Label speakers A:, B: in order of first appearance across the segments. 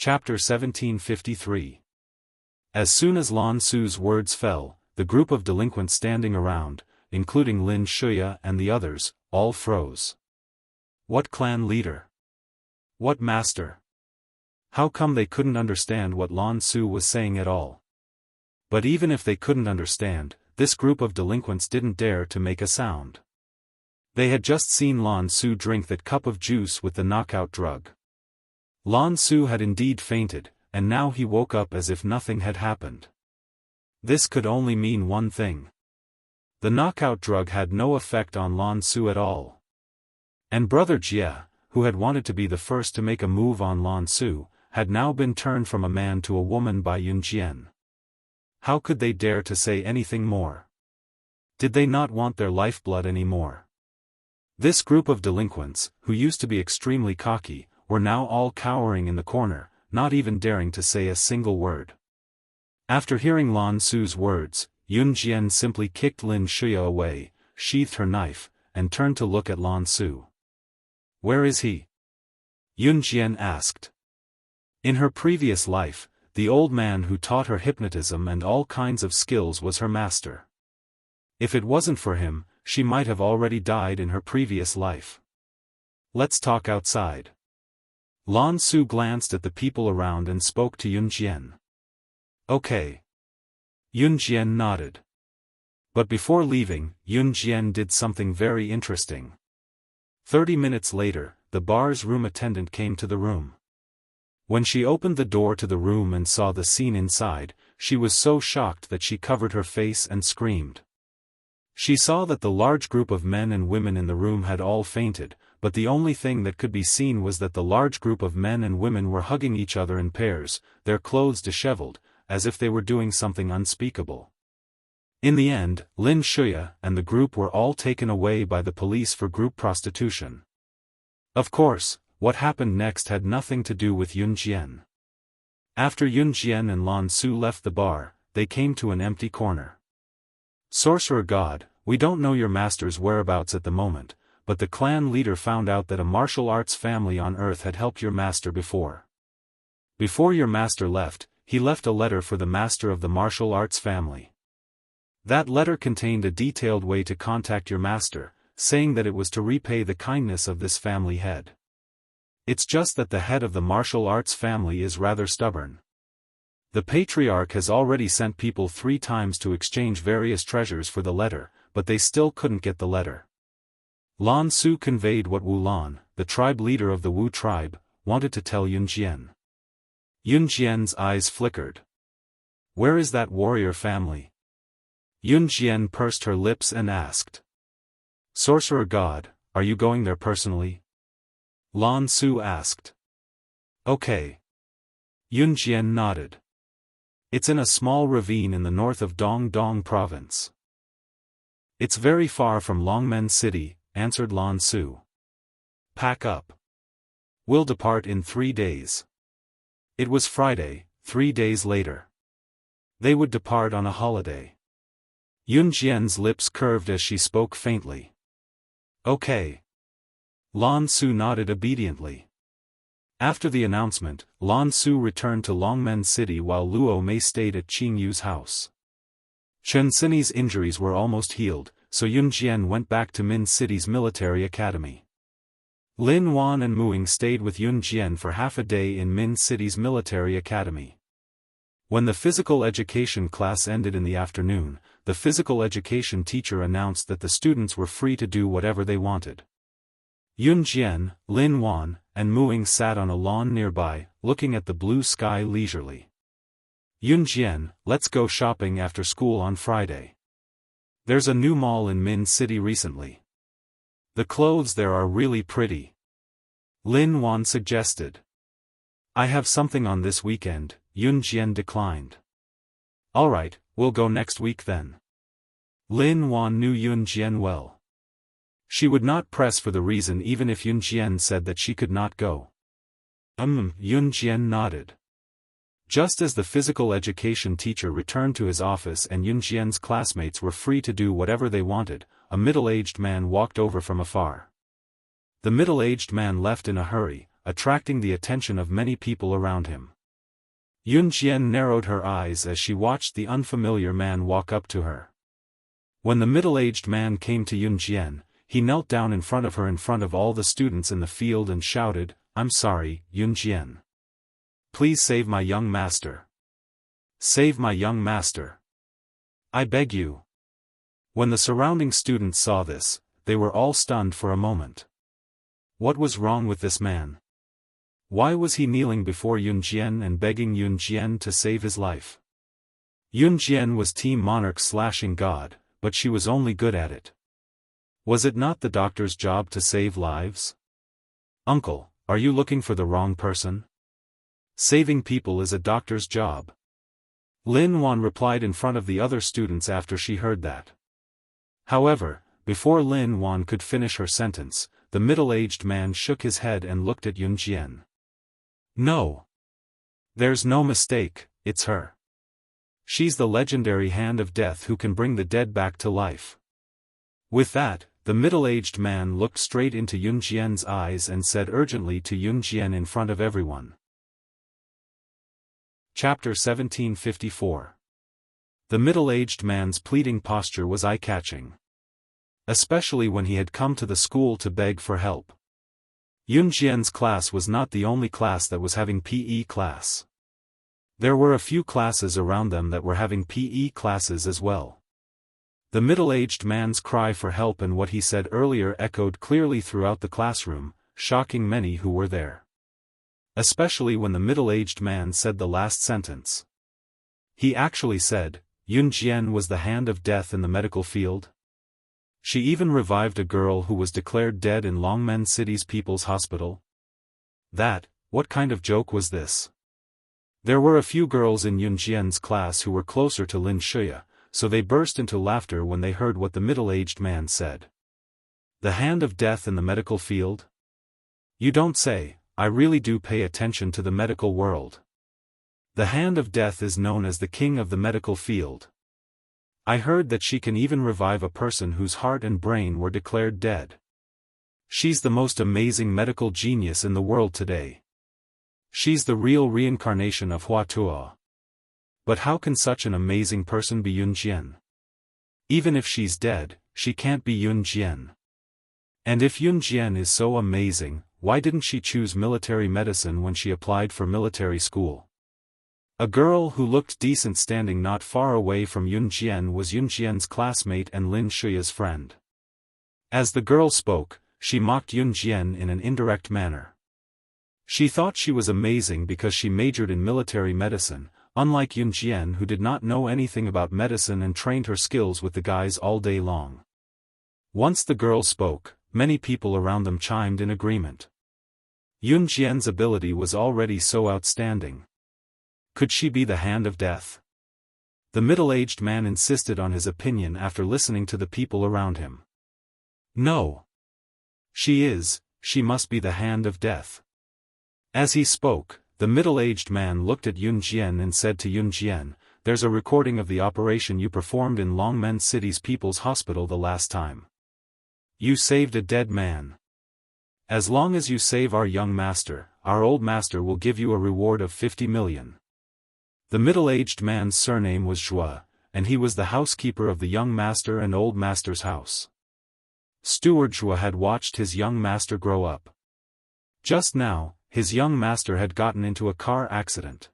A: Chapter 1753. As soon as Lan Su's words fell, the group of delinquents standing around, including Lin Shuya and the others, all froze. What clan leader? What master? How come they couldn't understand what Lan Su was saying at all? But even if they couldn't understand, this group of delinquents didn't dare to make a sound. They had just seen Lan Su drink that cup of juice with the knockout drug. Lan Su had indeed fainted, and now he woke up as if nothing had happened. This could only mean one thing. The knockout drug had no effect on Lan Su at all. And Brother Jie, who had wanted to be the first to make a move on Lan Su, had now been turned from a man to a woman by Yunjian. How could they dare to say anything more? Did they not want their lifeblood anymore? This group of delinquents, who used to be extremely cocky, were now all cowering in the corner, not even daring to say a single word. After hearing Lan Su's words, Yunjian simply kicked Lin Shuya away, sheathed her knife, and turned to look at Lan Su. "Where is he?" Yunjian asked. In her previous life, the old man who taught her hypnotism and all kinds of skills was her master. If it wasn't for him, she might have already died in her previous life. "Let's talk outside." Lan Su glanced at the people around and spoke to Yunjian. "Okay." Yunjian nodded. But before leaving, Yunjian did something very interesting. 30 minutes later, the bar's room attendant came to the room. When she opened the door to the room and saw the scene inside, she was so shocked that she covered her face and screamed. She saw that the large group of men and women in the room had all fainted, but the only thing that could be seen was that the large group of men and women were hugging each other in pairs, their clothes disheveled, as if they were doing something unspeakable. In the end, Lin Shuya and the group were all taken away by the police for group prostitution. Of course, what happened next had nothing to do with Yunjian. After Yunjian and Lan Su left the bar, they came to an empty corner. "Sorcerer God, we don't know your master's whereabouts at the moment, but the clan leader found out that a martial arts family on Earth had helped your master before. Before your master left, he left a letter for the master of the martial arts family. That letter contained a detailed way to contact your master, saying that it was to repay the kindness of this family head. It's just that the head of the martial arts family is rather stubborn. The patriarch has already sent people 3 times to exchange various treasures for the letter, but they still couldn't get the letter." Lan Su conveyed what Wu Lan, the tribe leader of the Wu tribe, wanted to tell Yunjian. Yunjian's eyes flickered. "Where is that warrior family?" Yunjian pursed her lips and asked. "Sorcerer God, are you going there personally?" Lan Su asked. "Okay." Yunjian nodded. "It's in a small ravine in the north of Dongdong province." "It's very far from Longmen City," answered Lan Su. "Pack up. We'll depart in 3 days." It was Friday, 3 days later. They would depart on a holiday. Yunjian's lips curved as she spoke faintly. "Okay." Lan Su nodded obediently. After the announcement, Lan Su returned to Longmen City while Luo Mei stayed at Qing Yu's house. Chen Sini's injuries were almost healed, so Yunjian went back to Min City's military academy. Lin Wan and Muing stayed with Yunjian for half a day in Min City's military academy. When the physical education class ended in the afternoon, the physical education teacher announced that the students were free to do whatever they wanted. Yunjian, Lin Wan, and Muing sat on a lawn nearby, looking at the blue sky leisurely. "Yunjian, let's go shopping after school on Friday. There's a new mall in Min City recently. The clothes there are really pretty." Lin Wan suggested. "I have something on this weekend," Yunjian declined. "Alright, we'll go next week then." Lin Wan knew Yunjian well. She would not press for the reason even if Yunjian said that she could not go. Yunjian nodded. Just as the physical education teacher returned to his office and Yunjian's classmates were free to do whatever they wanted, a middle-aged man walked over from afar. The middle-aged man left in a hurry, attracting the attention of many people around him. Yun Jian narrowed her eyes as she watched the unfamiliar man walk up to her. When the middle-aged man came to Yun Jian, he knelt down in front of her in front of all the students in the field and shouted, "I'm sorry, Yun Jian. Please save my young master. Save my young master. I beg you." When the surrounding students saw this, they were all stunned for a moment. What was wrong with this man? Why was he kneeling before Yun Jian and begging Yun Jian to save his life? Yun Jian was Team Monarch/God, but she was only good at it. Was it not the doctor's job to save lives? "Uncle, are you looking for the wrong person? Saving people is a doctor's job." Lin Wan replied in front of the other students after she heard that. However, before Lin Wan could finish her sentence, the middle-aged man shook his head and looked at Yun Jian. "No. There's no mistake, it's her. She's the legendary hand of death who can bring the dead back to life." With that, the middle-aged man looked straight into Yun Jian's eyes and said urgently to Yun Jian in front of everyone. Chapter 1754. The middle-aged man's pleading posture was eye-catching. Especially when he had come to the school to beg for help. Yun Jian's class was not the only class that was having PE class. There were a few classes around them that were having PE classes as well. The middle-aged man's cry for help and what he said earlier echoed clearly throughout the classroom, shocking many who were there. Especially when the middle-aged man said the last sentence. He actually said, Yun Jian was the hand of death in the medical field. She even revived a girl who was declared dead in Longmen City's People's Hospital. What kind of joke was this? There were a few girls in Yun Jian's class who were closer to Lin Shuya, so they burst into laughter when they heard what the middle-aged man said. The hand of death in the medical field? You don't say. I really do pay attention to the medical world. The hand of death is known as the king of the medical field. I heard that she can even revive a person whose heart and brain were declared dead. She's the most amazing medical genius in the world today. She's the real reincarnation of Hua Tuo. But how can such an amazing person be Yun Jian? Even if she's dead, she can't be Yun Jian. And if Yun Jian is so amazing, why didn't she choose military medicine when she applied for military school? A girl who looked decent standing not far away from Yun Jian was Yun Jian's classmate and Lin Shuya's friend. As the girl spoke, she mocked Yun Jian in an indirect manner. She thought she was amazing because she majored in military medicine, unlike Yun Jian who did not know anything about medicine and trained her skills with the guys all day long. Once the girl spoke, many people around them chimed in agreement. Yun Jian's ability was already so outstanding. Could she be the hand of death? The middle-aged man insisted on his opinion after listening to the people around him. No. She must be the hand of death. As he spoke, the middle-aged man looked at Yun Jian and said to Yun Jian, "There's a recording of the operation you performed in Longmen City's People's Hospital the last time. You saved a dead man. As long as you save our young master, our old master will give you a reward of 50 million. The middle-aged man's surname was Zhua, and he was the housekeeper of the young master and old master's house. Steward Zhua had watched his young master grow up. Just now, his young master had gotten into a car accident.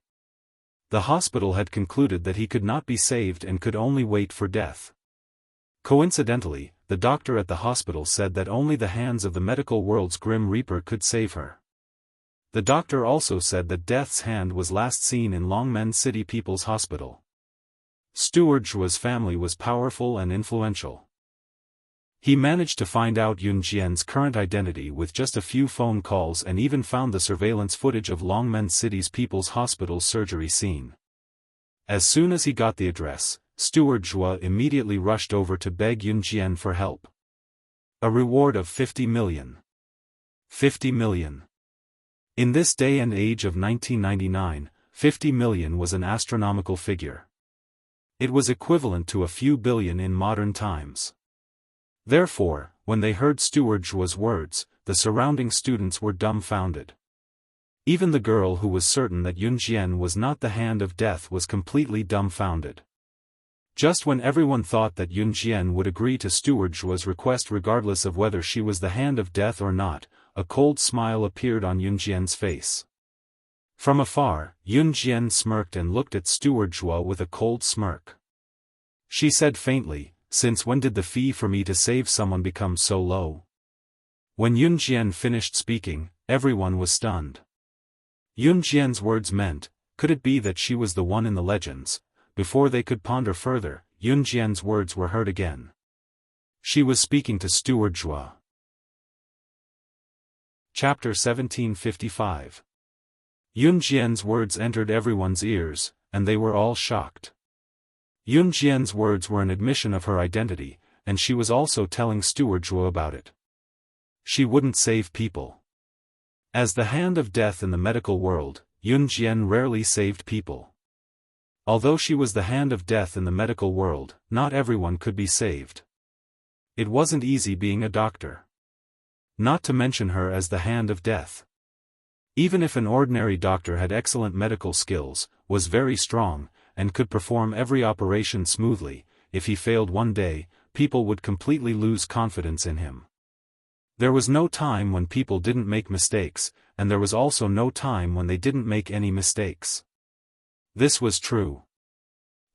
A: The hospital had concluded that he could not be saved and could only wait for death. Coincidentally, the doctor at the hospital said that only the hands of the medical world's Grim Reaper could save her. The doctor also said that Death's hand was last seen in Longmen City People's Hospital. Steward Zhua's family was powerful and influential. He managed to find out Yun Jian's current identity with just a few phone calls and even found the surveillance footage of Longmen City's People's Hospital's surgery scene. As soon as he got the address, Steward Zhua immediately rushed over to beg Yun Jian for help. A reward of 50 million. 50 million. In this day and age of 1999, 50 million was an astronomical figure. It was equivalent to a few billion in modern times. Therefore, when they heard Steward Zhua's words, the surrounding students were dumbfounded. Even the girl who was certain that Yun Jian was not the hand of death was completely dumbfounded. Just when everyone thought that Yun Jian would agree to Steward Zhuo's request regardless of whether she was the hand of death or not, a cold smile appeared on Yun Jian's face. From afar, Yun Jian smirked and looked at Steward Zhuo with a cold smirk. She said faintly, "Since when did the fee for me to save someone become so low?" When Yun Jian finished speaking, everyone was stunned. Yun Jian's words meant, could it be that she was the one in the legends? Before they could ponder further, Yun Jian's words were heard again. She was speaking to Steward Zhuo. Chapter 1755. Yun Jian's words entered everyone's ears, and they were all shocked. Yun Jian's words were an admission of her identity, and she was also telling Steward Zhuo about it. She wouldn't save people. As the hand of death in the medical world, Yun Jian rarely saved people. Although she was the hand of death in the medical world, not everyone could be saved. It wasn't easy being a doctor. Not to mention her as the hand of death. Even if an ordinary doctor had excellent medical skills, was very strong, and could perform every operation smoothly, if he failed one day, people would completely lose confidence in him. There was no time when people didn't make mistakes, and there was also no time when they didn't make any mistakes. This was true.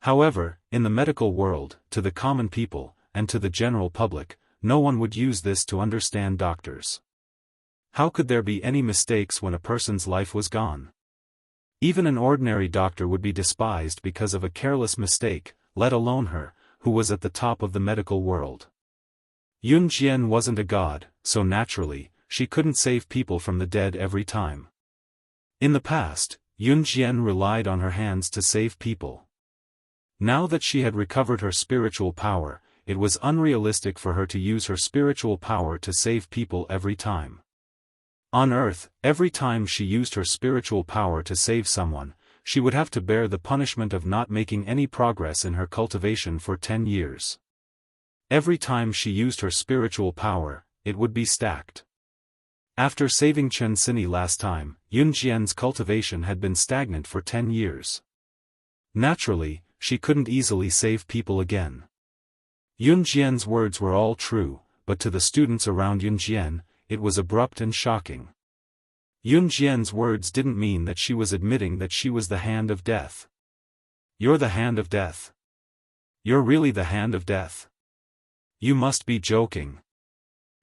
A: However, in the medical world, to the common people, and to the general public, no one would use this to understand doctors. How could there be any mistakes when a person's life was gone? Even an ordinary doctor would be despised because of a careless mistake, let alone her, who was at the top of the medical world. Yun Jian wasn't a god, so naturally, she couldn't save people from the dead every time. In the past, Yun Jian relied on her hands to save people. Now that she had recovered her spiritual power, it was unrealistic for her to use her spiritual power to save people every time. On Earth, every time she used her spiritual power to save someone, she would have to bear the punishment of not making any progress in her cultivation for 10 years. Every time she used her spiritual power, it would be stacked. After saving Chen Sini last time, Yun Jian's cultivation had been stagnant for 10 years. Naturally, she couldn't easily save people again. Yun Jian's words were all true, but to the students around Yun Jian, it was abrupt and shocking. Yun Jian's words didn't mean that she was admitting that she was the hand of death. You're the hand of death. You're really the hand of death. You must be joking.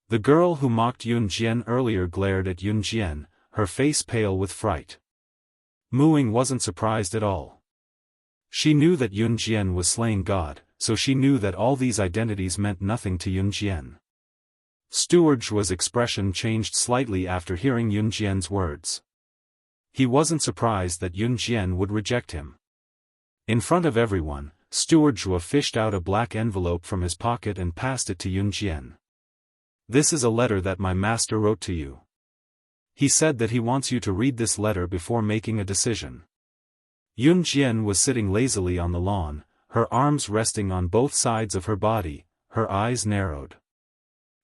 A: The girl who mocked Yun Jian earlier glared at Yun Jian, her face pale with fright. Mu Ying wasn't surprised at all. She knew that Yun Jian was slaying God, so she knew that all these identities meant nothing to Yun Jian. Steward Zhuo's expression changed slightly after hearing Yun Jian's words. He wasn't surprised that Yun Jian would reject him. In front of everyone, Steward Zhuo fished out a black envelope from his pocket and passed it to Yun Jian. "This is a letter that my master wrote to you. He said that he wants you to read this letter before making a decision." Yun Jian was sitting lazily on the lawn, her arms resting on both sides of her body, her eyes narrowed.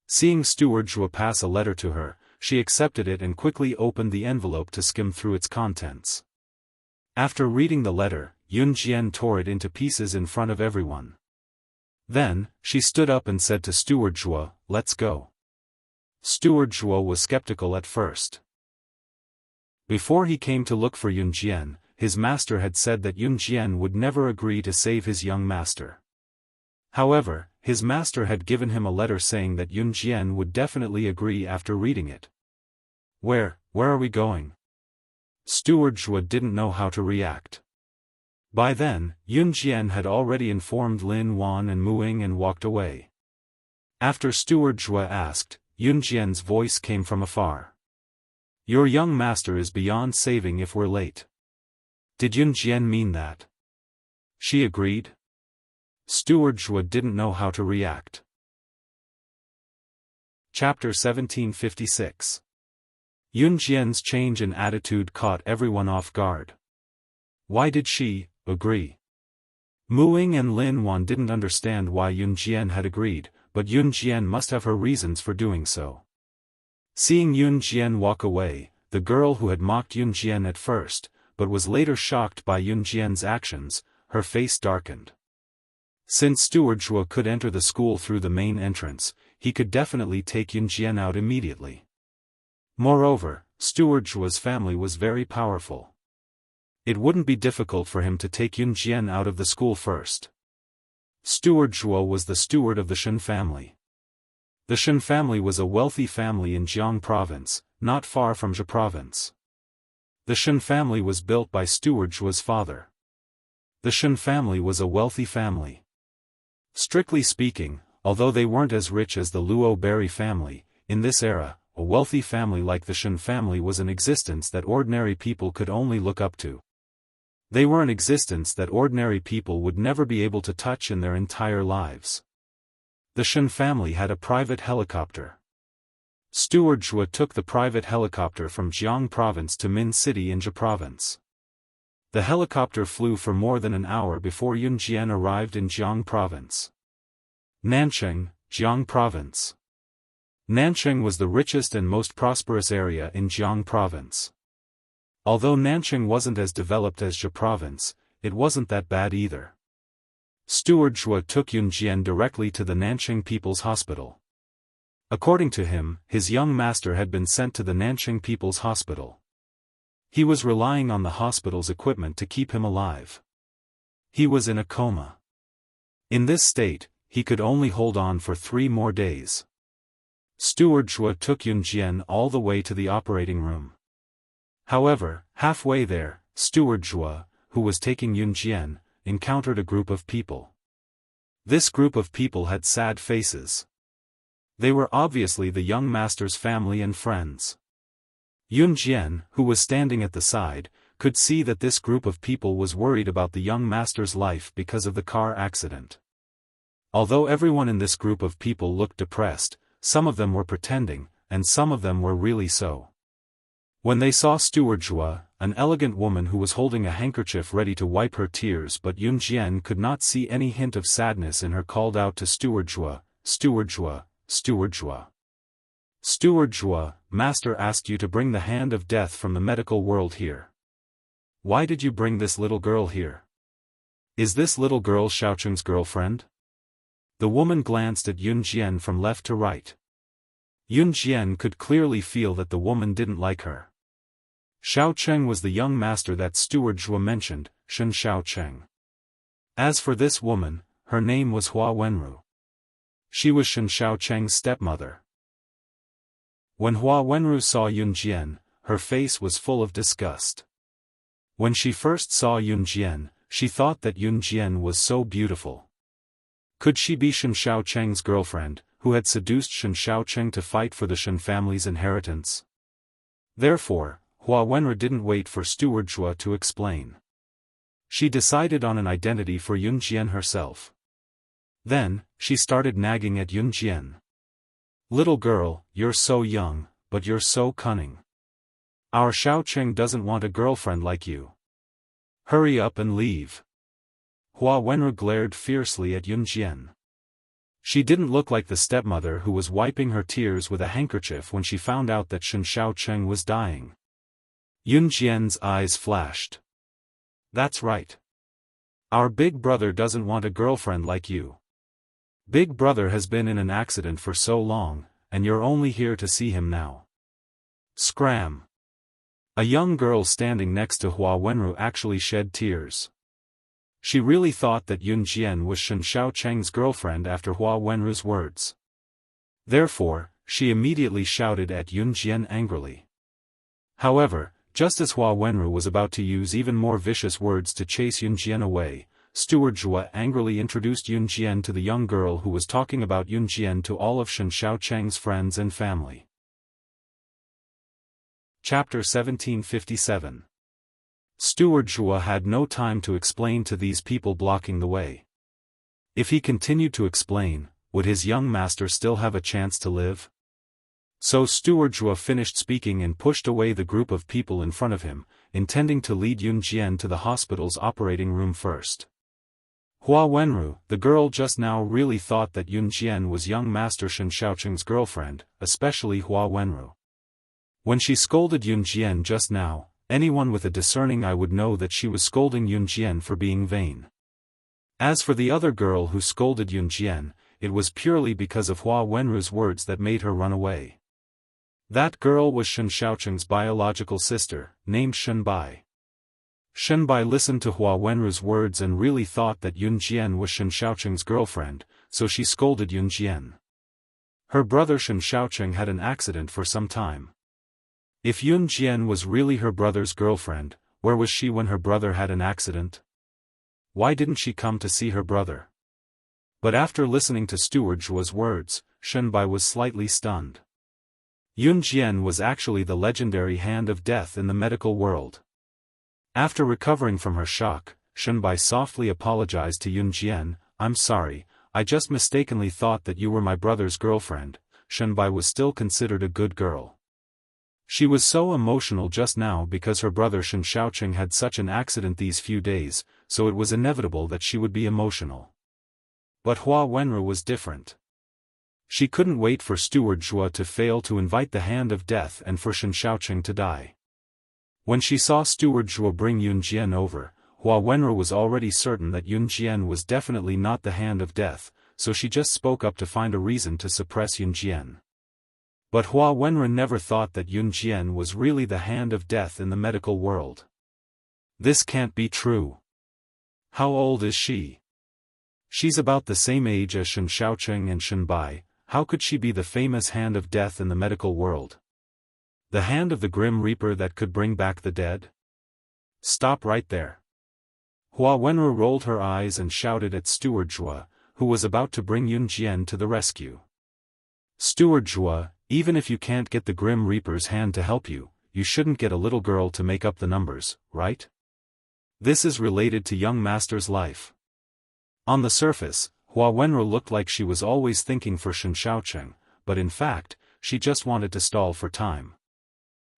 A: Seeing Steward Zhuo pass a letter to her, she accepted it and quickly opened the envelope to skim through its contents. After reading the letter, Yun Jian tore it into pieces in front of everyone. Then, she stood up and said to Steward Zhuo, "Let's go." Steward Zhuo was skeptical at first. Before he came to look for Yun Jian, his master had said that Yun Jian would never agree to save his young master. However, his master had given him a letter saying that Yun Jian would definitely agree after reading it. Where are we going?" Steward Zhuo didn't know how to react. By then, Yun Jian had already informed Lin Wan and Mu Ying and walked away. After Steward Zhuo asked, Yun Jian's voice came from afar. "Your young master is beyond saving if we're late." Did Yun Jian mean that? She agreed. Steward Zhuo didn't know how to react. Chapter 1756. Yun Jian's change in attitude caught everyone off guard. Why did she agree? Mu Ying and Lin Wan didn't understand why Yun Jian had agreed, but Yun Jian must have her reasons for doing so. Seeing Yun Jian walk away, the girl who had mocked Yun Jian at first, but was later shocked by Yun Jian's actions, her face darkened. Since Steward Zhuo could enter the school through the main entrance, he could definitely take Yun Jian out immediately. Moreover, Steward Zhuo's family was very powerful. It wouldn't be difficult for him to take Yun Jian out of the school first. Steward Zhuo was the steward of the Shen family. The Shen family was a wealthy family in Jiang province, not far from Zhe province. The Shen family was built by Steward Zhuo's father. The Shen family was a wealthy family. Strictly speaking, although they weren't as rich as the Luo Berry family, in this era, a wealthy family like the Shen family was an existence that ordinary people could only look up to. They were an existence that ordinary people would never be able to touch in their entire lives. The Shen family had a private helicopter. Steward Zhuo took the private helicopter from Jiang province to Min City in Zhe province. The helicopter flew for more than an hour before Yun Jian arrived in Jiang province. Nancheng, Jiang province. Nancheng was the richest and most prosperous area in Jiang province. Although Nancheng wasn't as developed as Zhe province, it wasn't that bad either. Steward Zhuo took Yun Jian directly to the Nancheng People's Hospital. According to him, his young master had been sent to the Nancheng People's Hospital. He was relying on the hospital's equipment to keep him alive. He was in a coma. In this state, he could only hold on for 3 more days. Steward Zhuo took Yun Jian all the way to the operating room. However, halfway there, Steward Zhuo, who was taking Yun Jian, encountered a group of people. This group of people had sad faces. They were obviously the young master's family and friends. Yun Jian, who was standing at the side, could see that this group of people was worried about the young master's life because of the car accident. Although everyone in this group of people looked depressed, some of them were pretending, and some of them were really so. When they saw Steward Zhuo, an elegant woman who was holding a handkerchief ready to wipe her tears, but Yun Jian could not see any hint of sadness in her, called out to Steward Zhuo, "Steward Zhuo, Steward Zhuo. Steward Zhuo, Master asked you to bring the hand of death from the medical world here. Why did you bring this little girl here? Is this little girl Xiaocheng's girlfriend?" The woman glanced at Yun Jian from left to right. Yun Jian could clearly feel that the woman didn't like her. Xiaocheng was the young master that Steward Zhuo mentioned, Shen Xiaocheng. As for this woman, her name was Hua Wenru. She was Shen Xiaocheng's stepmother. When Hua Wenru saw Yun Jian, her face was full of disgust. When she first saw Yun Jian, she thought that Yun Jian was so beautiful. Could she be Shen Xiaocheng's girlfriend, who had seduced Shen Xiaocheng to fight for the Shen family's inheritance? Therefore, Hua Wenru didn't wait for Steward Zhuo to explain. She decided on an identity for Yun Jian herself. Then, she started nagging at Yun Jian. "Little girl, you're so young, but you're so cunning. Our Xiaocheng doesn't want a girlfriend like you. Hurry up and leave." Hua Wenru glared fiercely at Yun Jian. She didn't look like the stepmother who was wiping her tears with a handkerchief when she found out that Shen Xiaocheng was dying. Yun Jian's eyes flashed. "That's right. Our big brother doesn't want a girlfriend like you. Big brother has been in an accident for so long, and you're only here to see him now." Scram! A young girl standing next to Hua Wenru actually shed tears. She really thought that Yun Jian was Shen Xiaocheng's girlfriend after Hua Wenru's words. Therefore, she immediately shouted at Yun Jian angrily. However, just as Hua Wenru was about to use even more vicious words to chase Yun Jian away, Steward Zhuo angrily introduced Yun Jian to the young girl who was talking about Yun Jian to all of Shen Xiaocheng's friends and family. Chapter 1757. Steward Zhuo had no time to explain to these people blocking the way. If he continued to explain, would his young master still have a chance to live? So Steward Zhuo finished speaking and pushed away the group of people in front of him, intending to lead Yun Jian to the hospital's operating room first. Hua Wenru, the girl just now, really thought that Yun Jian was young master Shen Xiaocheng's girlfriend, especially Hua Wenru. When she scolded Yun Jian just now, anyone with a discerning eye would know that she was scolding Yun Jian for being vain. As for the other girl who scolded Yun Jian, it was purely because of Hua Wenru's words that made her run away. That girl was Shen Xiaocheng's biological sister, named Shen Bai. Shen Bai listened to Hua Wenru's words and really thought that Yun Jian was Shen Xiaocheng's girlfriend, so she scolded Yun Jian. Her brother Shen Xiaocheng had an accident for some time. If Yun Jian was really her brother's girlfriend, where was she when her brother had an accident? Why didn't she come to see her brother? But after listening to Steward Zhuo's words, Shen Bai was slightly stunned. Yun Jian was actually the legendary hand of death in the medical world. After recovering from her shock, Shen Bai softly apologized to Yun Jian. "I'm sorry, I just mistakenly thought that you were my brother's girlfriend." Shen Bai was still considered a good girl. She was so emotional just now because her brother Shen Xiaocheng had such an accident these few days, so it was inevitable that she would be emotional. But Hua Wenru was different. She couldn't wait for Steward Zhuo to fail to invite the hand of death and for Shen Xiaocheng to die. When she saw Steward Zhuo bring Yun Jian over, Hua Wenru was already certain that Yun Jian was definitely not the hand of death, so she just spoke up to find a reason to suppress Yun Jian. But Hua Wenru never thought that Yun Jian was really the hand of death in the medical world. This can't be true. How old is she? She's about the same age as Shen Xiaocheng and Shen Bai. How could she be the famous hand of death in the medical world? The hand of the Grim Reaper that could bring back the dead? Stop right there. Hua Wenru rolled her eyes and shouted at Steward Zhuo, who was about to bring Yun Jian to the rescue. "Steward Zhuo, even if you can't get the Grim Reaper's hand to help you, you shouldn't get a little girl to make up the numbers, right? This is related to young master's life." On the surface, Hua Wenru looked like she was always thinking for Shen Xiaocheng, but in fact, she just wanted to stall for time.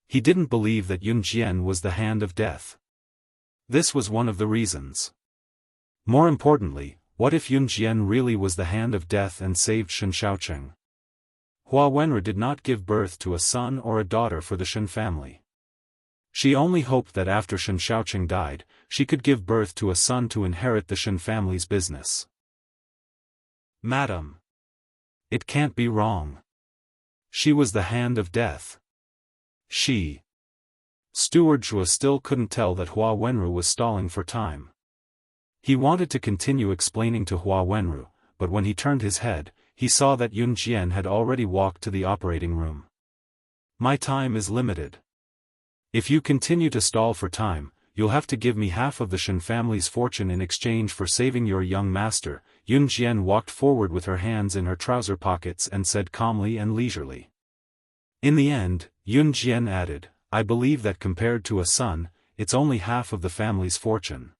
A: He didn't believe that Yun Jian was the hand of death. This was one of the reasons. More importantly, what if Yun Jian really was the hand of death and saved Shen Xiaocheng? Hua Wenru did not give birth to a son or a daughter for the Shen family. She only hoped that after Shen Xiaocheng died, she could give birth to a son to inherit the Shen family's business. "Madam. It can't be wrong. She was the hand of death. Steward Zhuo still couldn't tell that Hua Wenru was stalling for time. He wanted to continue explaining to Hua Wenru, but when he turned his head, he saw that Yun Jian had already walked to the operating room. "My time is limited. If you continue to stall for time, you'll have to give me half of the Shen family's fortune in exchange for saving your young master." Yun Jian walked forward with her hands in her trouser pockets and said calmly and leisurely. In the end, Yun Jian added, "I believe that compared to a son, it's only half of the family's fortune.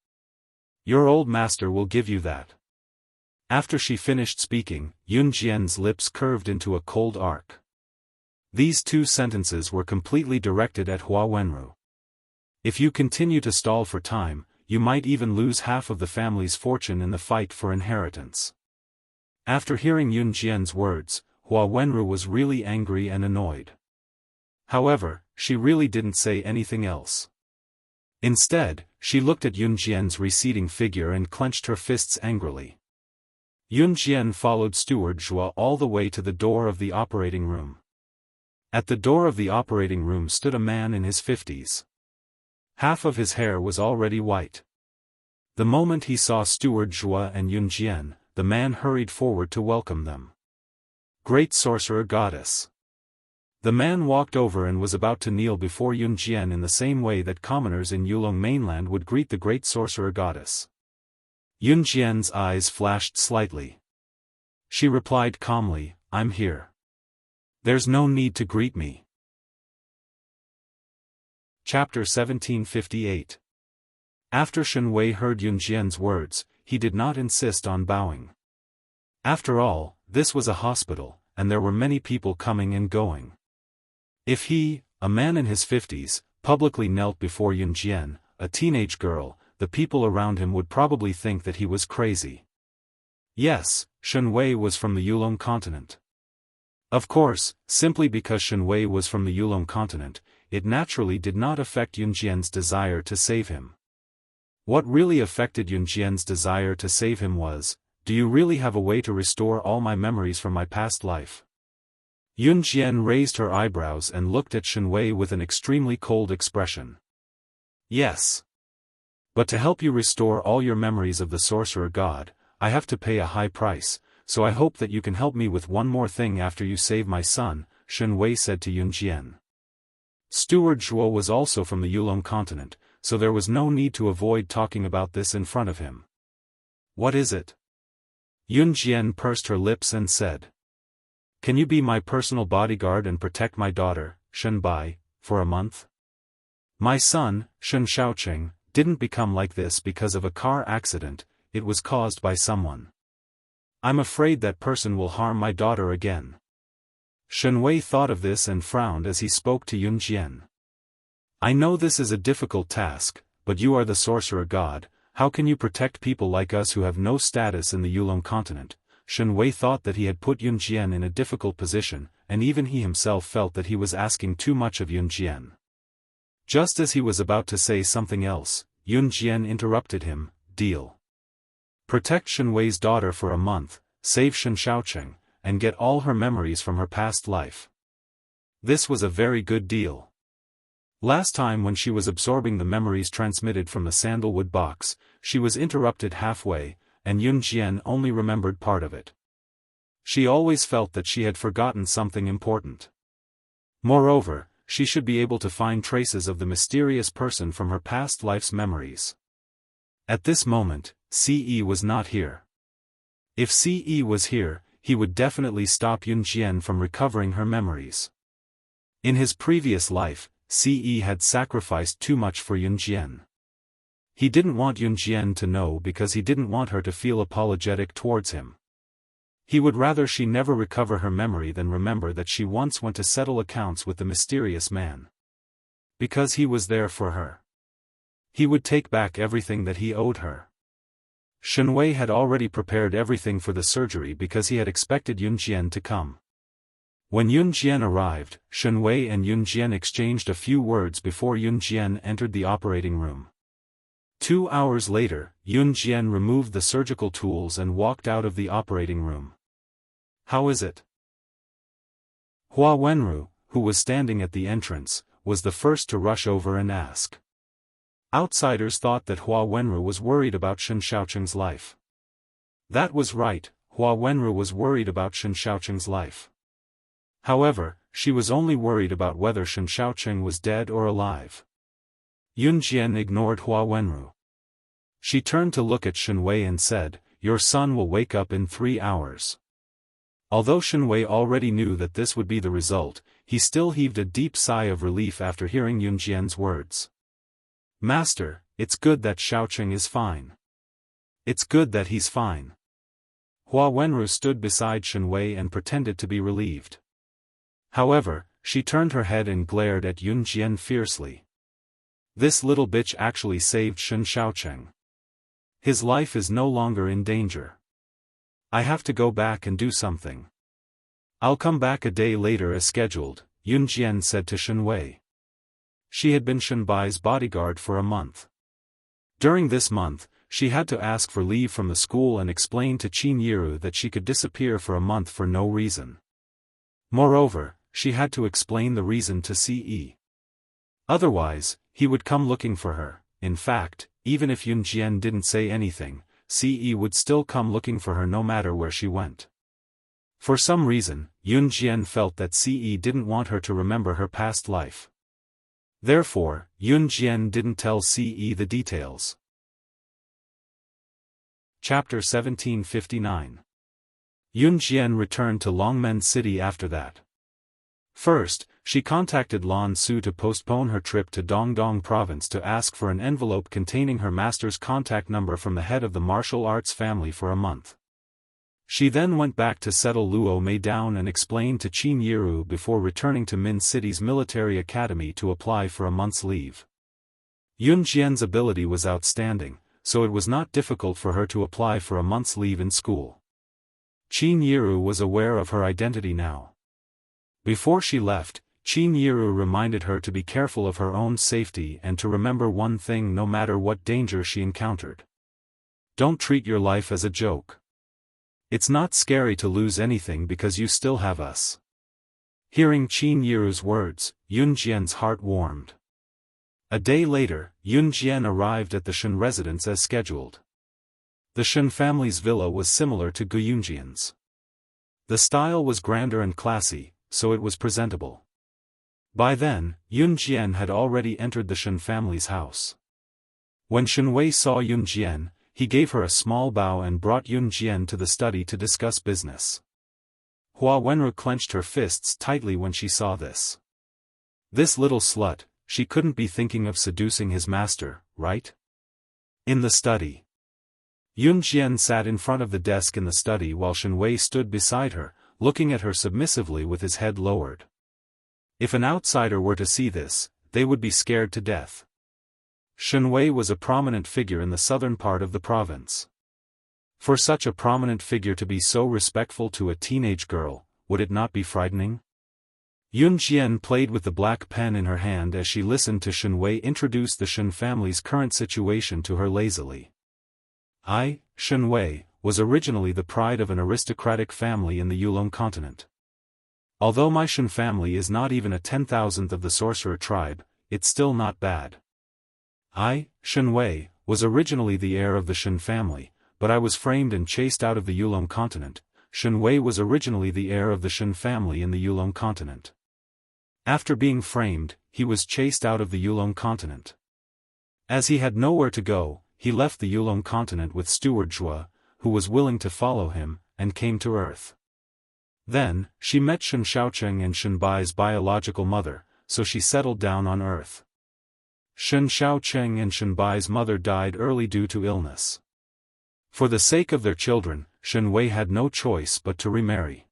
A: Your old master will give you that." After she finished speaking, Yun Jian's lips curved into a cold arc. These two sentences were completely directed at Hua Wenru. If you continue to stall for time, you might even lose half of the family's fortune in the fight for inheritance. After hearing Yun Jian's words, Hua Wenru was really angry and annoyed. However, she really didn't say anything else. Instead, she looked at Yun Jian's receding figure and clenched her fists angrily. Yun Jian followed Steward Zhuo all the way to the door of the operating room. At the door of the operating room stood a man in his 50s. Half of his hair was already white. The moment he saw Steward Zhuo and Yun Jian, the man hurried forward to welcome them. "Great Sorcerer Goddess." The man walked over and was about to kneel before Yun Jian in the same way that commoners in Yulong mainland would greet the Great Sorcerer Goddess. Yun Jian's eyes flashed slightly. She replied calmly, "I'm here. There's no need to greet me." Chapter 1758. After Shen Wei heard Yun Jian's words, he did not insist on bowing. After all, this was a hospital, and there were many people coming and going. If he, a man in his 50s, publicly knelt before Yun Jian, a teenage girl, the people around him would probably think that he was crazy. Yes, Shen Wei was from the Yulong continent. Of course, simply because Shen Wei was from the Yulong continent, it naturally did not affect Yun Jian's desire to save him. What really affected Yun Jian's desire to save him was, do you really have a way to restore all my memories from my past life? Yun Jian raised her eyebrows and looked at Shen Wei with an extremely cold expression. Yes. But to help you restore all your memories of the sorcerer god, I have to pay a high price, so I hope that you can help me with one more thing after you save my son, Shen Wei said to Yun Jian. Steward Zhuo was also from the Yulong continent, so there was no need to avoid talking about this in front of him. What is it? Yun Jian pursed her lips and said. Can you be my personal bodyguard and protect my daughter, Shen Bai, for a month? My son, Shen Xiaoqing, didn't become like this because of a car accident, it was caused by someone. I'm afraid that person will harm my daughter again. Shen Wei thought of this and frowned as he spoke to Yun Jian. I know this is a difficult task, but you are the sorcerer god, how can you protect people like us who have no status in the Yulong continent? Shen Wei thought that he had put Yun Jian in a difficult position, and even he himself felt that he was asking too much of Yun Jian. Just as he was about to say something else, Yun Jian interrupted him, deal. Protect Shen Wei's daughter for a month, save Shen Xiaoqing, and get all her memories from her past life. This was a very good deal. Last time when she was absorbing the memories transmitted from the sandalwood box, she was interrupted halfway, and Yun Jian only remembered part of it. She always felt that she had forgotten something important. Moreover, she should be able to find traces of the mysterious person from her past life's memories. At this moment, Ce was not here. If Ce was here, he would definitely stop Yun Jian from recovering her memories. In his previous life, Ce had sacrificed too much for Yun Jian. He didn't want Yun Jian to know because he didn't want her to feel apologetic towards him. He would rather she never recover her memory than remember that she once went to settle accounts with the mysterious man. Because he was there for her. He would take back everything that he owed her. Shen Wei had already prepared everything for the surgery because he had expected Yun Jian to come. When Yun Jian arrived, Shen Wei and Yun Jian exchanged a few words before Yun Jian entered the operating room. 2 hours later, Yun Jian removed the surgical tools and walked out of the operating room. How is it? Hua Wenru, who was standing at the entrance, was the first to rush over and ask. Outsiders thought that Hua Wenru was worried about Shen Xiaoqing's life. That was right, Hua Wenru was worried about Shen Xiaoqing's life. However, she was only worried about whether Shen Xiaoqing was dead or alive. Yun Jian ignored Hua Wenru. She turned to look at Shen Wei and said, your son will wake up in 3 hours. Although Shen Wei already knew that this would be the result, he still heaved a deep sigh of relief after hearing Yun Jian's words. Master, it's good that Xiaoqing is fine. It's good that he's fine. Hua Wenru stood beside Shen Wei and pretended to be relieved. However, she turned her head and glared at Yun Jian fiercely. This little bitch actually saved Shen Xiaoqing. His life is no longer in danger. I have to go back and do something. I'll come back a day later as scheduled, Yun Jian said to Shen Wei. She had been Shen Bai's bodyguard for a month. During this month, she had to ask for leave from the school and explain to Qin Yiru that she could disappear for a month for no reason. Moreover, she had to explain the reason to Ce. Otherwise, he would come looking for her. In fact, even if Yun Jian didn't say anything, Ce would still come looking for her no matter where she went. For some reason, Yun Jian felt that Ce didn't want her to remember her past life. Therefore, Yun Jian didn't tell Ce the details. Chapter 1759. Yun Jian returned to Longmen City after that. First, she contacted Lan Su to postpone her trip to Dongdong province to ask for an envelope containing her master's contact number from the head of the martial arts family for a month. She then went back to settle Luo Mei down and explained to Qin Yiru before returning to Min City's military academy to apply for a month's leave. Yun Jian's ability was outstanding, so it was not difficult for her to apply for a month's leave in school. Qin Yiru was aware of her identity now. Before she left, Qin Yiru reminded her to be careful of her own safety and to remember one thing no matter what danger she encountered. Don't treat your life as a joke. It's not scary to lose anything because you still have us. Hearing Qin Yiru's words, Yun Jian's heart warmed. A day later, Yun Jian arrived at the Shen residence as scheduled. The Shen family's villa was similar to Gu Yunjian's. The style was grander and classy, so it was presentable. By then, Yun Jian had already entered the Shen family's house. When Shen Wei saw Yun Jian, he gave her a small bow and brought Yun Jian to the study to discuss business. Hua Wenru clenched her fists tightly when she saw this. This little slut, she couldn't be thinking of seducing his master, right? In the study. Yun Jian sat in front of the desk in the study while Shen Wei stood beside her, looking at her submissively with his head lowered. If an outsider were to see this, they would be scared to death. Shen Wei was a prominent figure in the southern part of the province. For such a prominent figure to be so respectful to a teenage girl, would it not be frightening? Yun Jian played with the black pen in her hand as she listened to Shen Wei introduce the Shen family's current situation to her lazily. I, Shen Wei, was originally the pride of an aristocratic family in the Yulong continent. Although my Shen family is not even a 10,000th of the sorcerer tribe, it's still not bad. I, Shen Wei, was originally the heir of the Shen family, but I was framed and chased out of the Yulong continent. Shen Wei was originally the heir of the Shen family in the Yulong continent. After being framed, he was chased out of the Yulong continent. As he had nowhere to go, he left the Yulong continent with Steward Zhua, who was willing to follow him, and came to Earth. Then, she met Shen Xiaocheng and Shen Bai's biological mother, so she settled down on Earth. Shen Xiaocheng and Shen Bai's mother died early due to illness. For the sake of their children, Shen Wei had no choice but to remarry.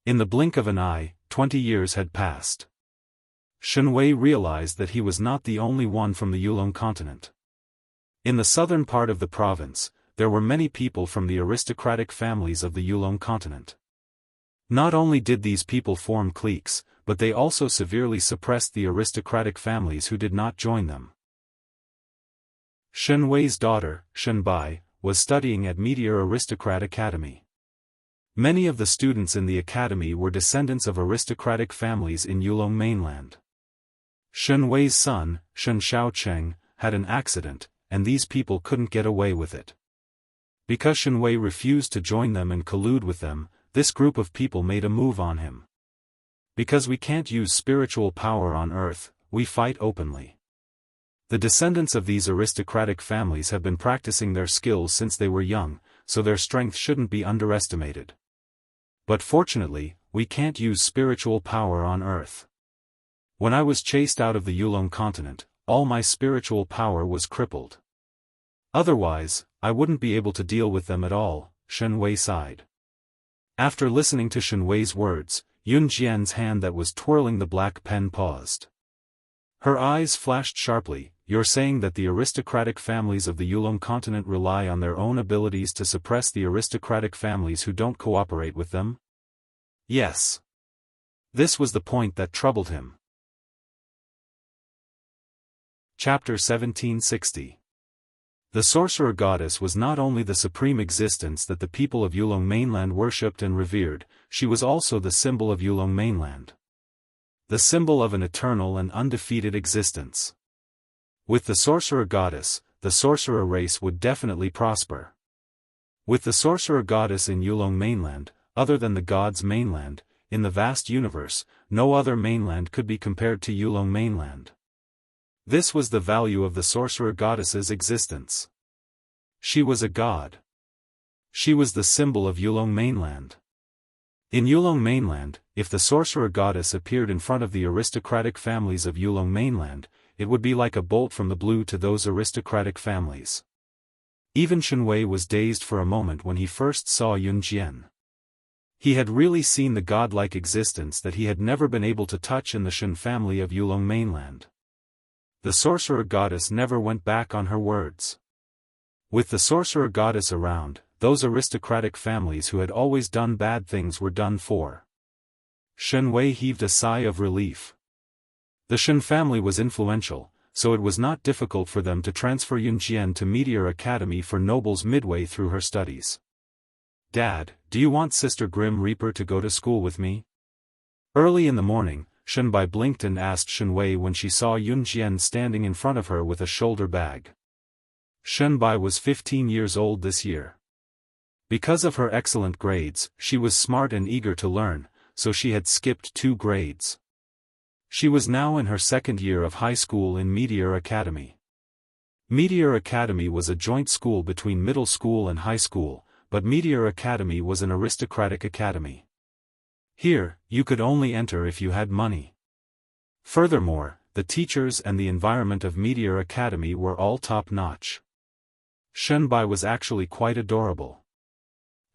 A: In the blink of an eye, 20 years had passed. Shen Wei realized that he was not the only one from the Yulong continent. In the southern part of the province, there were many people from the aristocratic families of the Yulong continent. Not only did these people form cliques, but they also severely suppressed the aristocratic families who did not join them. Shen Wei's daughter, Shen Bai, was studying at Meteor Aristocrat Academy. Many of the students in the academy were descendants of aristocratic families in Yulong mainland. Shen Wei's son, Shen Xiaocheng, had an accident, and these people couldn't get away with it. Because Shen Wei refused to join them and collude with them, this group of people made a move on him. Because we can't use spiritual power on Earth, we fight openly. The descendants of these aristocratic families have been practicing their skills since they were young, so their strength shouldn't be underestimated. But fortunately, we can't use spiritual power on Earth. When I was chased out of the Yulong continent, all my spiritual power was crippled. Otherwise, I wouldn't be able to deal with them at all, Shen Wei sighed. After listening to Shen Wei's words, Yun Jian's hand that was twirling the black pen paused. Her eyes flashed sharply. You're saying that the aristocratic families of the Yulong continent rely on their own abilities to suppress the aristocratic families who don't cooperate with them? Yes. This was the point that troubled him. Chapter 1760. The sorcerer goddess was not only the supreme existence that the people of Yulong mainland worshipped and revered, she was also the symbol of Yulong mainland. The symbol of an eternal and undefeated existence. With the sorcerer goddess, the sorcerer race would definitely prosper. With the sorcerer goddess in Yulong mainland, other than the gods' mainland, in the vast universe, no other mainland could be compared to Yulong mainland. This was the value of the sorcerer goddess's existence. She was a god. She was the symbol of Yulong mainland. In Yulong mainland, if the sorcerer goddess appeared in front of the aristocratic families of Yulong mainland, it would be like a bolt from the blue to those aristocratic families. Even Shen Wei was dazed for a moment when he first saw Yun Jian. He had really seen the godlike existence that he had never been able to touch in the Shen family of Yulong mainland. The sorcerer goddess never went back on her words. With the sorcerer goddess around, those aristocratic families who had always done bad things were done for. Shen Wei heaved a sigh of relief. The Shen family was influential, so it was not difficult for them to transfer Yunjian to Meteor Academy for nobles midway through her studies. Dad, do you want Sister Grim Reaper to go to school with me? Early in the morning, Shenbai blinked and asked Shen Wei when she saw Yunjian standing in front of her with a shoulder bag. Shenbai was 15 years old this year. Because of her excellent grades, she was smart and eager to learn, so she had skipped 2 grades. She was now in her second year of high school in Meteor Academy. Meteor Academy was a joint school between middle school and high school, but Meteor Academy was an aristocratic academy. Here, you could only enter if you had money. Furthermore, the teachers and the environment of Meteor Academy were all top-notch. Shenbai was actually quite adorable.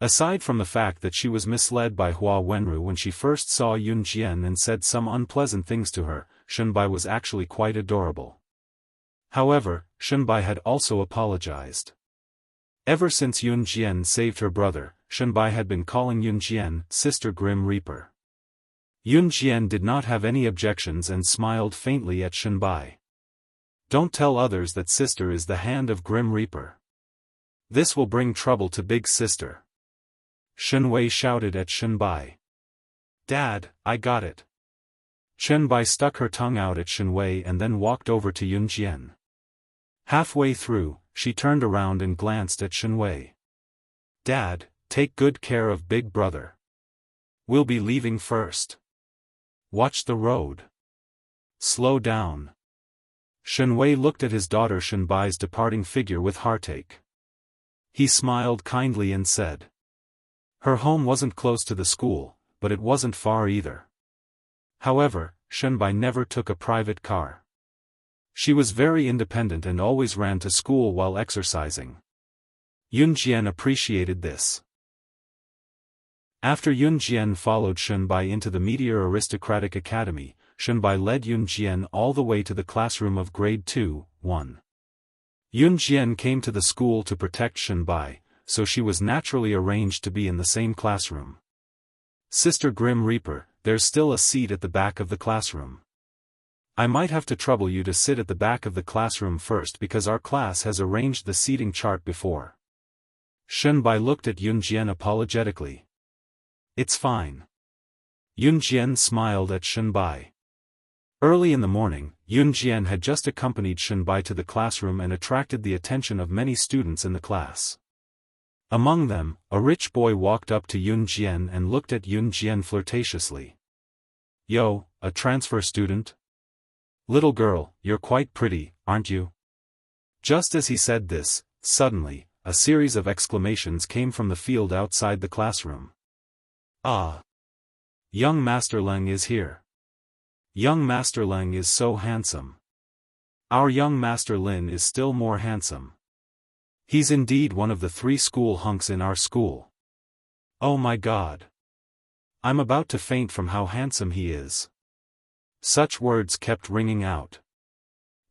A: Aside from the fact that she was misled by Hua Wenru when she first saw Yunjian and said some unpleasant things to her, Shenbai was actually quite adorable. However, Shenbai had also apologized. Ever since Yunjian saved her brother, Shenbai had been calling Yunjian Sister Grim Reaper. Yunjian did not have any objections and smiled faintly at Shenbai. Don't tell others that sister is the hand of Grim Reaper. This will bring trouble to big sister. Shen Wei shouted at Shenbai. Dad, I got it. Shenbai stuck her tongue out at Shen Wei and then walked over to Yunjian. Halfway through, she turned around and glanced at Shen Wei. Dad, take good care of big brother. We'll be leaving first. Watch the road. Slow down. Shen Wei looked at his daughter Shenbai's departing figure with heartache. He smiled kindly and said. Her home wasn't close to the school, but it wasn't far either. However, Shenbai never took a private car. She was very independent and always ran to school while exercising. Yunjian appreciated this. After Yunjian followed Shenbai into the Meteor Aristocratic Academy, Shenbai led Yunjian all the way to the classroom of Grade 2, 1. Yunjian came to the school to protect Shenbai, so she was naturally arranged to be in the same classroom. Sister Grim Reaper, there's still a seat at the back of the classroom. I might have to trouble you to sit at the back of the classroom first because our class has arranged the seating chart before. Shenbai looked at Yunjian apologetically. It's fine. Yunjian smiled at Shenbai. Early in the morning, Yunjian had just accompanied Shenbai to the classroom and attracted the attention of many students in the class. Among them, a rich boy walked up to Yunjian and looked at Yunjian flirtatiously. Yo, a transfer student? Little girl, you're quite pretty, aren't you? Just as he said this, suddenly, a series of exclamations came from the field outside the classroom. Ah! Young Master Leng is here. Young Master Leng is so handsome. Our young Master Lin is still more handsome. He's indeed one of the 3 school hunks in our school. Oh my God! I'm about to faint from how handsome he is. Such words kept ringing out.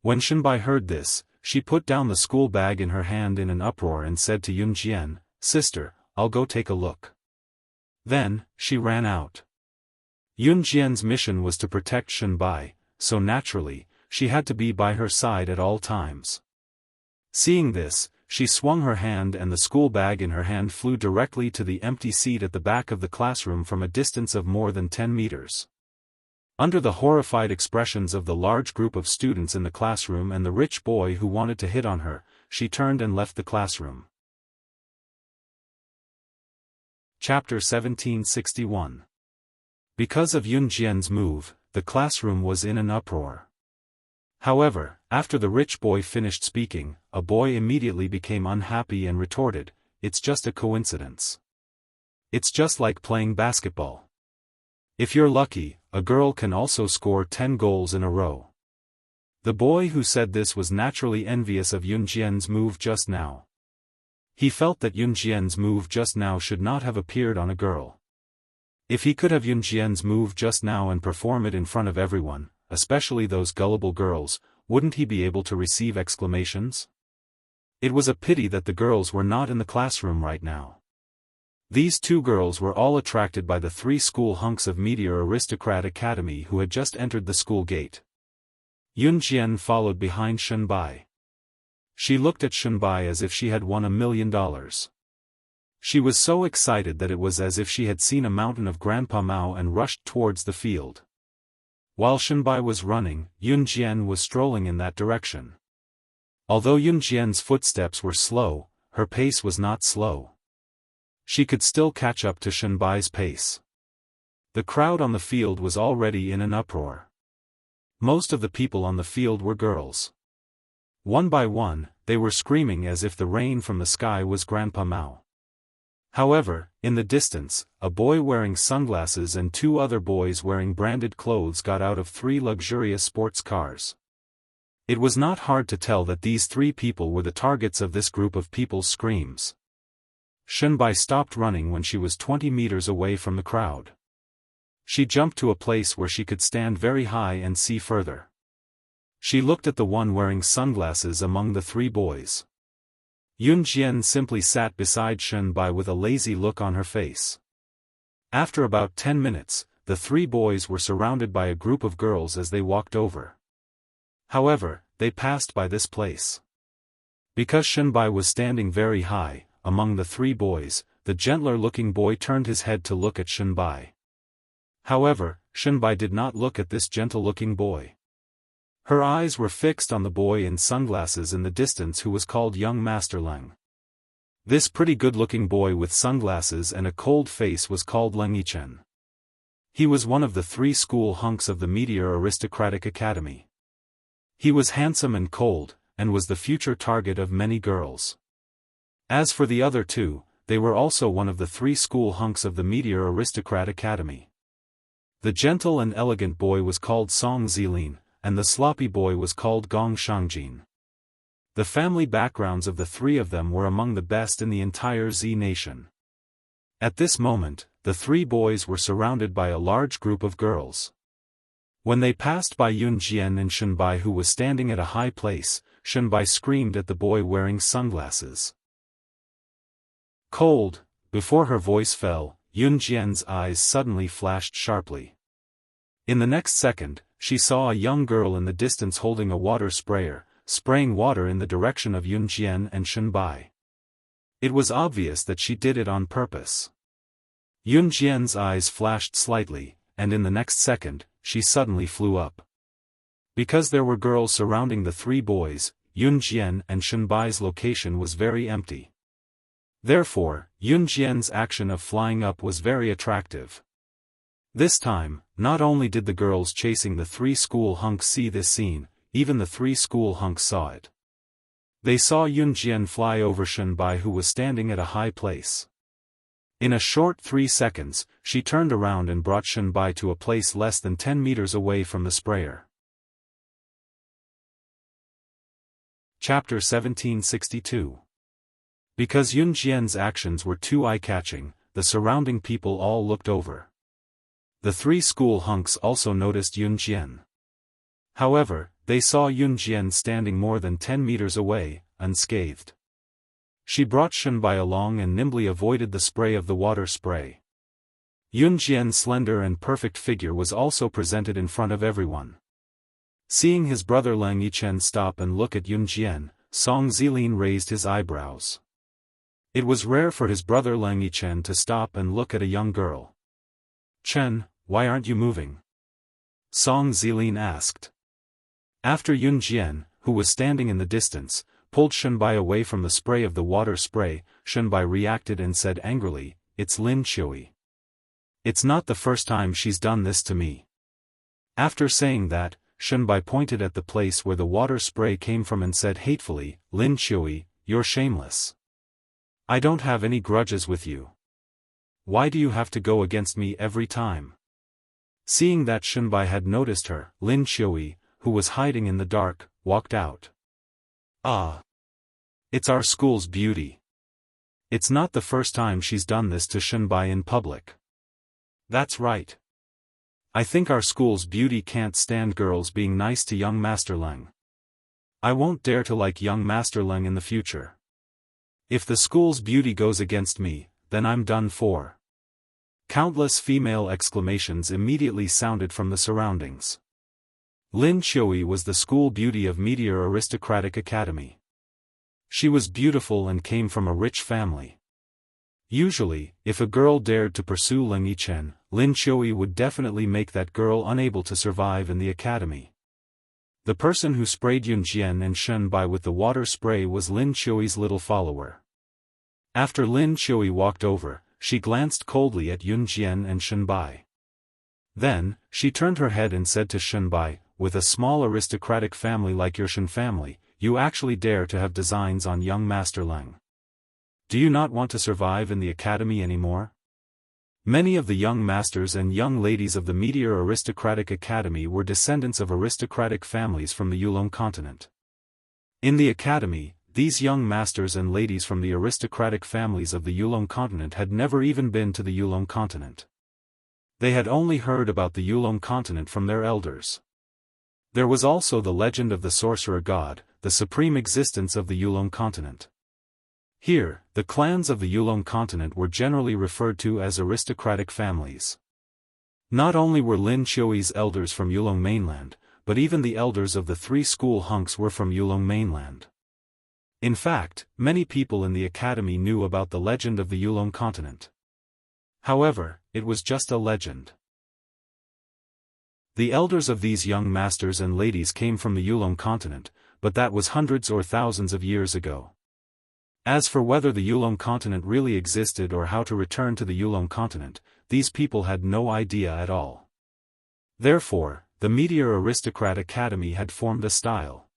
A: When Shenbai heard this, she put down the school bag in her hand in an uproar and said to Yunjian, Sister, I'll go take a look. Then, she ran out. Yunjian's mission was to protect Shenbai, so naturally, she had to be by her side at all times. Seeing this, she swung her hand and the school bag in her hand flew directly to the empty seat at the back of the classroom from a distance of more than 10 meters. Under the horrified expressions of the large group of students in the classroom and the rich boy who wanted to hit on her, she turned and left the classroom. Chapter 1761. Because of Yunjian's move, the classroom was in an uproar. However, after the rich boy finished speaking, a boy immediately became unhappy and retorted, It's just a coincidence. It's just like playing basketball. If you're lucky, a girl can also score 10 goals in a row. The boy who said this was naturally envious of Yunjian's move just now. He felt that Yunjian's move just now should not have appeared on a girl. If he could have Yunjian's move just now and perform it in front of everyone, especially those gullible girls, wouldn't he be able to receive exclamations? It was a pity that the girls were not in the classroom right now. These two girls were all attracted by the three school hunks of Meteor Aristocrat Academy who had just entered the school gate. Yun Jian followed behind Shenbai. She looked at Shenbai as if she had won $1 million. She was so excited that it was as if she had seen a mountain of Grandpa Mao and rushed towards the field. While Shenbai was running, Yun Jian was strolling in that direction. Although Yun Jian's footsteps were slow, her pace was not slow. She could still catch up to Shenbai's pace. The crowd on the field was already in an uproar. Most of the people on the field were girls. One by one, they were screaming as if the rain from the sky was Grandpa Mao. However, in the distance, a boy wearing sunglasses and two other boys wearing branded clothes got out of three luxurious sports cars. It was not hard to tell that these three people were the targets of this group of people's screams. Shenbai stopped running when she was 20 meters away from the crowd. She jumped to a place where she could stand very high and see further. She looked at the one wearing sunglasses among the three boys. Yun Jian simply sat beside Shenbai with a lazy look on her face. After about 10 minutes, the three boys were surrounded by a group of girls as they walked over. However, they passed by this place. Because Shenbai was standing very high, among the three boys, the gentler-looking boy turned his head to look at Shenbai. However, Shenbai did not look at this gentle-looking boy. Her eyes were fixed on the boy in sunglasses in the distance who was called young Master Leng. This pretty good-looking boy with sunglasses and a cold face was called Leng Yichen. He was one of the three school hunks of the Meteor Aristocratic Academy. He was handsome and cold, and was the future target of many girls. As for the other two, they were also one of the three school hunks of the Meteor Aristocrat Academy. The gentle and elegant boy was called Song Zilin, and the sloppy boy was called Gong Shangjin. The family backgrounds of the three of them were among the best in the entire Z nation. At this moment, the three boys were surrounded by a large group of girls. When they passed by Yun Jian and Shenbai who was standing at a high place, Shenbai screamed at the boy wearing sunglasses. Cold, before her voice fell, Yun Jian's eyes suddenly flashed sharply. In the next second, she saw a young girl in the distance holding a water sprayer, spraying water in the direction of Yun Jian and Shenbai. It was obvious that she did it on purpose. Yun Jian's eyes flashed slightly, and in the next second, she suddenly flew up. Because there were girls surrounding the three boys, Yun Jian and Shenbai's location was very empty. Therefore, Yun Jian's action of flying up was very attractive. This time, not only did the girls chasing the three school hunks see this scene, even the three school hunks saw it. They saw Yun Jian fly over Shenbai who was standing at a high place. In a short 3 seconds, she turned around and brought Shenbai to a place less than 10 meters away from the sprayer. Chapter 1762. Because Yun Jian's actions were too eye-catching, the surrounding people all looked over. The three school hunks also noticed Yun Jian. However, they saw Yun Jian standing more than 10 meters away, unscathed. She brought Shenbai along and nimbly avoided the spray of the water spray. Yun Jian's slender and perfect figure was also presented in front of everyone. Seeing his brother Leng Yichen stop and look at Yun Jian, Song Zilin raised his eyebrows. It was rare for his brother Leng Yichen to stop and look at a young girl. "Chen, why aren't you moving?" Song Zilin asked. After Yun Jian, who was standing in the distance, pulled Shenbai away from the spray of the water spray, Shenbai reacted and said angrily, "It's Lin Chui. It's not the first time she's done this to me." After saying that, Shenbai pointed at the place where the water spray came from and said hatefully, "Lin Chui, you're shameless. I don't have any grudges with you. Why do you have to go against me every time?" Seeing that Shenbai had noticed her, Lin Chui, who was hiding in the dark, walked out. "Ah! It's our school's beauty. It's not the first time she's done this to Shenbai in public." "That's right. I think our school's beauty can't stand girls being nice to young Master Leng. I won't dare to like young Master Leng in the future. If the school's beauty goes against me, then I'm done for." Countless female exclamations immediately sounded from the surroundings. Lin Qiui was the school beauty of Meteor Aristocratic Academy. She was beautiful and came from a rich family. Usually, if a girl dared to pursue Lin Yichen, Lin Qiui would definitely make that girl unable to survive in the academy. The person who sprayed Yun Jian and Shen Bai with the water spray was Lin Qiui's little follower. After Lin Qiui walked over, she glanced coldly at Yun Jian and Shen Bai. Then, she turned her head and said to Shen Bai, "With a small aristocratic family like your Shen family, you actually dare to have designs on young Master Leng. Do you not want to survive in the academy anymore?" Many of the young masters and young ladies of the Meteor Aristocratic Academy were descendants of aristocratic families from the Yulong continent. In the academy, these young masters and ladies from the aristocratic families of the Yulong continent had never even been to the Yulong continent. They had only heard about the Yulong continent from their elders. There was also the legend of the sorcerer god, the supreme existence of the Yulong continent. Here, the clans of the Yulong continent were generally referred to as aristocratic families. Not only were Lin Qiui's elders from Yulong mainland, but even the elders of the three school hunks were from Yulong mainland. In fact, many people in the academy knew about the legend of the Yulong continent. However, it was just a legend. The elders of these young masters and ladies came from the Yulong continent, but that was hundreds or thousands of years ago. As for whether the Yulong continent really existed or how to return to the Yulong continent, these people had no idea at all. Therefore, the Meteor Aristocrat Academy had formed a style.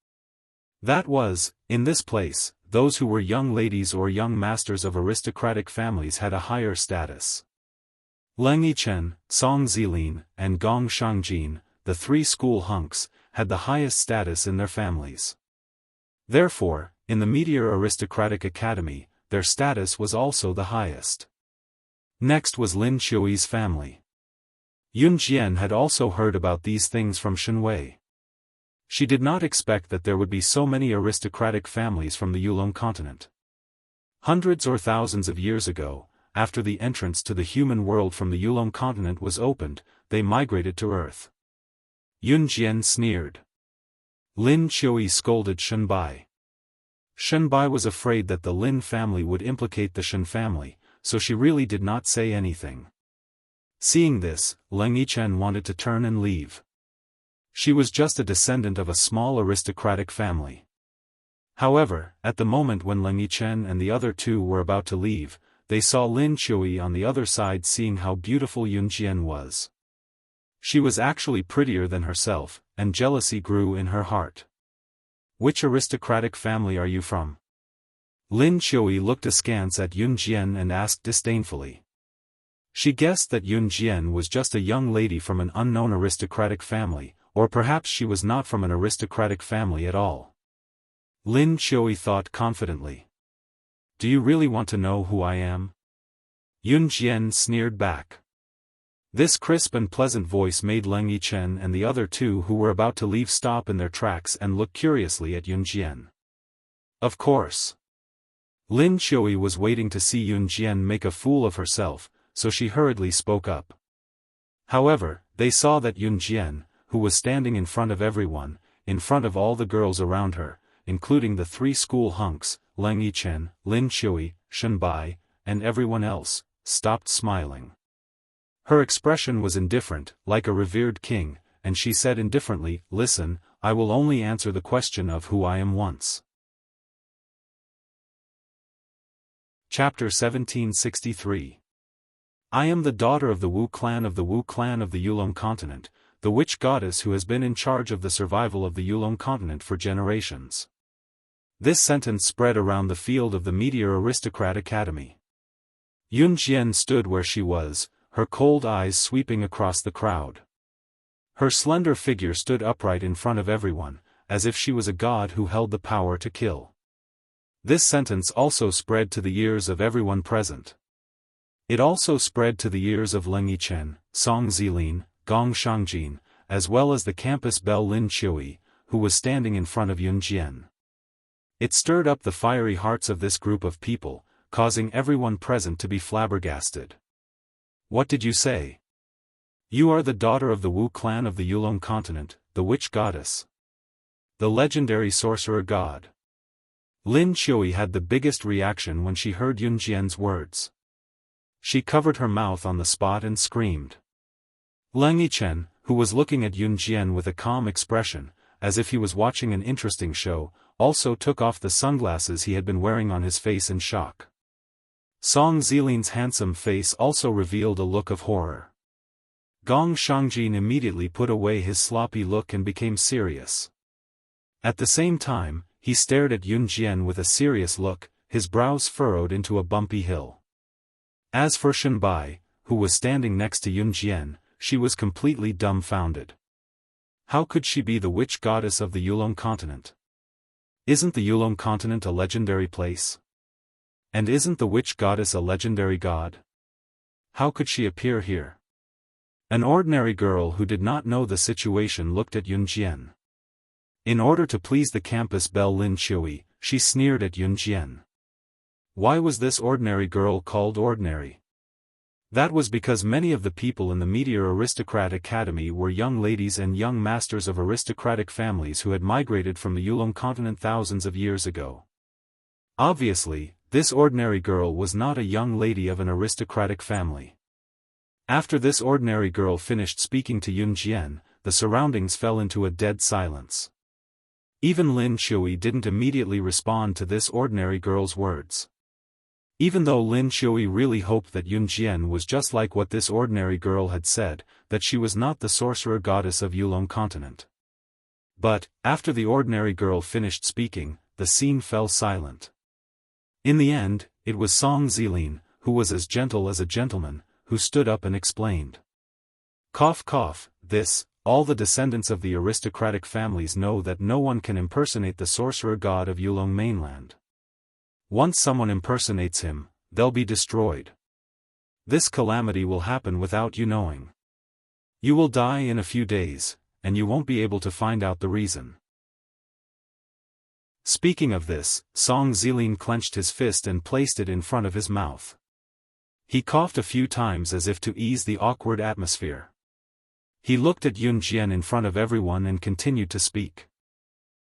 A: That was, in this place, those who were young ladies or young masters of aristocratic families had a higher status. Leng Yichen, Song Zilin, and Gong Shangjin, the three school hunks, had the highest status in their families. Therefore, in the Meteor Aristocratic Academy, their status was also the highest. Next was Lin Qiui's family. Yun Jian had also heard about these things from Shen Wei. She did not expect that there would be so many aristocratic families from the Yulong continent. Hundreds or thousands of years ago, after the entrance to the human world from the Yulong continent was opened, they migrated to Earth. Yun Jian sneered. Lin Qiui scolded Shen Bai. Shen Bai was afraid that the Lin family would implicate the Shen family, so she really did not say anything. Seeing this, Leng Yichen wanted to turn and leave. She was just a descendant of a small aristocratic family. However, at the moment when Leng Yichen and the other two were about to leave, they saw Lin Qiui on the other side seeing how beautiful Yun Jian was. She was actually prettier than herself, and jealousy grew in her heart. "Which aristocratic family are you from?" Lin Qiui looked askance at Yun Jian and asked disdainfully. She guessed that Yun Jian was just a young lady from an unknown aristocratic family, or perhaps she was not from an aristocratic family at all. Lin Qiui thought confidently. "Do you really want to know who I am?" Yun Jian sneered back. This crisp and pleasant voice made Leng Yichen and the other two who were about to leave stop in their tracks and look curiously at Yun Jian. Of course. Lin Qiui was waiting to see Yun Jian make a fool of herself, so she hurriedly spoke up. However, they saw that Yun Jian, who was standing in front of everyone, in front of all the girls around her, including the three school hunks, Leng Yichen, Lin Qiui, Shen Bai, and everyone else, stopped smiling. Her expression was indifferent, like a revered king, and she said indifferently, "Listen, I will only answer the question of who I am once." Chapter 1763. I am the daughter of the Wu clan of the Yulong continent, the witch goddess who has been in charge of the survival of the Yulong continent for generations. This sentence spread around the field of the Meteor Aristocrat Academy. Yun Jian stood where she was, her cold eyes sweeping across the crowd. Her slender figure stood upright in front of everyone, as if she was a god who held the power to kill. This sentence also spread to the ears of everyone present. It also spread to the ears of Leng Yichen, Song Zilin, Gong Shangjin, as well as the campus belle Lin Qiui, who was standing in front of Yun Jian. It stirred up the fiery hearts of this group of people, causing everyone present to be flabbergasted. "What did you say? You are the daughter of the Wu clan of the Yulong continent, the witch goddess. The legendary sorcerer god." Lin Qiui had the biggest reaction when she heard Yun Jian's words. She covered her mouth on the spot and screamed. Leng Yichen, who was looking at Yun Jian with a calm expression, as if he was watching an interesting show, also took off the sunglasses he had been wearing on his face in shock. Song Zilin's handsome face also revealed a look of horror. Gong Shangjin immediately put away his sloppy look and became serious. At the same time, he stared at Yun Jian with a serious look, his brows furrowed into a bumpy hill. As for Shenbai, who was standing next to Yun Jian, she was completely dumbfounded. How could she be the witch goddess of the Yulong continent? Isn't the Yulong continent a legendary place? And isn't the witch goddess a legendary god? How could she appear here? An ordinary girl who did not know the situation looked at Yun Jian. In order to please the campus belle Lin Qiui, she sneered at Yun Jian. Why was this ordinary girl called ordinary? That was because many of the people in the Meteor Aristocrat Academy were young ladies and young masters of aristocratic families who had migrated from the Yulong continent thousands of years ago. Obviously, this ordinary girl was not a young lady of an aristocratic family. After this ordinary girl finished speaking to Yun Jian, the surroundings fell into a dead silence. Even Lin Qiui didn't immediately respond to this ordinary girl's words. Even though Lin Qiui really hoped that Yun Jian was just like what this ordinary girl had said, that she was not the sorcerer goddess of Yulong continent. But, after the ordinary girl finished speaking, the scene fell silent. In the end, it was Song Zilin, who was as gentle as a gentleman, who stood up and explained. Cough cough, all the descendants of the aristocratic families know that no one can impersonate the sorcerer god of Yulong mainland. Once someone impersonates him, they'll be destroyed. This calamity will happen without you knowing. You will die in a few days, and you won't be able to find out the reason. Speaking of this, Song Zilin clenched his fist and placed it in front of his mouth. He coughed a few times as if to ease the awkward atmosphere. He looked at Yun Jian in front of everyone and continued to speak.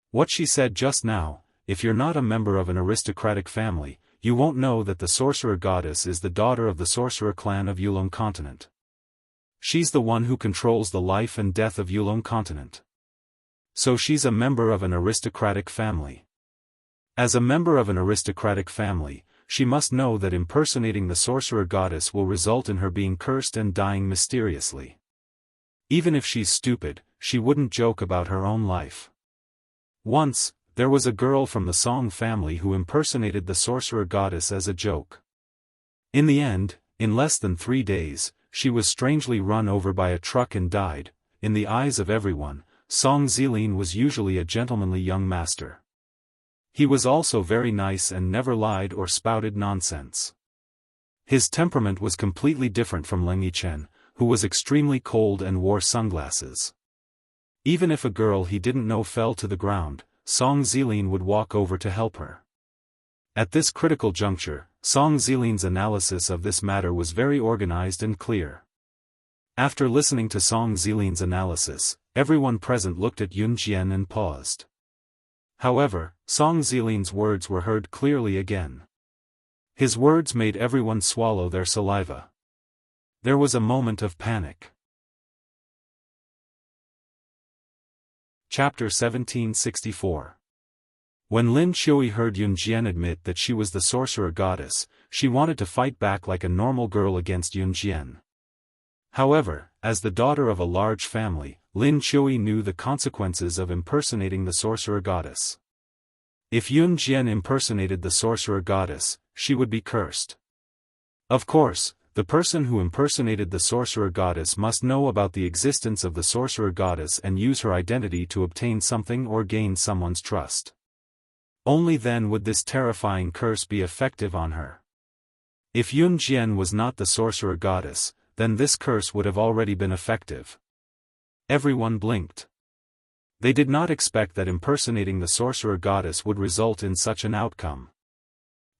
A: What she said just now, if you're not a member of an aristocratic family, you won't know that the sorcerer goddess is the daughter of the sorcerer clan of Yulong continent. She's the one who controls the life and death of Yulong continent. So she's a member of an aristocratic family. As a member of an aristocratic family, she must know that impersonating the sorcerer goddess will result in her being cursed and dying mysteriously. Even if she's stupid, she wouldn't joke about her own life. Once, there was a girl from the Song family who impersonated the sorcerer goddess as a joke. In the end, in less than 3 days, she was strangely run over by a truck and died. In the eyes of everyone, Song Zilin was usually a gentlemanly young master. He was also very nice and never lied or spouted nonsense. His temperament was completely different from Leng Yichen, who was extremely cold and wore sunglasses. Even if a girl he didn't know fell to the ground, Song Zilin would walk over to help her. At this critical juncture, Song Zilin's analysis of this matter was very organized and clear. After listening to Song Zilin's analysis, everyone present looked at Yun Jian and paused. However, Song Zilin's words were heard clearly again. His words made everyone swallow their saliva. There was a moment of panic. Chapter 1764. When Lin Qiui heard Yun Jian admit that she was the sorcerer goddess, she wanted to fight back like a normal girl against Yun Jian. However, as the daughter of a large family, Lin Qiui knew the consequences of impersonating the sorcerer goddess. If Yun Jian impersonated the sorcerer goddess, she would be cursed. Of course, the person who impersonated the sorcerer goddess must know about the existence of the sorcerer goddess and use her identity to obtain something or gain someone's trust. Only then would this terrifying curse be effective on her. If Yun Jian was not the sorcerer goddess, then this curse would have already been effective. Everyone blinked. They did not expect that impersonating the sorcerer goddess would result in such an outcome.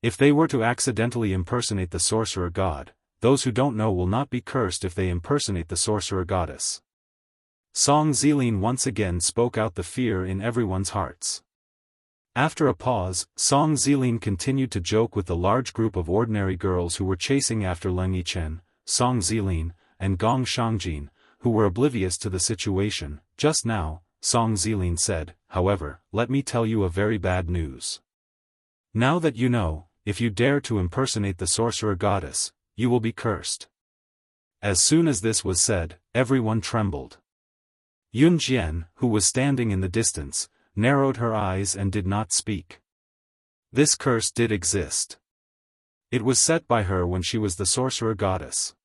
A: If they were to accidentally impersonate the sorcerer god, those who don't know will not be cursed if they impersonate the sorcerer goddess. Song Zilin once again spoke out the fear in everyone's hearts. After a pause, Song Zilin continued to joke with the large group of ordinary girls who were chasing after Leng Yichen, Song Zilin, and Gong Shangjin, who were oblivious to the situation. Just now, Song Zilin said, however, let me tell you a very bad news. Now that you know, if you dare to impersonate the sorcerer goddess, you will be cursed. As soon as this was said, everyone trembled. Yun Jian, who was standing in the distance, narrowed her eyes and did not speak. This curse did exist. It was set by her when she was the sorcerer goddess.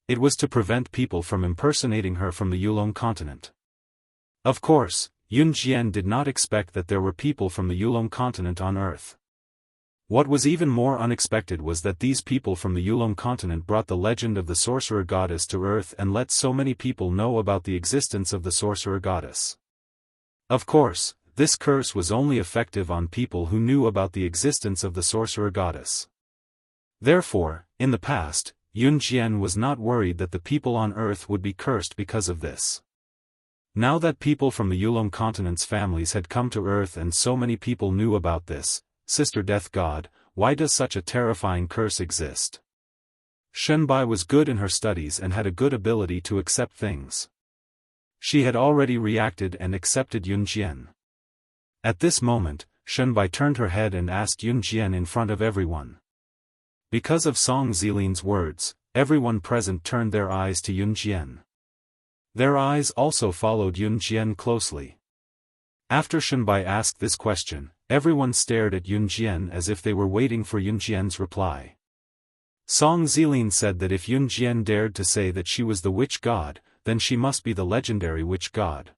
A: It was to prevent people from impersonating her from the Yulong continent. Of course, Yun Jian did not expect that there were people from the Yulong continent on Earth. What was even more unexpected was that these people from the Yulong continent brought the legend of the sorcerer goddess to Earth and let so many people know about the existence of the sorcerer goddess. Of course, this curse was only effective on people who knew about the existence of the sorcerer goddess. Therefore, in the past, Yun Jian was not worried that the people on Earth would be cursed because of this. Now that people from the Yulong continent's families had come to Earth and so many people knew about this, Sister Death God, why does such a terrifying curse exist? Shenbai was good in her studies and had a good ability to accept things. She had already reacted and accepted Yun Jian. At this moment, Shenbai turned her head and asked Yun Jian in front of everyone. Because of Song Zilin's words, everyone present turned their eyes to Yun Jian. Their eyes also followed Yun Jian closely. After Shenbai asked this question, everyone stared at Yun Jian as if they were waiting for Yun Jian's reply. Song Zilin said that if Yun Jian dared to say that she was the witch god, then she must be the legendary witch god.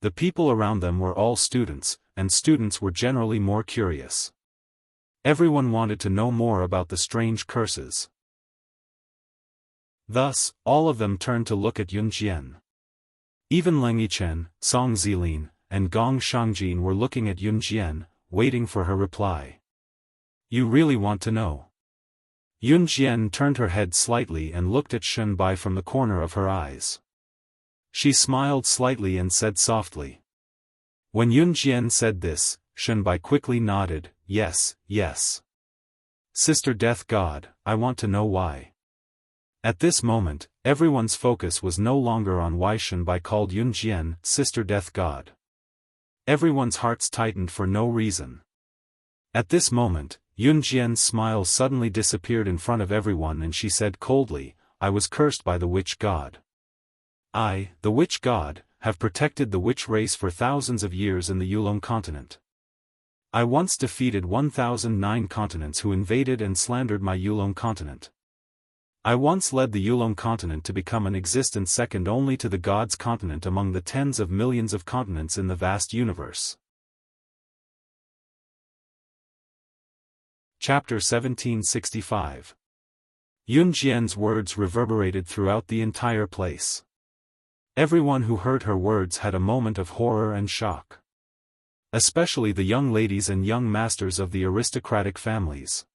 A: The people around them were all students, and students were generally more curious. Everyone wanted to know more about the strange curses. Thus, all of them turned to look at Yun Jian. Even Leng Yichen, Song Zilin, and Gong Shangjin were looking at Yun Jian, waiting for her reply. You really want to know? Yun Jian turned her head slightly and looked at Shenbai from the corner of her eyes. She smiled slightly and said softly. When Yun Jian said this, Shenbai quickly nodded, yes, yes. Sister Death God, I want to know why. At this moment, everyone's focus was no longer on why Shenbai called Yun Jian Sister Death God. Everyone's hearts tightened for no reason. At this moment, Yun Jian's smile suddenly disappeared in front of everyone and she said coldly, I was cursed by the witch god. I, the witch god, have protected the witch race for thousands of years in the Yulong continent. I once defeated 1009 continents who invaded and slandered my Yulong continent. I once led the Yulong continent to become an existence second only to the gods' continent among the tens of millions of continents in the vast universe. Chapter 1765. Yun Jian's words reverberated throughout the entire place. Everyone who heard her words had a moment of horror and shock. Especially the young ladies and young masters of the aristocratic families.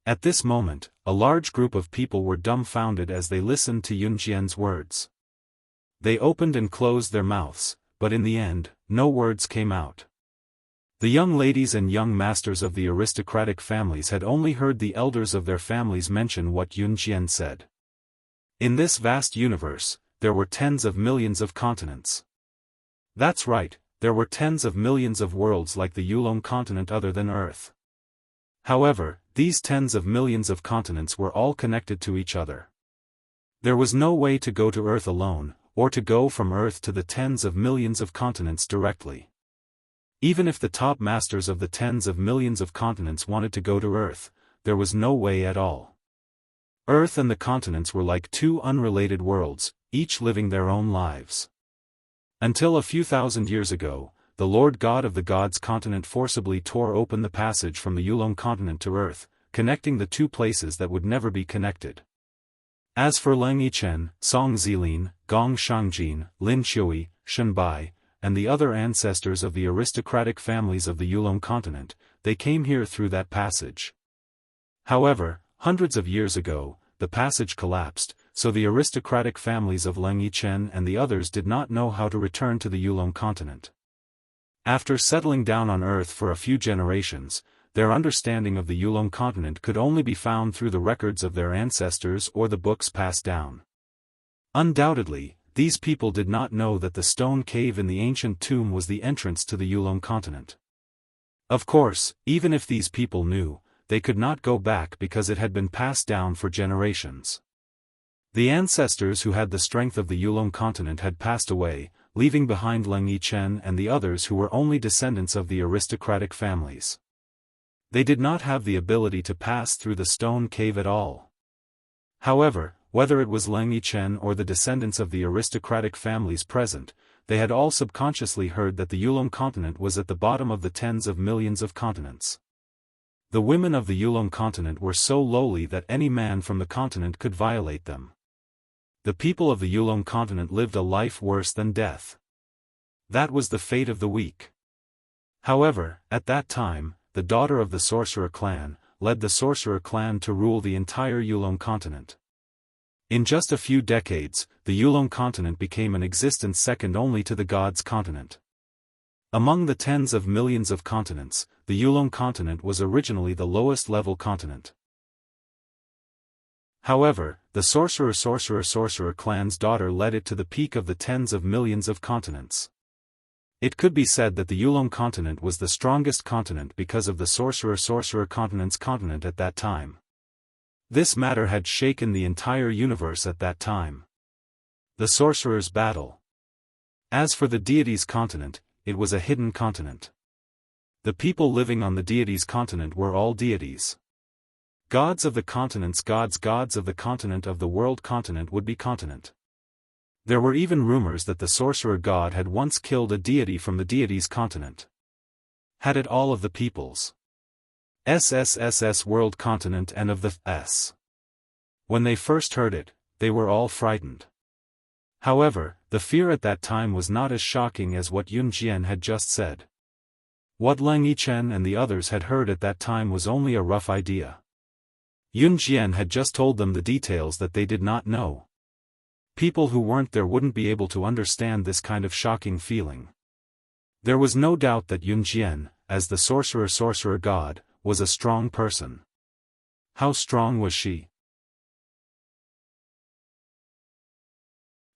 A: At this moment, a large group of people were dumbfounded as they listened to Yun Jian's words. They opened and closed their mouths, but in the end, no words came out. The young ladies and young masters of the aristocratic families had only heard the elders of their families mention what Yun Jian said. In this vast universe, there were tens of millions of continents. That's right, there were tens of millions of worlds like the Yulong continent other than Earth. However, these tens of millions of continents were all connected to each other. There was no way to go to Earth alone, or to go from Earth to the tens of millions of continents directly. Even if the top masters of the tens of millions of continents wanted to go to Earth, there was no way at all. Earth and the continents were like two unrelated worlds, each living their own lives. Until a few thousand years ago, the Lord God of the Gods continent forcibly tore open the passage from the Yulong continent to Earth, connecting the two places that would never be connected. As for Leng Yichen, Song Zilin, Gong Shangjin, Lin Shui, Shenbai, and the other ancestors of the aristocratic families of the Yulong continent, they came here through that passage. However, hundreds of years ago, the passage collapsed, so the aristocratic families of Leng Yichen and the others did not know how to return to the Yulong continent. After settling down on Earth for a few generations, their understanding of the Yulong continent could only be found through the records of their ancestors or the books passed down. Undoubtedly, these people did not know that the stone cave in the ancient tomb was the entrance to the Yulong continent. Of course, even if these people knew, they could not go back because it had been passed down for generations. The ancestors who had the strength of the Yulong continent had passed away, leaving behind Leng Yichen and the others who were only descendants of the aristocratic families. They did not have the ability to pass through the stone cave at all. However, whether it was Leng Yichen or the descendants of the aristocratic families present, they had all subconsciously heard that the Yulong continent was at the bottom of the tens of millions of continents. The women of the Yulong continent were so lowly that any man from the continent could violate them. The people of the Yulong continent lived a life worse than death. That was the fate of the weak. However, at that time, the daughter of the sorcerer clan, led the sorcerer clan to rule the entire Yulong continent. In just a few decades, the Yulong continent became an existence second only to the gods' continent. Among the tens of millions of continents, the Yulong continent was originally the lowest level continent. However, the sorcerer clan's daughter led it to the peak of the tens of millions of continents. It could be said that the Yulong continent was the strongest continent because of the sorcerer continent's continent at that time. This matter had shaken the entire universe at that time. The sorcerer's battle. As for the deity's continent, it was a hidden continent. The people living on the deity's continent were all deities. Gods of the continents, gods of the continent of the world continent would be continent. There were even rumors that the sorcerer god had once killed a deity from the deity's continent. Had it all of the people's SSSS world continent and of the S. When they first heard it, they were all frightened. However, the fear at that time was not as shocking as what Yun Jian had just said. What Leng Yichen and the others had heard at that time was only a rough idea. Yun Jian had just told them the details that they did not know. People who weren't there wouldn't be able to understand this kind of shocking feeling. There was no doubt that Yun Jian, as the sorcerer god, was a strong person. How strong was she?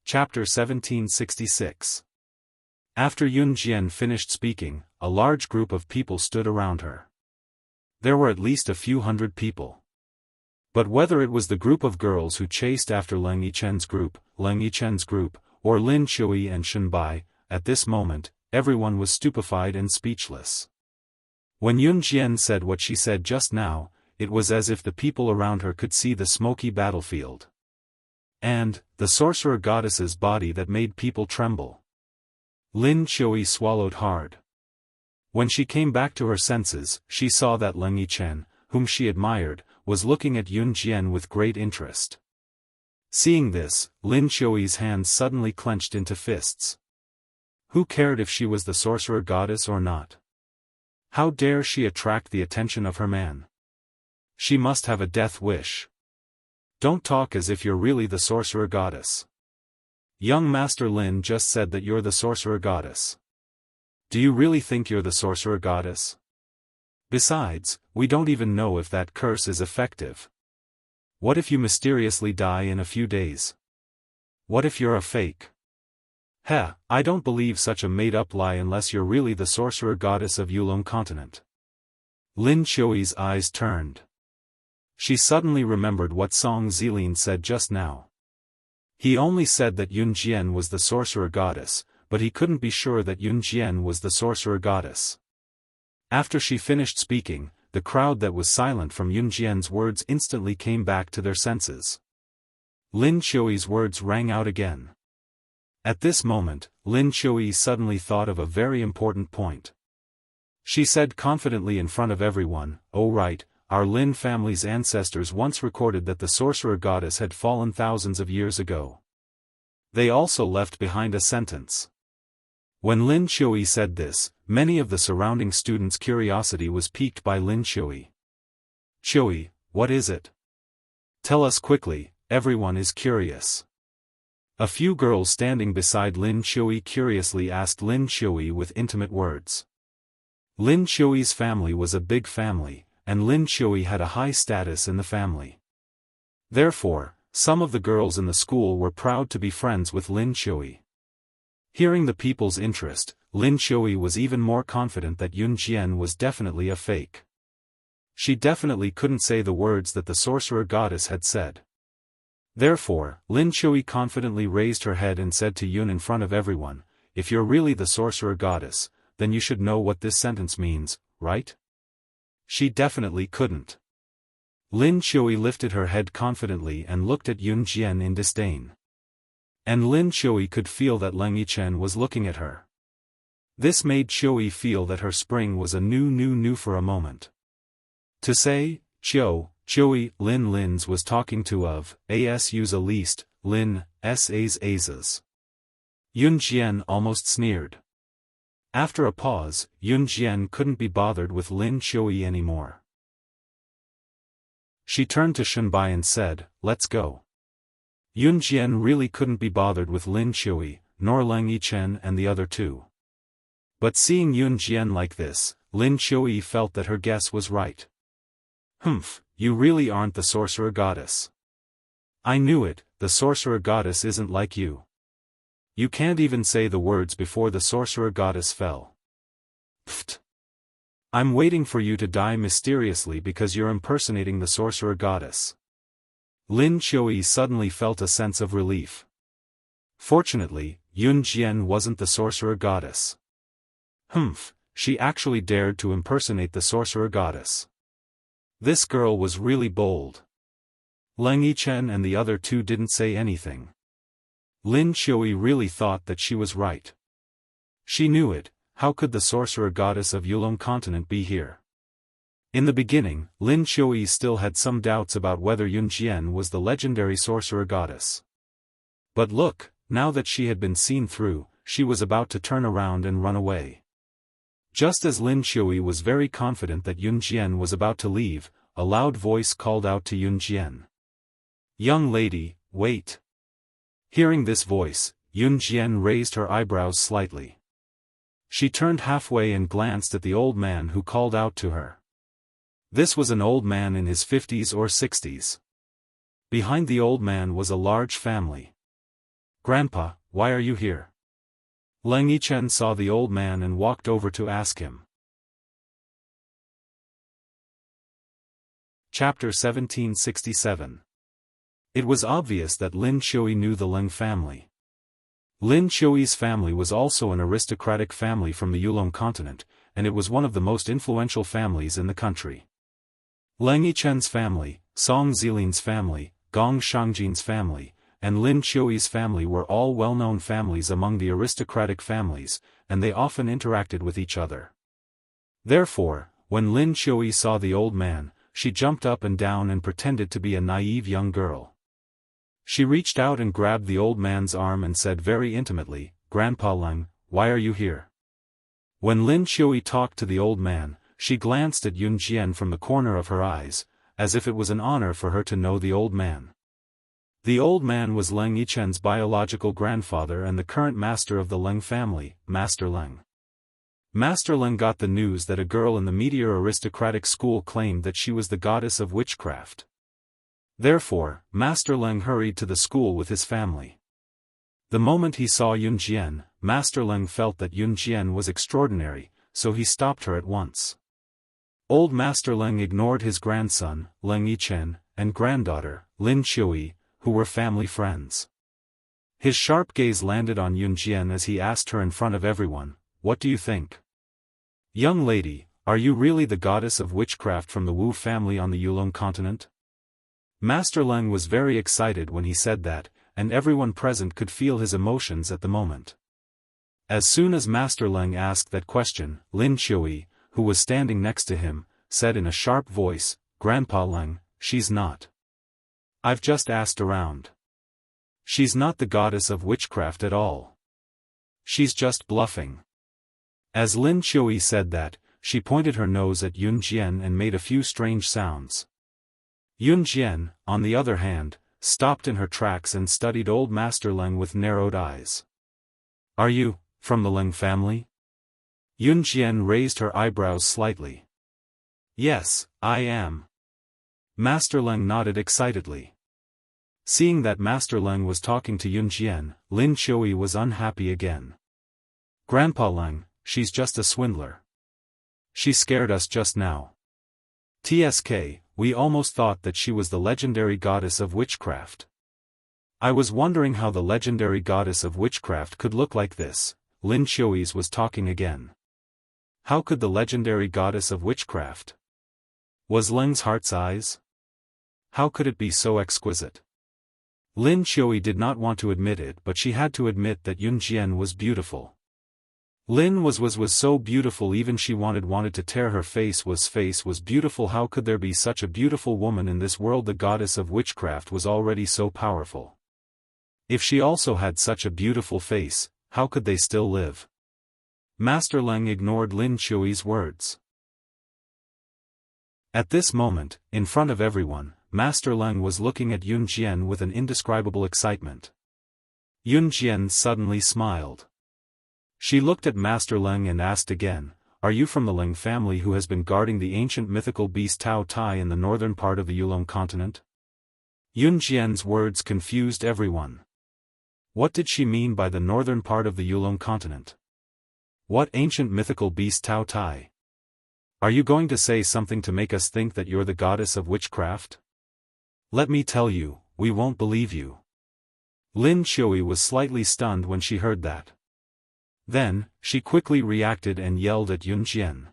A: Chapter 1766. After Yun Jian finished speaking, a large group of people stood around her. There were at least a few hundred people. But whether it was the group of girls who chased after Leng Yichen's group, or Lin Chui and Shen Bai, at this moment, everyone was stupefied and speechless. When Yun Jian said what she said just now, it was as if the people around her could see the smoky battlefield. And, the sorcerer goddess's body that made people tremble. Lin Chui swallowed hard. When she came back to her senses, she saw that Leng Yichen, whom she admired, was looking at Yun Jian with great interest. Seeing this, Lin Chui's hands suddenly clenched into fists. Who cared if she was the sorcerer goddess or not? How dare she attract the attention of her man? She must have a death wish. Don't talk as if you're really the sorcerer goddess. Young Master Lin just said that you're the sorcerer goddess. Do you really think you're the sorcerer goddess? Besides, we don't even know if that curse is effective. What if you mysteriously die in a few days? What if you're a fake? Heh, I don't believe such a made-up lie unless you're really the sorcerer goddess of Yulong continent. Lin Chui's eyes turned. She suddenly remembered what Song Zilin said just now. He only said that Yun Jian was the sorcerer goddess, but he couldn't be sure that Yun Jian was the sorcerer goddess. After she finished speaking, the crowd that was silent from Yun Jian's words instantly came back to their senses. Lin Chui's words rang out again. At this moment, Lin Chui suddenly thought of a very important point. She said confidently in front of everyone, "Oh right, our Lin family's ancestors once recorded that the sorcerer goddess had fallen thousands of years ago. They also left behind a sentence." When Lin Chui said this, Many of the surrounding students' curiosity was piqued by Lin Shui. "Shui, what is it? Tell us quickly, everyone is curious." A few girls standing beside Lin Shui curiously asked Lin Shui with intimate words. Lin Shui's family was a big family, and Lin Shui had a high status in the family. Therefore, some of the girls in the school were proud to be friends with Lin Shui. Hearing the people's interest, Lin Shui was even more confident that Yun Jian was definitely a fake. She definitely couldn't say the words that the sorcerer goddess had said. Therefore, Lin Shui confidently raised her head and said to Yun in front of everyone, "If you're really the sorcerer goddess, then you should know what this sentence means, right?" She definitely couldn't. Lin Shui lifted her head confidently and looked at Yun Jian in disdain. And Lin Shui could feel that Leng Yichen was looking at her. This made Shui feel that her spring was a new for a moment. To say, Shui, Lin's was talking to of, asu's a least, Lin, sa's. Yun Jian almost sneered. After a pause, Yun Jian couldn't be bothered with Lin Shui anymore. She turned to Shunbai and said, "Let's go." Yun Jian really couldn't be bothered with Lin Shui, nor Leng Yichen and the other two. But seeing Yun Jian like this, Lin Shui felt that her guess was right. "Humph, you really aren't the sorcerer goddess." "I knew it, the sorcerer goddess isn't like you. You can't even say the words before the sorcerer goddess fell. Pfft. I'm waiting for you to die mysteriously because you're impersonating the sorcerer goddess." Lin Shui suddenly felt a sense of relief. Fortunately, Yun Jian wasn't the sorcerer goddess. Humph, she actually dared to impersonate the sorcerer goddess. This girl was really bold. Leng Yichen and the other two didn't say anything. Lin Shui really thought that she was right. She knew it. How could the sorcerer goddess of Yulong continent be here? In the beginning, Lin Shui still had some doubts about whether Yun Jian was the legendary sorcerer goddess. But look, now that she had been seen through, she was about to turn around and run away. Just as Lin Shui was very confident that Yun Jian was about to leave, a loud voice called out to Yun Jian. "Young lady, wait." Hearing this voice, Yun Jian raised her eyebrows slightly. She turned halfway and glanced at the old man who called out to her. This was an old man in his 50s or 60s. Behind the old man was a large family. "Grandpa, why are you here?" Leng Yichen saw the old man and walked over to ask him. Chapter 1767. It was obvious that Lin Shui knew the Leng family. Lin Shui's family was also an aristocratic family from the Yulong continent, and it was one of the most influential families in the country. Leng Yichen's family, Song Zilin's family, Gong Shangjin's family, and Lin Shui's family were all well-known families among the aristocratic families, and they often interacted with each other. Therefore, when Lin Shui saw the old man, she jumped up and down and pretended to be a naive young girl. She reached out and grabbed the old man's arm and said very intimately, "Grandpa Leng, why are you here?" When Lin Shui talked to the old man, she glanced at Yun Jian from the corner of her eyes, as if it was an honor for her to know the old man. The old man was Leng Yichen's biological grandfather and the current master of the Leng family, Master Leng. Master Leng got the news that a girl in the meteor aristocratic school claimed that she was the goddess of witchcraft. Therefore, Master Leng hurried to the school with his family. The moment he saw Yun Jian, Master Leng felt that Yun Jian was extraordinary, so he stopped her at once. Old Master Leng ignored his grandson, Leng Yichen, and granddaughter, Lin Shui, who were family friends. His sharp gaze landed on Yun Jian as he asked her in front of everyone, "What do you think? Young lady, are you really the goddess of witchcraft from the Wu family on the Yulong continent?" Master Leng was very excited when he said that, and everyone present could feel his emotions at the moment. As soon as Master Leng asked that question, Lin Shui, who was standing next to him, said in a sharp voice, "Grandpa Leng, she's not. I've just asked around. She's not the goddess of witchcraft at all. She's just bluffing." As Lin Qiuyi said that, she pointed her nose at Yun Jian and made a few strange sounds. Yun Jian, on the other hand, stopped in her tracks and studied old Master Leng with narrowed eyes. "Are you, from the Leng family?" Yun Jian raised her eyebrows slightly. "Yes, I am." Master Leng nodded excitedly. Seeing that Master Leng was talking to Yun Jian, Lin Qiuyi was unhappy again. "Grandpa Leng, she's just a swindler. She scared us just now. TSK, we almost thought that she was the legendary goddess of witchcraft. I was wondering how the legendary goddess of witchcraft could look like this." Lin Qiuyi was talking again. How could the legendary goddess of witchcraft? Was Leng's heart's eyes? How could it be so exquisite? Lin Qiuyi did not want to admit it, but she had to admit that Yun Jian was beautiful. Lin was so beautiful, even she wanted to tear her face was beautiful. How could there be such a beautiful woman in this world? The goddess of witchcraft was already so powerful. If she also had such a beautiful face, how could they still live? Master Leng ignored Lin Qiuyi's words. At this moment, in front of everyone, Master Leng was looking at Yun Jian with an indescribable excitement. Yun Jian suddenly smiled. She looked at Master Leng and asked again, "Are you from the Leng family who has been guarding the ancient mythical beast Tao Tai in the northern part of the Yulong continent?" Yun Jian's words confused everyone. What did she mean by the northern part of the Yulong continent? What ancient mythical beast Tao Tai? Are you going to say something to make us think that you're the goddess of witchcraft? Let me tell you, we won't believe you. Lin Qiuyi was slightly stunned when she heard that. Then, she quickly reacted and yelled at Yun Jian.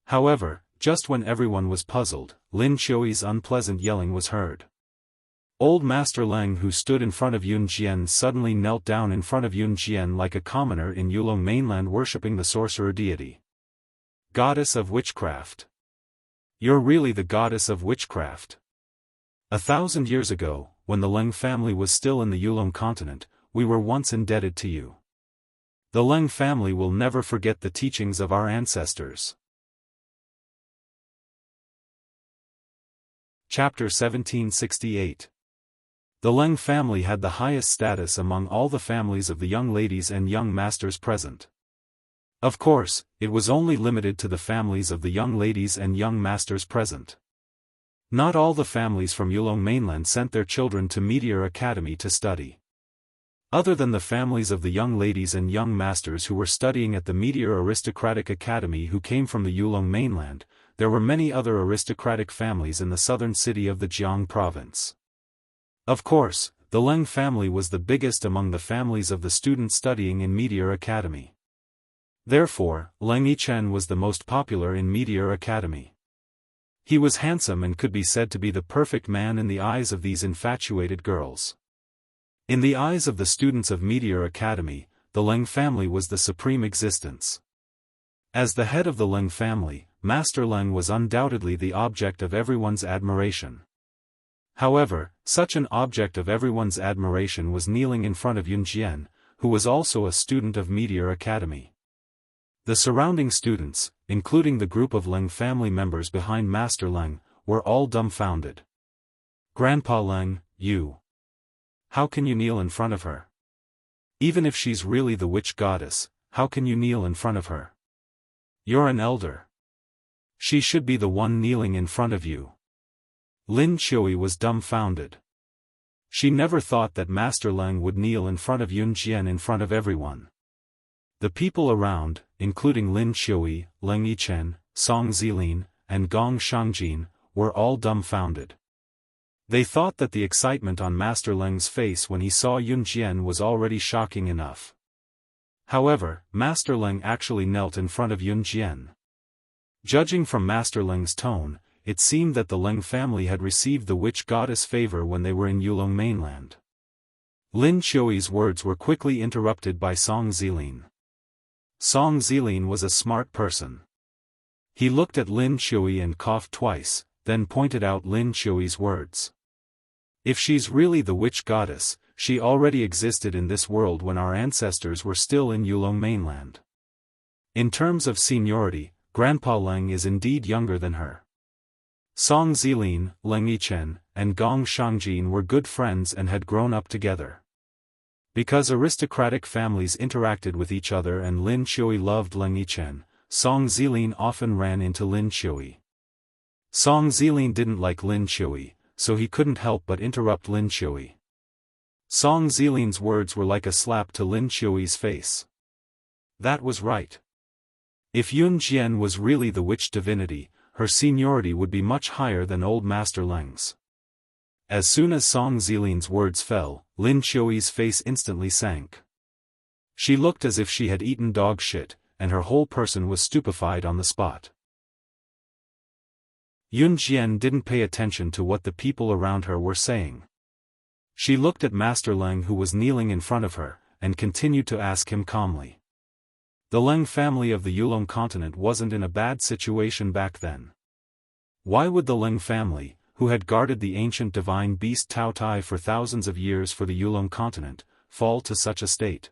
A: However, just when everyone was puzzled, Lin Qiuyi's unpleasant yelling was heard. Old Master Leng, who stood in front of Yun Jian, suddenly knelt down in front of Yun Jian like a commoner in Yulong mainland worshipping the sorcerer deity. "Goddess of witchcraft. You're really the goddess of witchcraft. 1,000 years ago, when the Leng family was still in the Yulong continent, we were once indebted to you. The Leng family will never forget the teachings of our ancestors." Chapter 1768. The Leng family had the highest status among all the families of the young ladies and young masters present. Of course, it was only limited to the families of the young ladies and young masters present. Not all the families from Yulong mainland sent their children to Meteor Academy to study. Other than the families of the young ladies and young masters who were studying at the Meteor Aristocratic Academy who came from the Yulong mainland, there were many other aristocratic families in the southern city of the Jiang province. Of course, the Leng family was the biggest among the families of the students studying in Meteor Academy. Therefore, Leng Yichen was the most popular in Meteor Academy. He was handsome and could be said to be the perfect man in the eyes of these infatuated girls. In the eyes of the students of Meteor Academy, the Leng family was the supreme existence. As the head of the Leng family, Master Leng was undoubtedly the object of everyone's admiration. However, such an object of everyone's admiration was kneeling in front of Yun Jian, who was also a student of Meteor Academy. The surrounding students, including the group of Leng family members behind Master Leng, were all dumbfounded. "Grandpa Leng, you. How can you kneel in front of her? Even if she's really the witch goddess, how can you kneel in front of her? You're an elder. She should be the one kneeling in front of you." Lin Qiuyi was dumbfounded. She never thought that Master Leng would kneel in front of Yun Jian in front of everyone. The people around, including Lin Qiuyi, Leng Yichen, Song Zilin, and Gong Shangjin, were all dumbfounded. They thought that the excitement on Master Leng's face when he saw Yun Jian was already shocking enough. However, Master Leng actually knelt in front of Yun Jian. Judging from Master Leng's tone, it seemed that the Leng family had received the witch goddess favor when they were in Yulong mainland. Lin Qiuyi's words were quickly interrupted by Song Zilin. Song Zilin was a smart person. He looked at Lin Qiuyi and coughed twice, then pointed out Lin Qiuyi's words. "If she's really the witch goddess, she already existed in this world when our ancestors were still in Yulong mainland. In terms of seniority, Grandpa Leng is indeed younger than her. Song Zilin, Leng Yichen, and Gong Shangjin were good friends and had grown up together. Because aristocratic families interacted with each other and Lin Shui loved Leng Yichen, Song Zilin often ran into Lin Shui. Song Zilin didn't like Lin Shui, so he couldn't help but interrupt Lin Shui. Song Zilin's words were like a slap to Lin Shui's face. That was right. If Yun Jian was really the witch divinity, her seniority would be much higher than old Master Leng's. As soon as Song Zilin's words fell, Lin Shui's face instantly sank. She looked as if she had eaten dog shit, and her whole person was stupefied on the spot. Yun Jian didn't pay attention to what the people around her were saying. She looked at Master Leng who was kneeling in front of her, and continued to ask him calmly. The Leng family of the Yulong continent wasn't in a bad situation back then. Why would the Leng family, who had guarded the ancient divine beast Tao Tai for thousands of years for the Yulong continent, fall to such a state?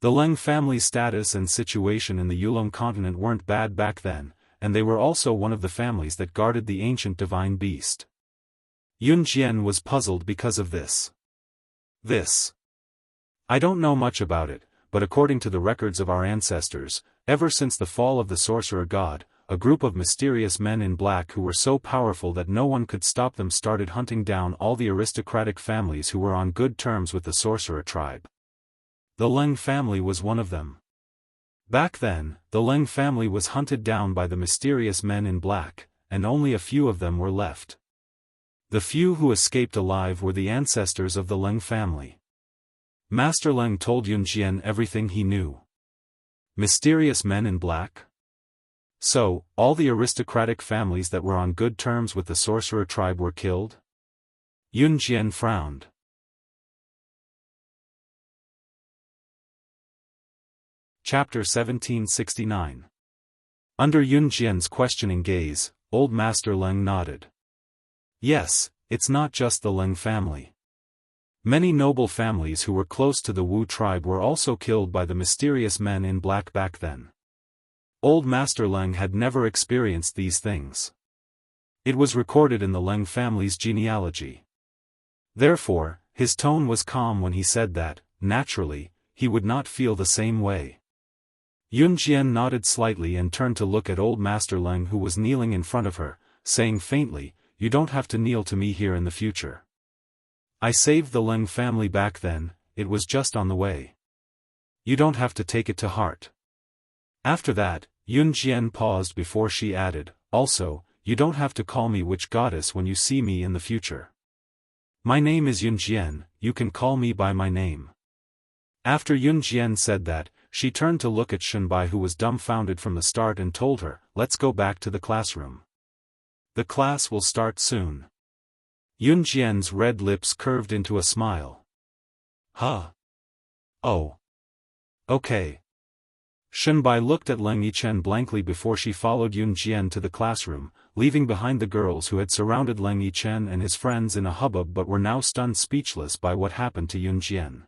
A: The Leng family's status and situation in the Yulong continent weren't bad back then, and they were also one of the families that guarded the ancient divine beast. Yun Jian was puzzled because of this. I don't know much about it, but according to the records of our ancestors, ever since the fall of the sorcerer god, a group of mysterious men in black who were so powerful that no one could stop them started hunting down all the aristocratic families who were on good terms with the sorcerer tribe. The Leng family was one of them. Back then, the Leng family was hunted down by the mysterious men in black, and only a few of them were left. The few who escaped alive were the ancestors of the Leng family. Master Leng told Yun Jian everything he knew. Mysterious men in black? So, all the aristocratic families that were on good terms with the sorcerer tribe were killed? Yun Jian frowned. Chapter 1769. Under Yun Jian's questioning gaze, old Master Leng nodded. Yes, it's not just the Leng family. Many noble families who were close to the Wu tribe were also killed by the mysterious men in black back then. Old Master Leng had never experienced these things. It was recorded in the Leng family's genealogy. Therefore, his tone was calm when he said that, naturally, he would not feel the same way. Yun Jian nodded slightly and turned to look at old Master Leng who was kneeling in front of her, saying faintly, "You don't have to kneel to me here in the future. I saved the Leng family back then, it was just on the way. You don't have to take it to heart." After that, Yun Jian paused before she added, "Also, you don't have to call me witch goddess when you see me in the future. My name is Yun Jian, you can call me by my name." After Yun Jian said that, she turned to look at Shunbai who was dumbfounded from the start and told her, "Let's go back to the classroom. The class will start soon." Yun Jian's red lips curved into a smile. Huh? Oh. Okay. Shunbai looked at Leng Yichen blankly before she followed Yun Jian to the classroom, leaving behind the girls who had surrounded Leng Yichen and his friends in a hubbub but were now stunned speechless by what happened to Yun Jian.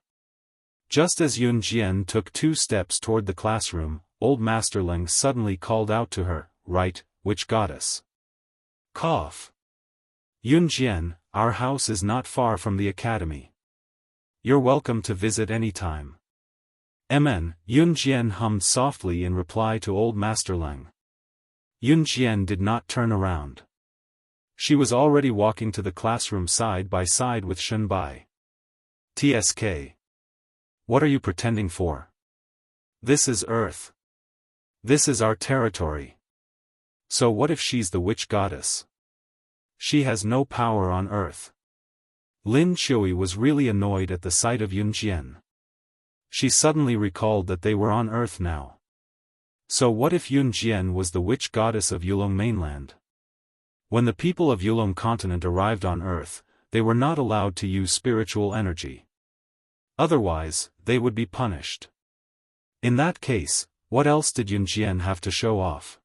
A: Just as Yun Jian took 2 steps toward the classroom, old Master Leng suddenly called out to her, "Right, witch goddess." Cough. Yun Jian, our house is not far from the academy. You're welcome to visit any time. Amen, Yun Jian hummed softly in reply to old Master Leng. Yun Jian did not turn around. She was already walking to the classroom side by side with Shunbai. TSK. What are you pretending for? This is Earth. This is our territory. So what if she's the witch goddess? She has no power on Earth. Lin Shui was really annoyed at the sight of Yun Jian. She suddenly recalled that they were on Earth now. So what if Yun Jian was the witch goddess of Yulong mainland? When the people of Yulong continent arrived on Earth, they were not allowed to use spiritual energy. Otherwise, they would be punished. In that case, what else did Yun Jian have to show off?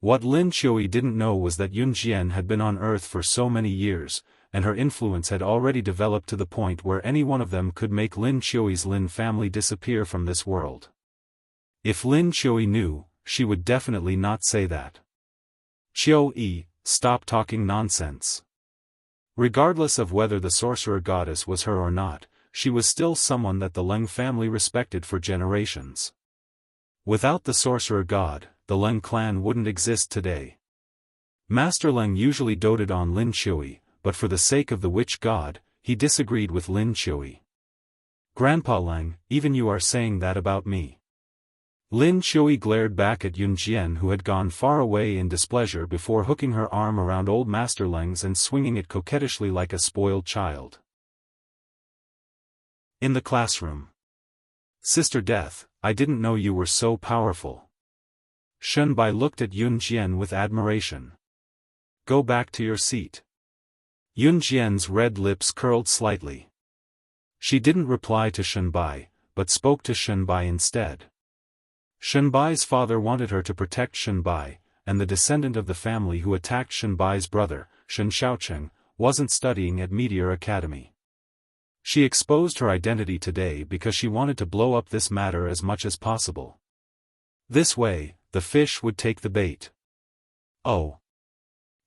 A: What Lin Shui didn't know was that Yun Jian had been on Earth for so many years, and her influence had already developed to the point where any one of them could make Lin Shui's Lin family disappear from this world. If Lin Qiuyi knew, she would definitely not say that. Qiuyi, stop talking nonsense. Regardless of whether the sorcerer goddess was her or not, she was still someone that the Leng family respected for generations. Without the sorcerer god, the Leng clan wouldn't exist today. Master Leng usually doted on Lin Qiuyi, but for the sake of the witch god, he disagreed with Lin Qiuyi. Grandpa Leng, even you are saying that about me. Lin Qiuyi glared back at Yun Jian, who had gone far away in displeasure before hooking her arm around old Master Leng's and swinging it coquettishly like a spoiled child. In the classroom. Sister Death, I didn't know you were so powerful. Shenbai looked at Yun Jian with admiration. Go back to your seat. Yun Jian's red lips curled slightly. She didn't reply to Shenbai, but spoke to Shenbai instead. Shenbai's father wanted her to protect Shenbai, and the descendant of the family who attacked Shenbai's brother, Shen Xiaocheng, wasn't studying at Meteor Academy. She exposed her identity today because she wanted to blow up this matter as much as possible. This way, the fish would take the bait. Oh.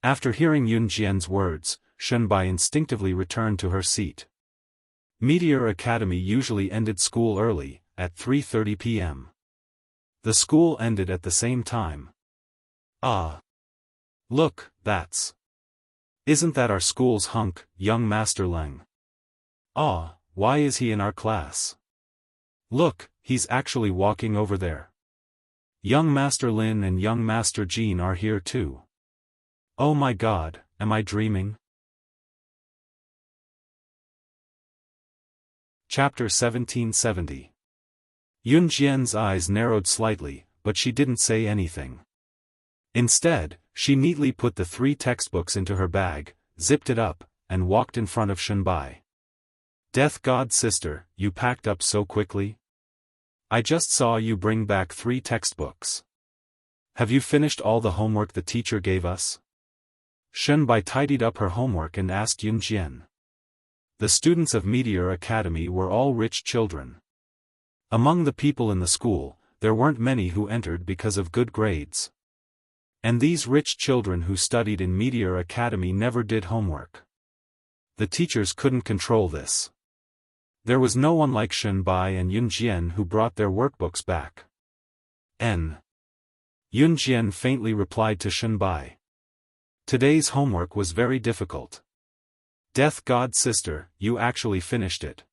A: After hearing Yun Jian's words, Shenbai instinctively returned to her seat. Meteor Academy usually ended school early, at 3:30 p.m. The school ended at the same time. Ah. Look, Isn't that our school's hunk, young Master Leng? Ah, why is he in our class? Look, he's actually walking over there. Young Master Lin and young Master Jean are here too. Oh my god, am I dreaming? Chapter 1770. Yun Jian's eyes narrowed slightly, but she didn't say anything. Instead, she neatly put the 3 textbooks into her bag, zipped it up, and walked in front of Shenbai. Death God sister, you packed up so quickly? I just saw you bring back 3 textbooks. Have you finished all the homework the teacher gave us? Shenbai tidied up her homework and asked Yun Jian. The students of Meteor Academy were all rich children. Among the people in the school, there weren't many who entered because of good grades. And these rich children who studied in Meteor Academy never did homework. The teachers couldn't control this. There was no one like Shenbai and Yun Jian who brought their workbooks back. Yun Jian faintly replied to Shenbai. Today's homework was very difficult. Death God sister, you actually finished it.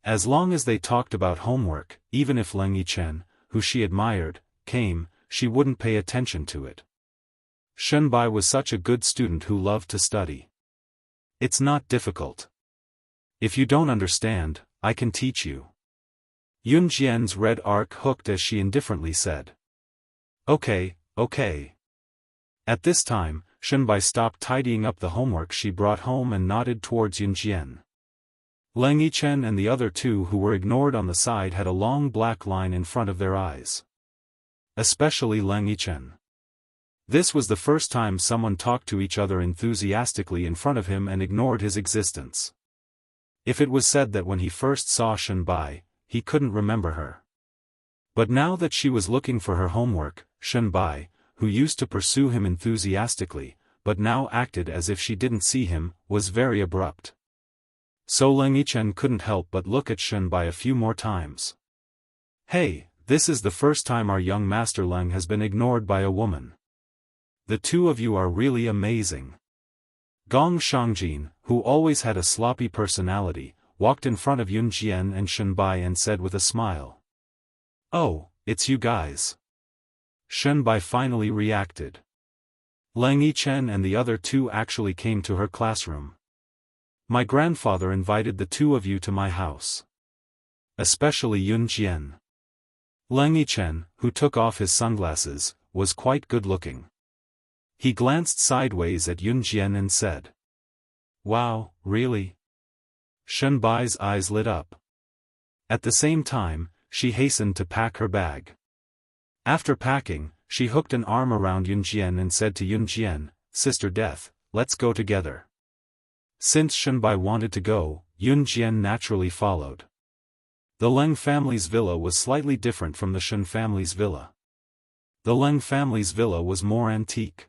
A: As long as they talked about homework, even if Leng Yichen, who she admired, came, she wouldn't pay attention to it. Shenbai was such a good student who loved to study. It's not difficult. If you don't understand, I can teach you. Yun Jian's red arc hooked as she indifferently said. Okay. At this time, Shenbai stopped tidying up the homework she brought home and nodded towards Yun Jian. Leng Yichen and the other 2 who were ignored on the side had a long black line in front of their eyes. Especially Leng Yichen. This was the first time someone talked to each other enthusiastically in front of him and ignored his existence. If it was said that when he first saw Shenbai, he couldn't remember her. But now that she was looking for her homework, Shenbai, who used to pursue him enthusiastically, but now acted as if she didn't see him, was very abrupt. So Leng Yichen couldn't help but look at Shenbai a few more times. Hey, this is the first time our young Master Leng has been ignored by a woman. The 2 of you are really amazing. Gong Shangjin, who always had a sloppy personality, walked in front of Yun Jian and Shenbai and said with a smile. Oh, it's you guys. Shenbai finally reacted. Leng Yichen and the other 2 actually came to her classroom. My grandfather invited the 2 of you to my house. Especially Yun Jian. Leng Yichen, who took off his sunglasses, was quite good-looking. He glanced sideways at Yun Jian and said. Wow, really? Shenbai's eyes lit up. At the same time, she hastened to pack her bag. After packing, she hooked an arm around Yun Jian and said to Yun Jian, Sister Death, let's go together. Since Shenbai wanted to go, Yun Jian naturally followed. The Leng family's villa was slightly different from the Shen family's villa. The Leng family's villa was more antique.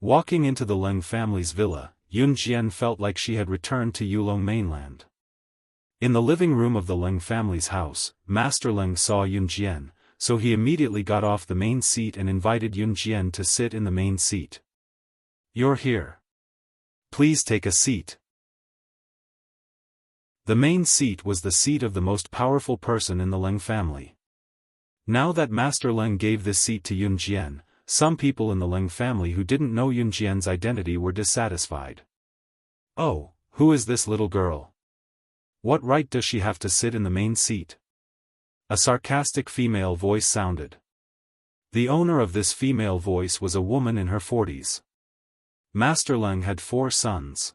A: Walking into the Leng family's villa, Yun Jian felt like she had returned to Yulong mainland. In the living room of the Leng family's house, Master Leng saw Yun Jian, so he immediately got off the main seat and invited Yun Jian to sit in the main seat. "You're here. Please take a seat." The main seat was the seat of the most powerful person in the Leng family. Now that Master Leng gave this seat to Yun Jian, some people in the Leng family who didn't know Yun Jian's identity were dissatisfied. "Oh, who is this little girl? What right does she have to sit in the main seat?" A sarcastic female voice sounded. The owner of this female voice was a woman in her 40s. Master Leng had 4 sons.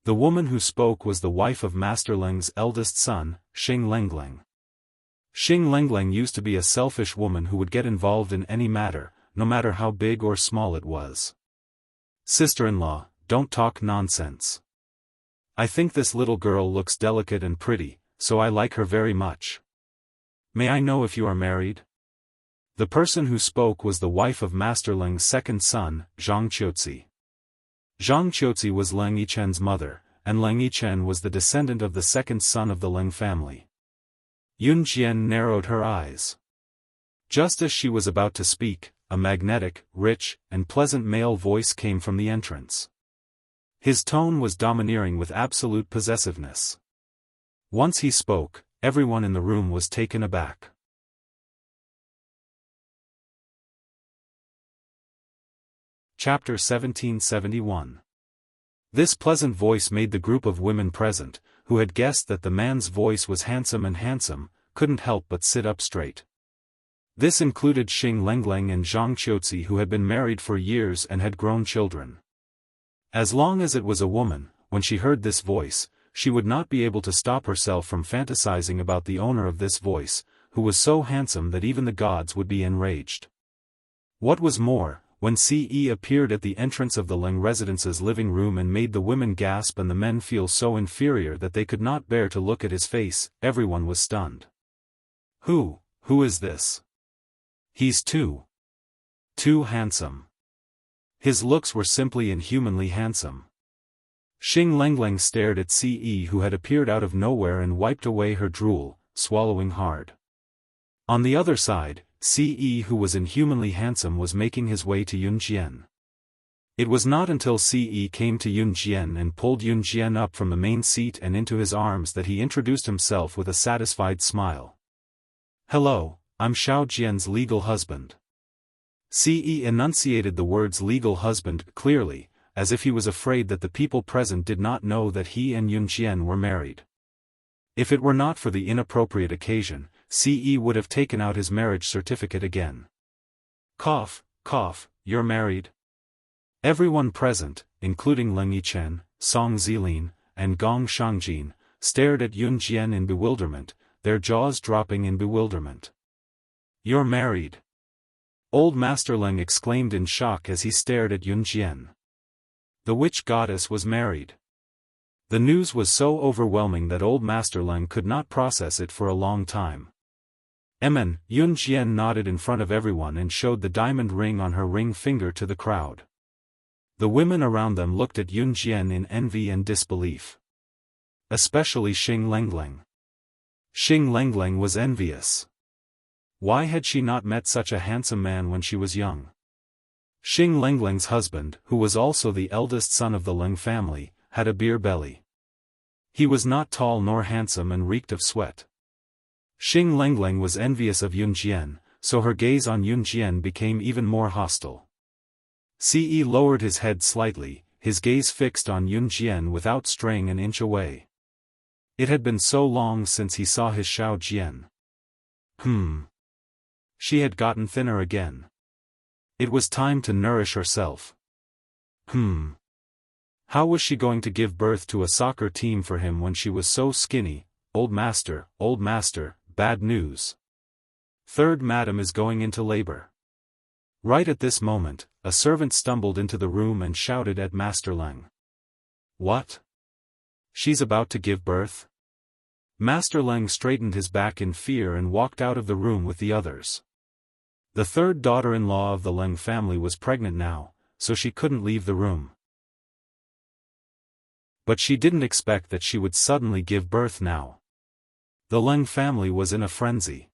A: The woman who spoke was the wife of Master Leng's eldest son, Xing Lengleng. Xing Lengleng used to be a selfish woman who would get involved in any matter, no matter how big or small it was. "Sister-in-law, don't talk nonsense. I think this little girl looks delicate and pretty, so I like her very much. May I know if you are married?" The person who spoke was the wife of Master Leng's second son, Zhang Qiuzi. Zhang Qiuzi was Leng Yichen's mother, and Leng Yichen was the descendant of the second son of the Leng family. Yun Jian narrowed her eyes. Just as she was about to speak, a magnetic, rich, and pleasant male voice came from the entrance. His tone was domineering with absolute possessiveness. Once he spoke, everyone in the room was taken aback. Chapter 1771. This pleasant voice made the group of women present, who had guessed that the man's voice was handsome, couldn't help but sit up straight. This included Xing Lengleng and Zhang Qiuzi, who had been married for years and had grown children. As long as it was a woman, when she heard this voice, she would not be able to stop herself from fantasizing about the owner of this voice, who was so handsome that even the gods would be enraged. What was more, when Ce appeared at the entrance of the Leng residence's living room and made the women gasp and the men feel so inferior that they could not bear to look at his face, everyone was stunned. Who is this? He's too handsome. His looks were simply inhumanly handsome. Xing Lengleng stared at Ce, who had appeared out of nowhere, and wiped away her drool, swallowing hard. On the other side, Ce, who was inhumanly handsome, was making his way to Yun Jian. It was not until Ce came to Yun Jian and pulled Yun Jian up from the main seat and into his arms that he introduced himself with a satisfied smile. "Hello, I'm Xiao Jian's legal husband." Ce enunciated the words legal husband clearly, as if he was afraid that the people present did not know that he and Yun Jian were married. If it were not for the inappropriate occasion, Ce would have taken out his marriage certificate again. Cough, you're married? Everyone present, including Leng Yichen, Song Zilin, and Gong Shangjin, stared at Yun Jian in bewilderment, their jaws dropping in bewilderment. "You're married?" Old Master Leng exclaimed in shock as he stared at Yun Jian. The witch goddess was married. The news was so overwhelming that old Master Leng could not process it for a long time. Yun Jian nodded in front of everyone and showed the diamond ring on her ring finger to the crowd. The women around them looked at Yun Jian in envy and disbelief. Especially Xing Lengleng. Xing Lengleng was envious. Why had she not met such a handsome man when she was young? Xing Lengleng's husband, who was also the eldest son of the Leng family, had a beer belly. He was not tall nor handsome and reeked of sweat. Xing Lengleng was envious of Yun Jian, so her gaze on Yun Jian became even more hostile. Ce lowered his head slightly, his gaze fixed on Yun Jian without straying an inch away. It had been so long since he saw his Xiao Jian. She had gotten thinner again. It was time to nourish herself. How was she going to give birth to a soccer team for him when she was so skinny? Old master, bad news. Third madam is going into labor. Right at this moment, a servant stumbled into the room and shouted at Master Leng. What? She's about to give birth? Master Leng straightened his back in fear and walked out of the room with the others. The third daughter-in-law of the Leng family was pregnant now, so she couldn't leave the room. But she didn't expect that she would suddenly give birth now. The Leng family was in a frenzy.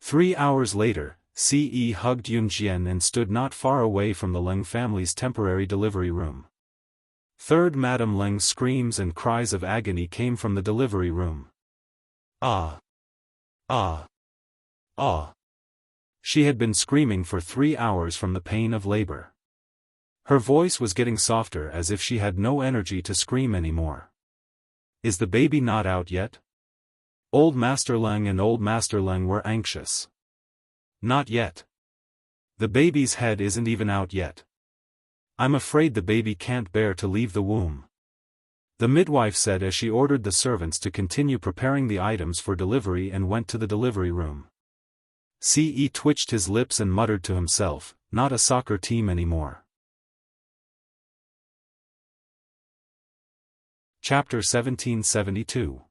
A: 3 hours later, Ce hugged Yunjian and stood not far away from the Leng family's temporary delivery room. Third Madame Leng's screams and cries of agony came from the delivery room. Ah! Ah! Ah! She had been screaming for 3 hours from the pain of labor. Her voice was getting softer as if she had no energy to scream anymore. Is the baby not out yet? Old Master Leng and Old Master Leng were anxious. Not yet. The baby's head isn't even out yet. I'm afraid the baby can't bear to leave the womb. The midwife said as she ordered the servants to continue preparing the items for delivery and went to the delivery room. Ce twitched his lips and muttered to himself, not a soccer team anymore. Chapter 1772.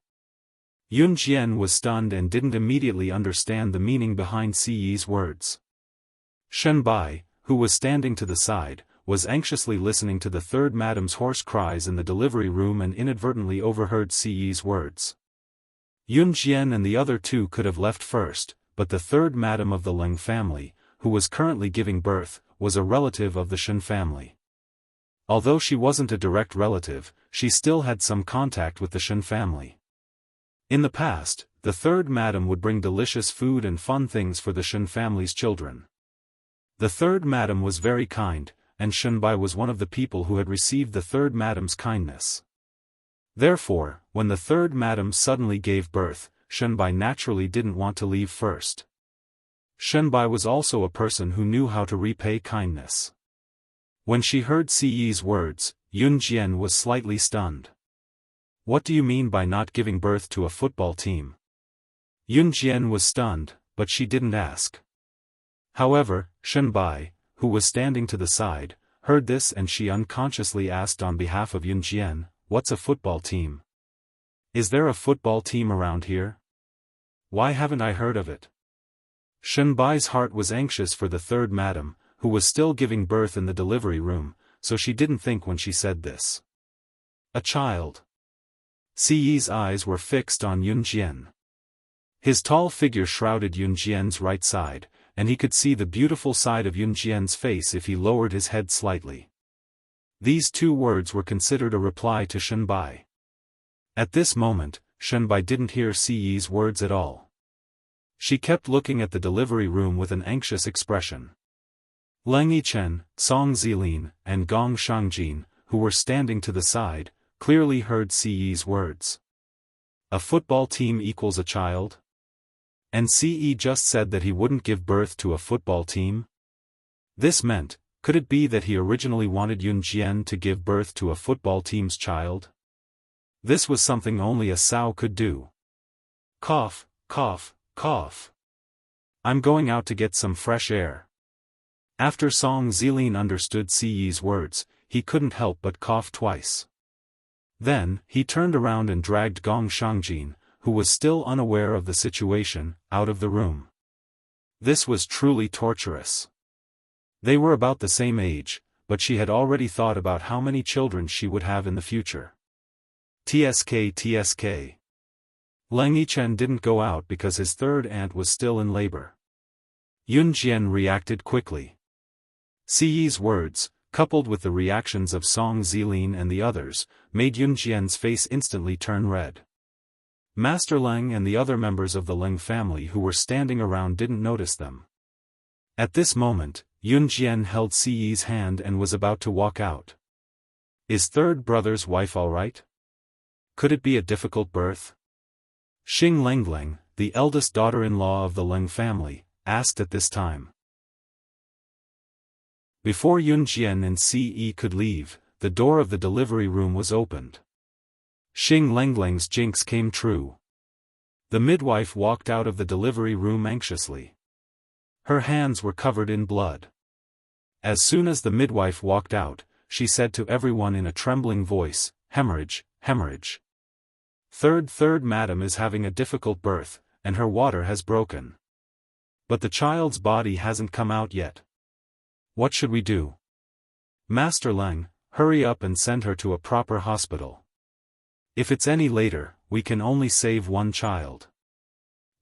A: Yunjian was stunned and didn't immediately understand the meaning behind Ce's words. Shenbai, who was standing to the side, was anxiously listening to the third madame's hoarse cries in the delivery room and inadvertently overheard Ce's words. Yunjian and the other two could have left first, but the third madame of the Leng family, who was currently giving birth, was a relative of the Shen family. Although she wasn't a direct relative, she still had some contact with the Shen family. In the past, the third madam would bring delicious food and fun things for the Shen family's children. The third madam was very kind, and Shenbai was one of the people who had received the third madam's kindness. Therefore, when the third madam suddenly gave birth, Shenbai naturally didn't want to leave first. Shenbai was also a person who knew how to repay kindness. When she heard Ce's words, Yunjian was slightly stunned. What do you mean by not giving birth to a football team? Yunjian was stunned, but she didn't ask. However, Shenbai, who was standing to the side, heard this and she unconsciously asked on behalf of Yunjian, "What's a football team? Is there a football team around here? Why haven't I heard of it?" Shenbai's heart was anxious for the third madam, who was still giving birth in the delivery room, so she didn't think when she said this. A child. Ce's eyes were fixed on Yunjian. His tall figure shrouded Yunjian's right side, and he could see the beautiful side of Yunjian's face if he lowered his head slightly. These two words were considered a reply to Shenbai. At this moment, Shenbai didn't hear Ce's words at all. She kept looking at the delivery room with an anxious expression. Leng Yichen, Song Zilin, and Gong Shangjin, who were standing to the side, clearly heard Ce's words. A football team equals a child? And Ce just said that he wouldn't give birth to a football team? This meant, could it be that he originally wanted Yunjian to give birth to a football team's child? This was something only a sow could do. Cough, cough, cough. I'm going out to get some fresh air. After Song Zilin understood Ce's words, he couldn't help but cough twice. Then, he turned around and dragged Gong Shangjin, who was still unaware of the situation, out of the room. This was truly torturous. They were about the same age, but she had already thought about how many children she would have in the future. TSK. Leng Yichen didn't go out because his third aunt was still in labor. Yunjian reacted quickly. Ce's words, coupled with the reactions of Song Zilin and the others, made Yunjian's face instantly turn red. Master Leng and the other members of the Leng family who were standing around didn't notice them. At this moment, Yunjian held Ce's hand and was about to walk out. Is third brother's wife all right? Could it be a difficult birth? Xing Lengleng, the eldest daughter-in-law of the Leng family, asked at this time. Before Yunjian and Ce could leave, the door of the delivery room was opened. Xing Lengleng's jinx came true. The midwife walked out of the delivery room anxiously. Her hands were covered in blood. As soon as the midwife walked out, she said to everyone in a trembling voice, "Hemorrhage, hemorrhage." Third madam is having a difficult birth, and her water has broken. But the child's body hasn't come out yet. What should we do? Master Leng, hurry up and send her to a proper hospital. If it's any later, we can only save one child.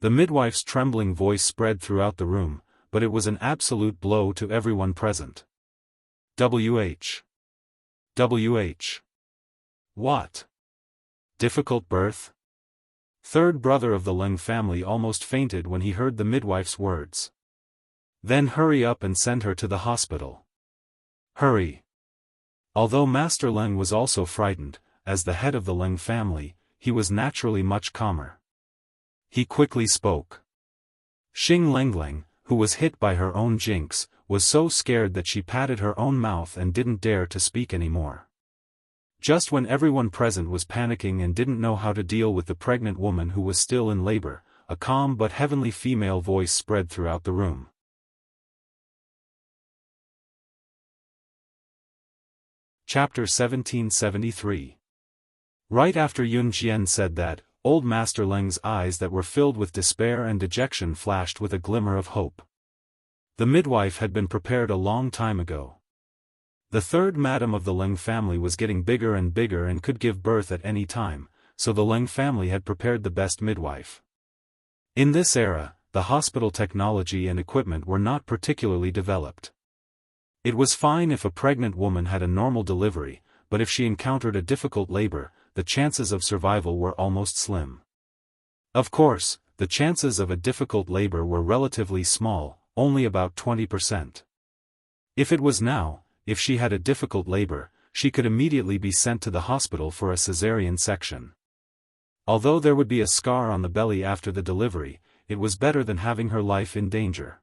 A: The midwife's trembling voice spread throughout the room, but it was an absolute blow to everyone present. WH. What? Difficult birth? Third brother of the Leng family almost fainted when he heard the midwife's words. Then hurry up and send her to the hospital. Hurry. Although Master Leng was also frightened, as the head of the Leng family, he was naturally much calmer. He quickly spoke. Xing Lengleng, who was hit by her own jinx, was so scared that she patted her own mouth and didn't dare to speak anymore. Just when everyone present was panicking and didn't know how to deal with the pregnant woman who was still in labor, a calm but heavenly female voice spread throughout the room. Chapter 1773. Right after Yun Jian said that, old Master Leng's eyes that were filled with despair and dejection flashed with a glimmer of hope. The midwife had been prepared a long time ago. The third madam of the Leng family was getting bigger and bigger and could give birth at any time, so the Leng family had prepared the best midwife. In this era, the hospital technology and equipment were not particularly developed. It was fine if a pregnant woman had a normal delivery, but if she encountered a difficult labor, the chances of survival were almost slim. Of course, the chances of a difficult labor were relatively small, only about 20%. If it was now, if she had a difficult labor, she could immediately be sent to the hospital for a cesarean section. Although there would be a scar on the belly after the delivery, it was better than having her life in danger.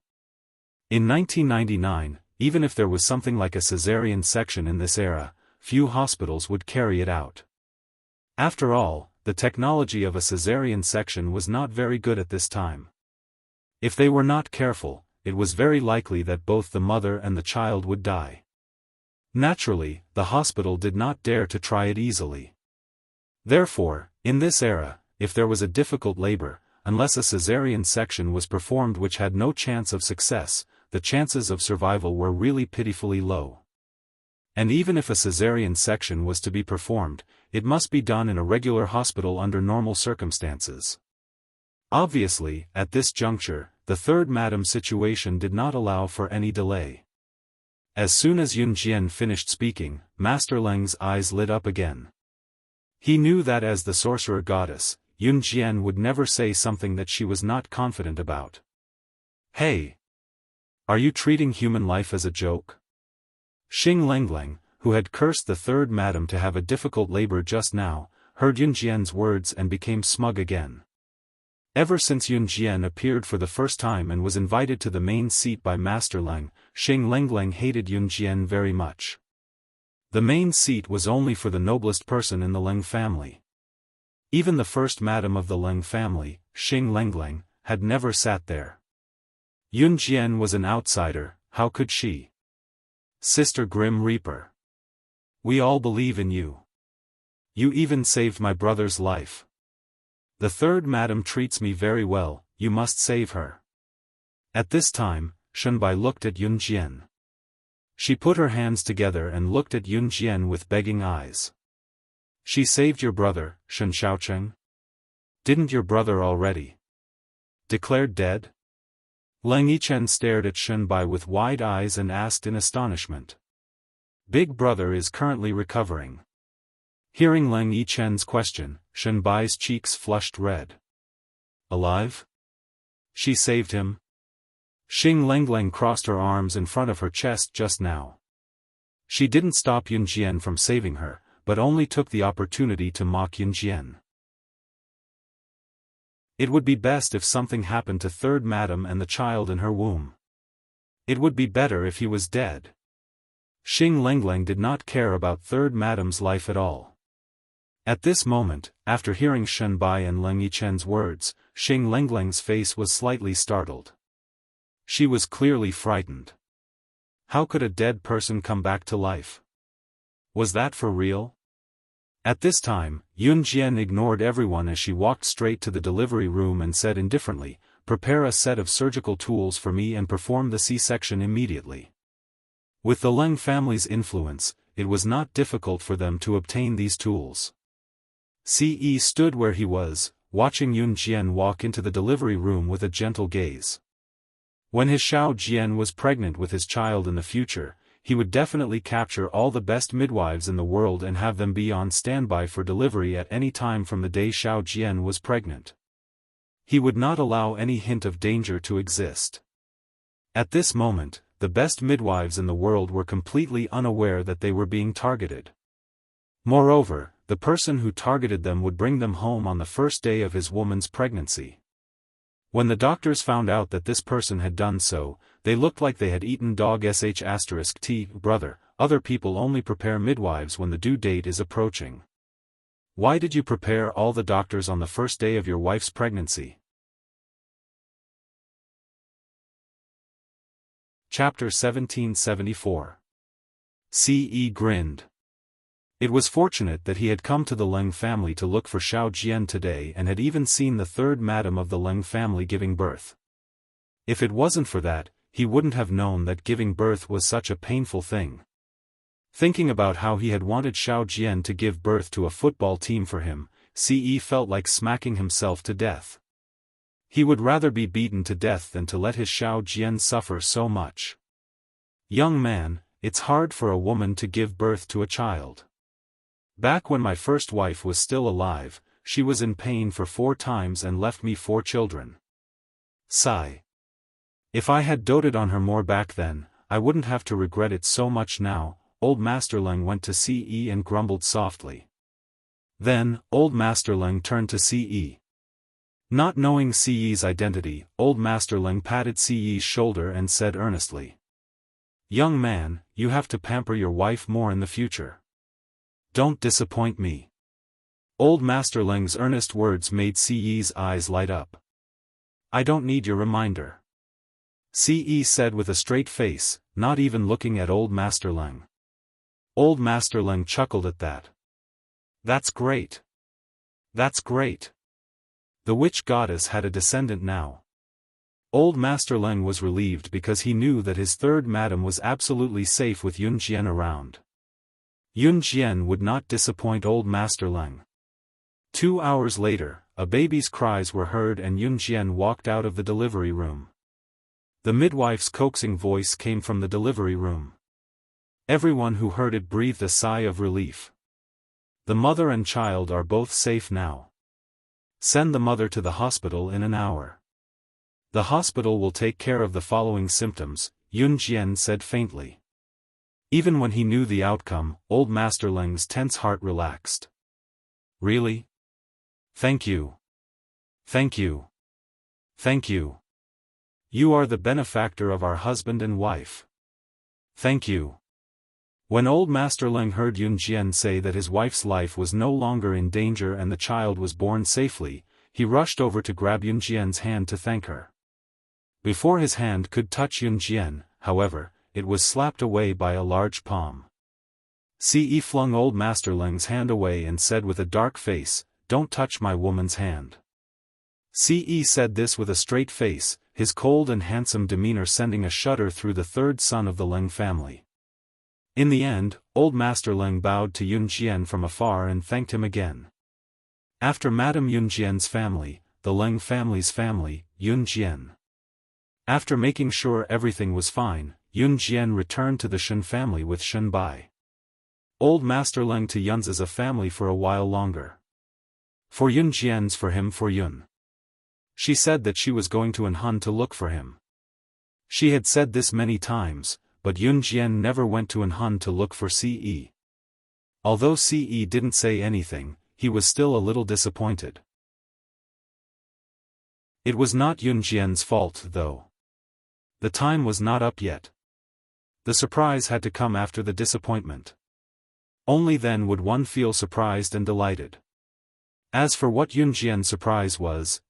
A: In 1999, even if there was something like a cesarean section in this era, few hospitals would carry it out. After all, the technology of a cesarean section was not very good at this time. If they were not careful, it was very likely that both the mother and the child would die. Naturally, the hospital did not dare to try it easily. Therefore, in this era, if there was a difficult labor, unless a cesarean section was performed which had no chance of success, the chances of survival were really pitifully low. And even if a cesarean section was to be performed, it must be done in a regular hospital under normal circumstances. Obviously, at this juncture, the third madam's situation did not allow for any delay. As soon as Yun Jian finished speaking, Master Leng's eyes lit up again. He knew that as the sorcerer goddess, Yun Jian would never say something that she was not confident about. Hey! Are you treating human life as a joke? Xing Lengleng, who had cursed the third madam to have a difficult labor just now, heard Yun Jian's words and became smug again. Ever since Yun Jian appeared for the first time and was invited to the main seat by Master Leng, Xing Lengleng hated Yun Jian very much. The main seat was only for the noblest person in the Leng family. Even the first madam of the Leng family, Xing Lengleng, had never sat there. Yun Jian was an outsider, how could she? Sister Grim Reaper. We all believe in you. You even saved my brother's life. The third madam treats me very well, you must save her. At this time, Shunbai looked at Yun Jian. She put her hands together and looked at Yun Jian with begging eyes. She saved your brother, Shun Xiaocheng? Didn't your brother already declared dead? Leng Yichen stared at Shunbai with wide eyes and asked in astonishment. Big brother is currently recovering. Hearing Leng Yichen's question, Shunbai's cheeks flushed red. Alive? She saved him? Xing Lengleng crossed her arms in front of her chest just now. She didn't stop Yun Jian from saving her, but only took the opportunity to mock Yun Jian. It would be best if something happened to third madam and the child in her womb. It would be better if he was dead. Xing Lengleng did not care about third madam's life at all. At this moment, after hearing Shunbai and Leng Yichen's words, Xing Lengleng's face was slightly startled. She was clearly frightened. How could a dead person come back to life? Was that for real? At this time, Yun Jian ignored everyone as she walked straight to the delivery room and said indifferently, "Prepare a set of surgical tools for me and perform the C-section immediately." With the Leng family's influence, it was not difficult for them to obtain these tools. Ce stood where he was, watching Yun Jian walk into the delivery room with a gentle gaze. When his Xiao Jian was pregnant with his child in the future, he would definitely capture all the best midwives in the world and have them be on standby for delivery at any time from the day Xiao Jian was pregnant. He would not allow any hint of danger to exist. At this moment, the best midwives in the world were completely unaware that they were being targeted. Moreover, the person who targeted them would bring them home on the first day of his woman's pregnancy. When the doctors found out that this person had done so, they looked like they had eaten dog sh*t. Brother, other people only prepare midwives when the due date is approaching. Why did you prepare all the doctors on the first day of your wife's pregnancy? Chapter 1774. Ce grinned. It was fortunate that he had come to the Leng family to look for Xiao Jian today and had even seen the third madam of the Leng family giving birth. If it wasn't for that, he wouldn't have known that giving birth was such a painful thing. Thinking about how he had wanted Xiao Jian to give birth to a football team for him, Ce felt like smacking himself to death. He would rather be beaten to death than to let his Xiao Jian suffer so much. Young man, it's hard for a woman to give birth to a child. Back when my first wife was still alive, she was in pain for 4 times and left me 4 children. Sigh. If I had doted on her more back then, I wouldn't have to regret it so much now. Old Master Leng went to Ce and grumbled softly. Then, Old Master Leng turned to Ce. Not knowing Ce's identity, Old Master Leng patted Ce's shoulder and said earnestly, "Young man, you have to pamper your wife more in the future. Don't disappoint me." Old Master Leng's earnest words made Ce's eyes light up. "I don't need your reminder," Ce said with a straight face, not even looking at Old Master Leng. Old Master Leng chuckled at that. "That's great. That's great." The witch goddess had a descendant now. Old Master Leng was relieved because he knew that his third madam was absolutely safe with Yun Jian around. Yun Jian would not disappoint Old Master Leng. 2 hours later, a baby's cries were heard and Yun Jian walked out of the delivery room. The midwife's coaxing voice came from the delivery room. Everyone who heard it breathed a sigh of relief. The mother and child are both safe now. Send the mother to the hospital in an hour. The hospital will take care of the following symptoms, Yun Jian said faintly. Even when he knew the outcome, Old Master Leng's tense heart relaxed. Really? Thank you. Thank you. Thank you. You are the benefactor of our husband and wife. Thank you. When Old Master Leng heard Yun Jian say that his wife's life was no longer in danger and the child was born safely, he rushed over to grab Yun Jian's hand to thank her. Before his hand could touch Yun Jian, however, it was slapped away by a large palm. Ce flung Old Master Leng's hand away and said with a dark face, "Don't touch my woman's hand." Ce said this with a straight face, his cold and handsome demeanor sending a shudder through the third son of the Leng family. In the end, Old Master Leng bowed to Yun Jian from afar and thanked him again. After Madame Yun Jian's family, the Leng family's family, Yun Jian. After making sure everything was fine, Yun Jian returned to the Shen family with Shen Bai. Old Master Leng to Yun's as a family for a while longer. For Yun Jian's for him for Yun. She said that she was going to Anhun to look for him. She had said this many times, but Yun Jian never went to Anhun to look for Ce. Although Ce didn't say anything, he was still a little disappointed. It was not Yun Jian's fault though. The time was not up yet. The surprise had to come after the disappointment. Only then would one feel surprised and delighted. As for what Yun Jian's surprise was,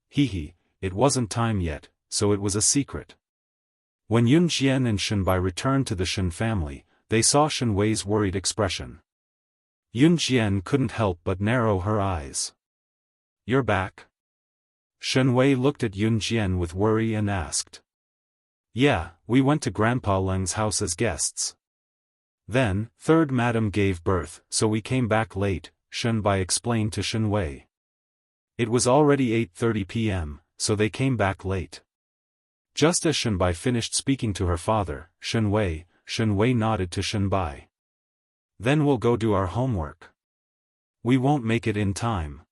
A: it wasn't time yet, so it was a secret. When Yun Jian and Shen Bai returned to the Shen family, they saw Shen Wei's worried expression. Yun Jian couldn't help but narrow her eyes. "You're back?" Shen Wei looked at Yun Jian with worry and asked. "Yeah, we went to Grandpa Leng's house as guests. Then, third madam gave birth, so we came back late," Shen Bai explained to Shen Wei. It was already 8:30 p.m., so they came back late. Just as Shen Bai finished speaking to her father, Shen Wei nodded to Shen Bai. "Then we'll go do our homework. We won't make it in time."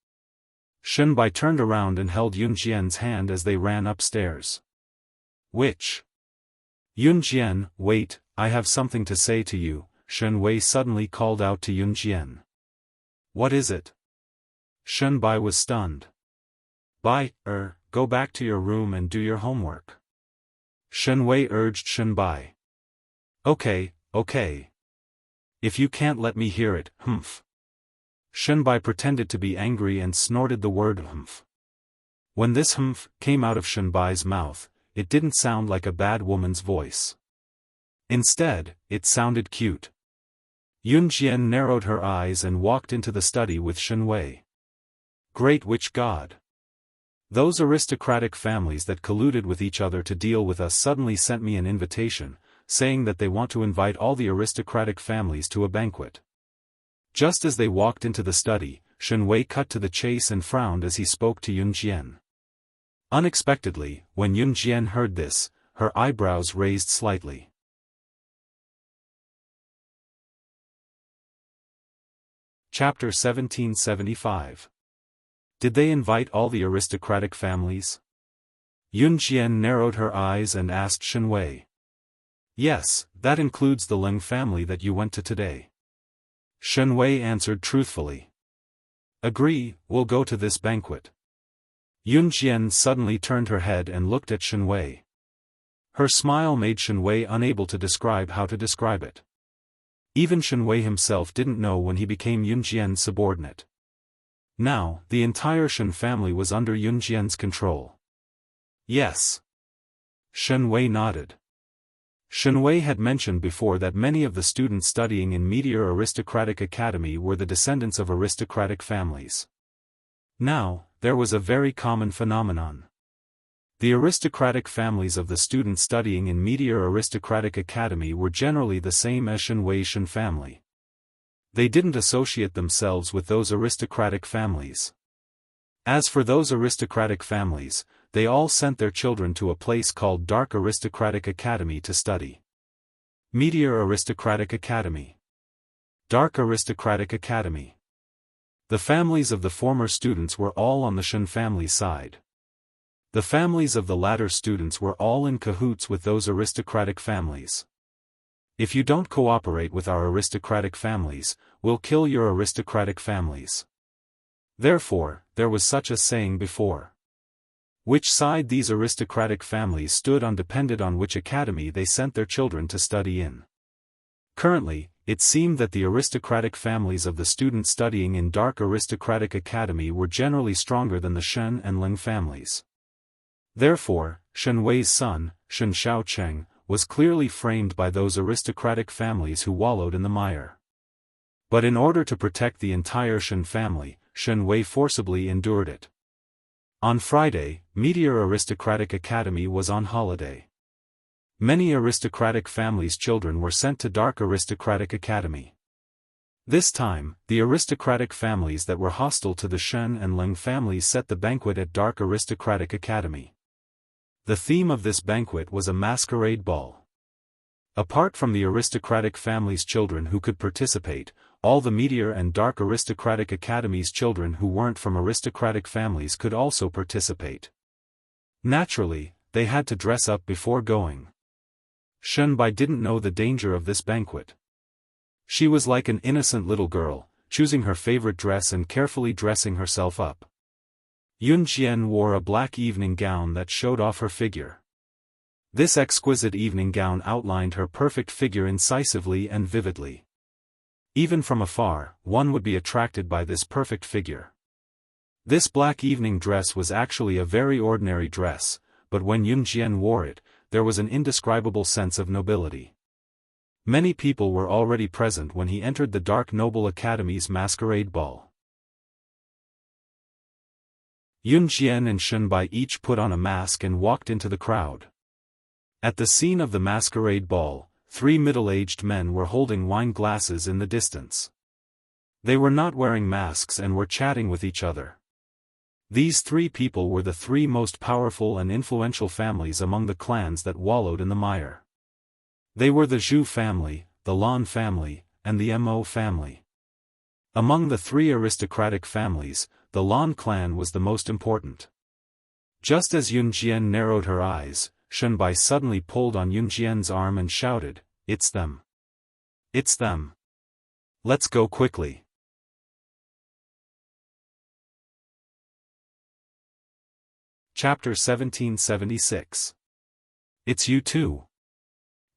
A: Shen Bai turned around and held Yun Jian's hand as they ran upstairs. "Which?" "Yun Jian, wait, I have something to say to you," Shen Wei suddenly called out to Yun Jian. "What is it?" Shen Bai was stunned. Go back to your room and do your homework." Shen Wei urged Shen Bai. Okay. If you can't let me hear it, humph." Shen Bai pretended to be angry and snorted the word humph. When this humph came out of Shen Bai's mouth, it didn't sound like a bad woman's voice. Instead, it sounded cute. Yun Jian narrowed her eyes and walked into the study with Shen Wei. "Great witch god. Those aristocratic families that colluded with each other to deal with us suddenly sent me an invitation, saying that they want to invite all the aristocratic families to a banquet." Just as they walked into the study, Shen Wei cut to the chase and frowned as he spoke to Yun Jian. Unexpectedly, when Yun Jian heard this, her eyebrows raised slightly. Chapter 1775. Did they invite all the aristocratic families? Yun Jian narrowed her eyes and asked Shen Wei. "Yes, that includes the Leng family that you went to today." Shen Wei answered truthfully. "Agree, we'll go to this banquet." Yun Jian suddenly turned her head and looked at Shen Wei. Her smile made Shen Wei unable to describe how to describe it. Even Shen Wei himself didn't know when he became Yun Jian's subordinate. Now, the entire Shen family was under Yun Jian's control. "Yes." Shen Wei nodded. Shen Wei had mentioned before that many of the students studying in Meteor Aristocratic Academy were the descendants of aristocratic families. Now, there was a very common phenomenon. The aristocratic families of the students studying in Meteor Aristocratic Academy were generally the same as Shen Wei's Shen family. They didn't associate themselves with those aristocratic families. As for those aristocratic families, they all sent their children to a place called Dark Aristocratic Academy to study. Meteor Aristocratic Academy. Dark Aristocratic Academy. The families of the former students were all on the Shen family side. The families of the latter students were all in cahoots with those aristocratic families. "If you don't cooperate with our aristocratic families, we'll kill your aristocratic families." Therefore, there was such a saying before. Which side these aristocratic families stood on depended on which academy they sent their children to study in. Currently, it seemed that the aristocratic families of the students studying in Dark Aristocratic Academy were generally stronger than the Shen and Leng families. Therefore, Shen Wei's son, Shen Xiaocheng, was clearly framed by those aristocratic families who wallowed in the mire. But in order to protect the entire Shen family, Shen Wei forcibly endured it. On Friday, Meteor Aristocratic Academy was on holiday. Many aristocratic families' children were sent to Dark Aristocratic Academy. This time, the aristocratic families that were hostile to the Shen and Leng families set the banquet at Dark Aristocratic Academy. The theme of this banquet was a masquerade ball. Apart from the aristocratic families' children who could participate, all the Meteor and Dark Aristocratic Academy's children who weren't from aristocratic families could also participate. Naturally, they had to dress up before going. Shen Bai didn't know the danger of this banquet. She was like an innocent little girl, choosing her favorite dress and carefully dressing herself up. Yun Jian wore a black evening gown that showed off her figure. This exquisite evening gown outlined her perfect figure incisively and vividly. Even from afar, one would be attracted by this perfect figure. This black evening dress was actually a very ordinary dress, but when Yun Jian wore it, there was an indescribable sense of nobility. Many people were already present when he entered the Dark Noble Academy's masquerade ball. Yun Jian and Shunbai each put on a mask and walked into the crowd. At the scene of the masquerade ball, 3 middle-aged men were holding wine glasses in the distance. They were not wearing masks and were chatting with each other. These 3 people were the 3 most powerful and influential families among the clans that wallowed in the mire. They were the Zhu family, the Lan family, and the Mo family. Among the 3 aristocratic families, the Lan clan was the most important. Just as Yun Jian narrowed her eyes, Shunbai suddenly pulled on Yun Jian's arm and shouted, "It's them! It's them! Let's go quickly!" Chapter 1776. It's you too.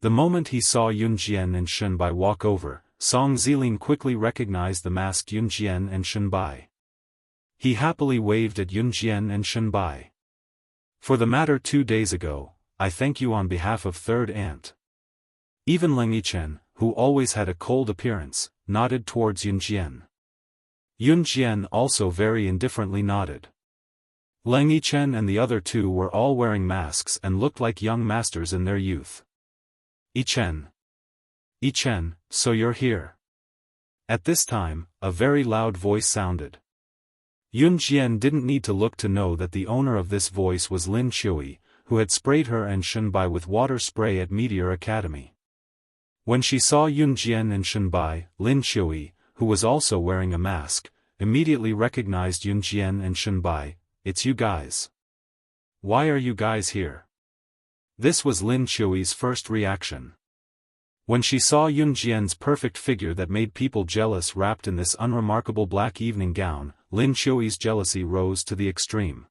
A: The moment he saw Yun Jian and Shunbai walk over, Song Zilin quickly recognized the masked Yun Jian and Shunbai. He happily waved at Yun Jian and Shunbai. "For the matter 2 days ago, I thank you on behalf of Third Aunt." Even Leng Yichen, who always had a cold appearance, nodded towards Yun Jian. Yun Jian also very indifferently nodded. Leng Yichen and the other 2 were all wearing masks and looked like young masters in their youth. Yichen. Yichen, so you're here." At this time, a very loud voice sounded. Yun Jian didn't need to look to know that the owner of this voice was Lin Chui, who had sprayed her and Shunbai with water spray at Meteor Academy. When she saw Yun Jian and Shunbai, Lin Chui, who was also wearing a mask, immediately recognized Yun Jian and Shunbai. "It's you guys. Why are you guys here?" This was Lin Chui's first reaction. When she saw Yun Jian's perfect figure that made people jealous wrapped in this unremarkable black evening gown, Lin Chui's jealousy rose to the extreme.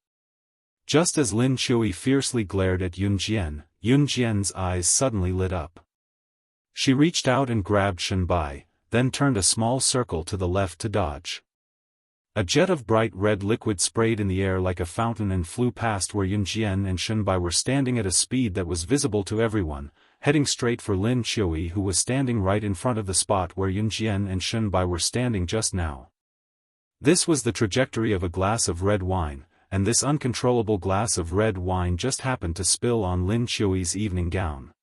A: Just as Lin Chui fiercely glared at Yun Jian's eyes suddenly lit up. She reached out and grabbed Shunbai, then turned a small circle to the left to dodge. A jet of bright red liquid sprayed in the air like a fountain and flew past where Yun Jian and Shunbai were standing at a speed that was visible to everyone, heading straight for Lin Chui, who was standing right in front of the spot where Yun Jian and Shunbai were standing just now. This was the trajectory of a glass of red wine, and this uncontrollable glass of red wine just happened to spill on Lin Chui's evening gown.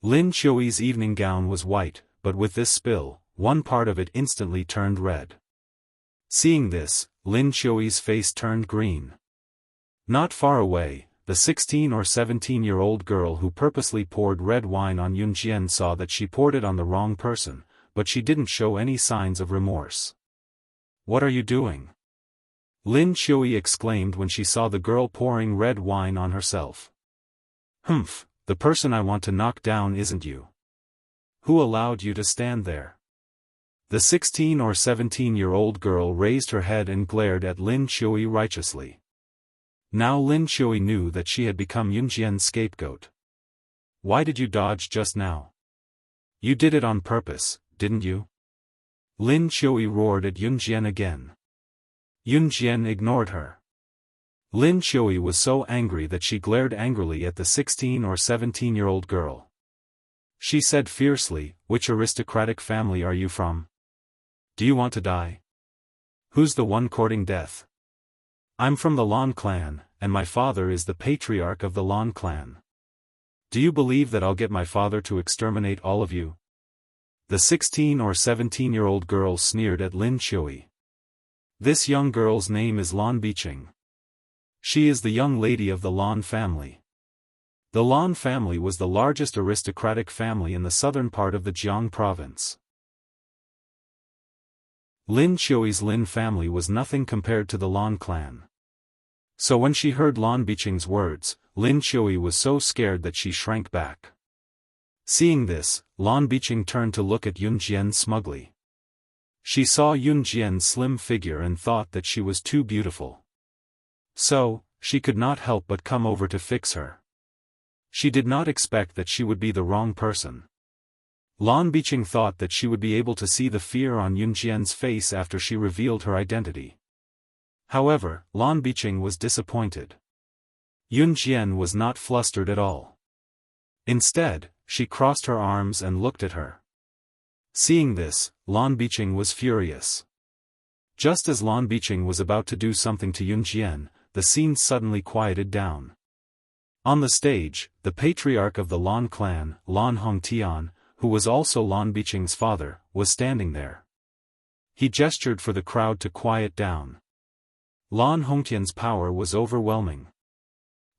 A: Lin Chui's evening gown was white, but with this spill, one part of it instantly turned red. Seeing this, Lin Chui's face turned green. Not far away, the 16 or 17-year-old girl who purposely poured red wine on Yun Jian saw that she poured it on the wrong person, but she didn't show any signs of remorse. "What are you doing?" Lin Chui exclaimed when she saw the girl pouring red wine on herself. "Humph, the person I want to knock down isn't you. Who allowed you to stand there?" The 16 or 17-year-old girl raised her head and glared at Lin Chui righteously. Now Lin Chui knew that she had become Yun Jian's scapegoat. "Why did you dodge just now? You did it on purpose, didn't you?" Lin Chui roared at Yun Jian again. Yun Jian ignored her. Lin Chui was so angry that she glared angrily at the 16 or 17-year-old girl. She said fiercely, "Which aristocratic family are you from? Do you want to die? Who's the one courting death?" "I'm from the Lan clan, and my father is the patriarch of the Lan clan. Do you believe that I'll get my father to exterminate all of you?" The 16 or 17-year-old girl sneered at Lin Chui. This young girl's name is Lan Biqing. She is the young lady of the Lan family. The Lan family was the largest aristocratic family in the southern part of the Jiang province. Lin Chui's Lin family was nothing compared to the Lan clan. So when she heard Lan Biqing's words, Lin Chui was so scared that she shrank back. Seeing this, Lan Biqing turned to look at Yun Jian smugly. She saw Yun Jian's slim figure and thought that she was too beautiful. So, she could not help but come over to fix her. She did not expect that she would be the wrong person. Lan Biqing thought that she would be able to see the fear on Yun Jian's face after she revealed her identity. However, Lan Biqing was disappointed. Yun Jian was not flustered at all. Instead, she crossed her arms and looked at her. Seeing this, Lan Biqing was furious. Just as Lan Biqing was about to do something to Yunjian, the scene suddenly quieted down. On the stage, the patriarch of the Lan clan, Lan Hongtian, who was also Lan Biqing's father, was standing there. He gestured for the crowd to quiet down. Lan Hongtian's power was overwhelming.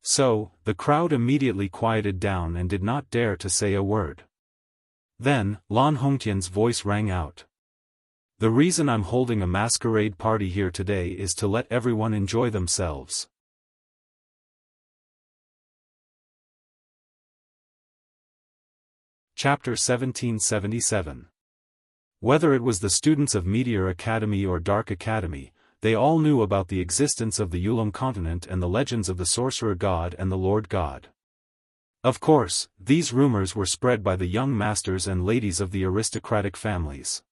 A: So, the crowd immediately quieted down and did not dare to say a word. Then, Lan Hongtian's voice rang out. The reason I'm holding a masquerade party here today is to let everyone enjoy themselves. Chapter 1777. Whether it was the students of Meteor Academy or Dark Academy, they all knew about the existence of the Yulong continent and the legends of the Sorcerer God and the Lord God. Of course, these rumors were spread by the young masters and ladies of the aristocratic families.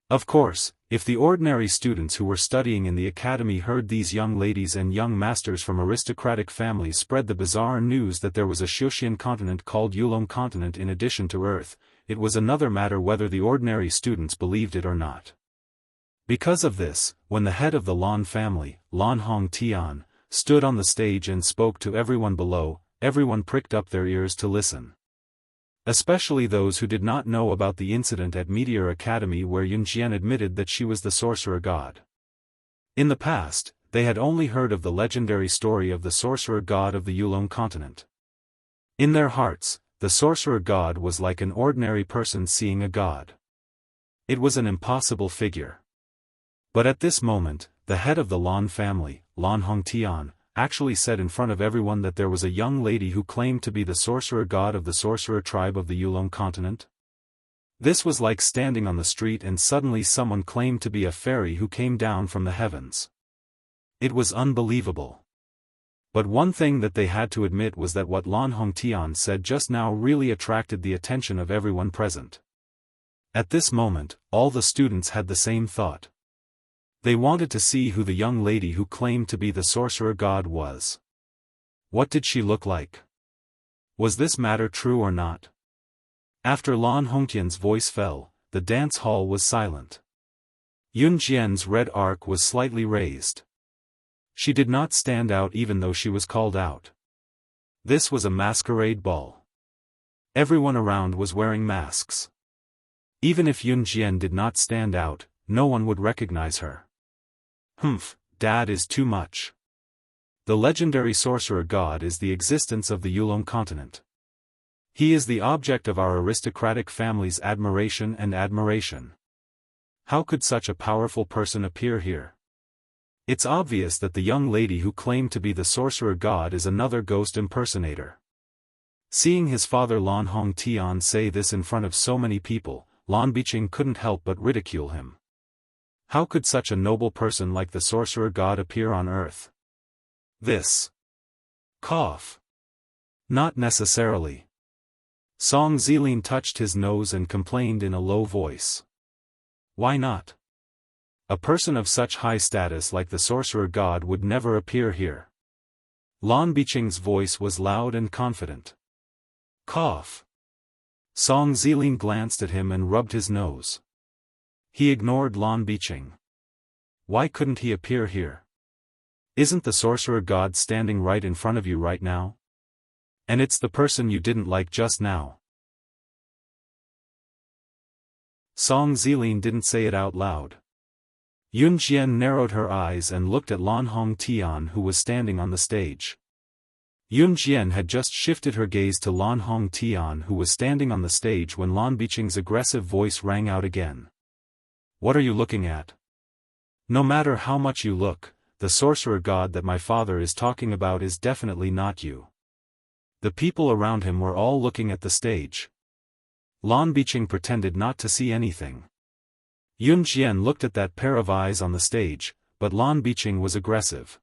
A: Of course, if the ordinary students who were studying in the academy heard these young ladies and young masters from aristocratic families spread the bizarre news that there was a Xiuxian continent called Yulong continent in addition to Earth, it was another matter whether the ordinary students believed it or not. Because of this, when the head of the Lan family, Lan Hongtian, stood on the stage and spoke to everyone below, everyone pricked up their ears to listen. Especially those who did not know about the incident at Meteor Academy where Yunjian admitted that she was the Sorcerer God. In the past, they had only heard of the legendary story of the Sorcerer God of the Yulong continent. In their hearts, the Sorcerer God was like an ordinary person seeing a god. It was an impossible figure. But at this moment, the head of the Lan family, Lan Hongtian, actually said in front of everyone that there was a young lady who claimed to be the Sorcerer God of the Sorcerer tribe of the Yulong continent. This was like standing on the street and suddenly someone claimed to be a fairy who came down from the heavens. It was unbelievable. But one thing that they had to admit was that what Lan Hongtian said just now really attracted the attention of everyone present. At this moment, all the students had the same thought. They wanted to see who the young lady who claimed to be the Sorcerer God was. What did she look like? Was this matter true or not? After Lan Hongtian's voice fell, the dance hall was silent. Yunjian's red arc was slightly raised. She did not stand out even though she was called out. This was a masquerade ball. Everyone around was wearing masks. Even if Yunjian did not stand out, no one would recognize her. Dad is too much. The legendary Sorcerer God is the existence of the Yulong continent. He is the object of our aristocratic family's admiration and admiration. How could such a powerful person appear here? It's obvious that the young lady who claimed to be the Sorcerer God is another ghost impersonator. Seeing his father Lan Hongtian say this in front of so many people, Lan Biqing couldn't help but ridicule him. How could such a noble person like the Sorcerer God appear on Earth? This. Cough. Not necessarily. Song Zilin touched his nose and complained in a low voice. Why not? A person of such high status like the Sorcerer God would never appear here. Lan Biqing's voice was loud and confident. Cough. Song Zilin glanced at him and rubbed his nose. He ignored Lan Biqing. Why couldn't he appear here? Isn't the Sorcerer God standing right in front of you right now? And it's the person you didn't like just now. Song Zilin didn't say it out loud. Yunjian narrowed her eyes and looked at Lan Hongtian who was standing on the stage. Yunjian had just shifted her gaze to Lan Hongtian who was standing on the stage when Lan Biqing's aggressive voice rang out again. What are you looking at? No matter how much you look, the Sorcerer God that my father is talking about is definitely not you. The people around him were all looking at the stage. Lan Biqing pretended not to see anything. Yunjian looked at that pair of eyes on the stage, but Lan Biqing was aggressive.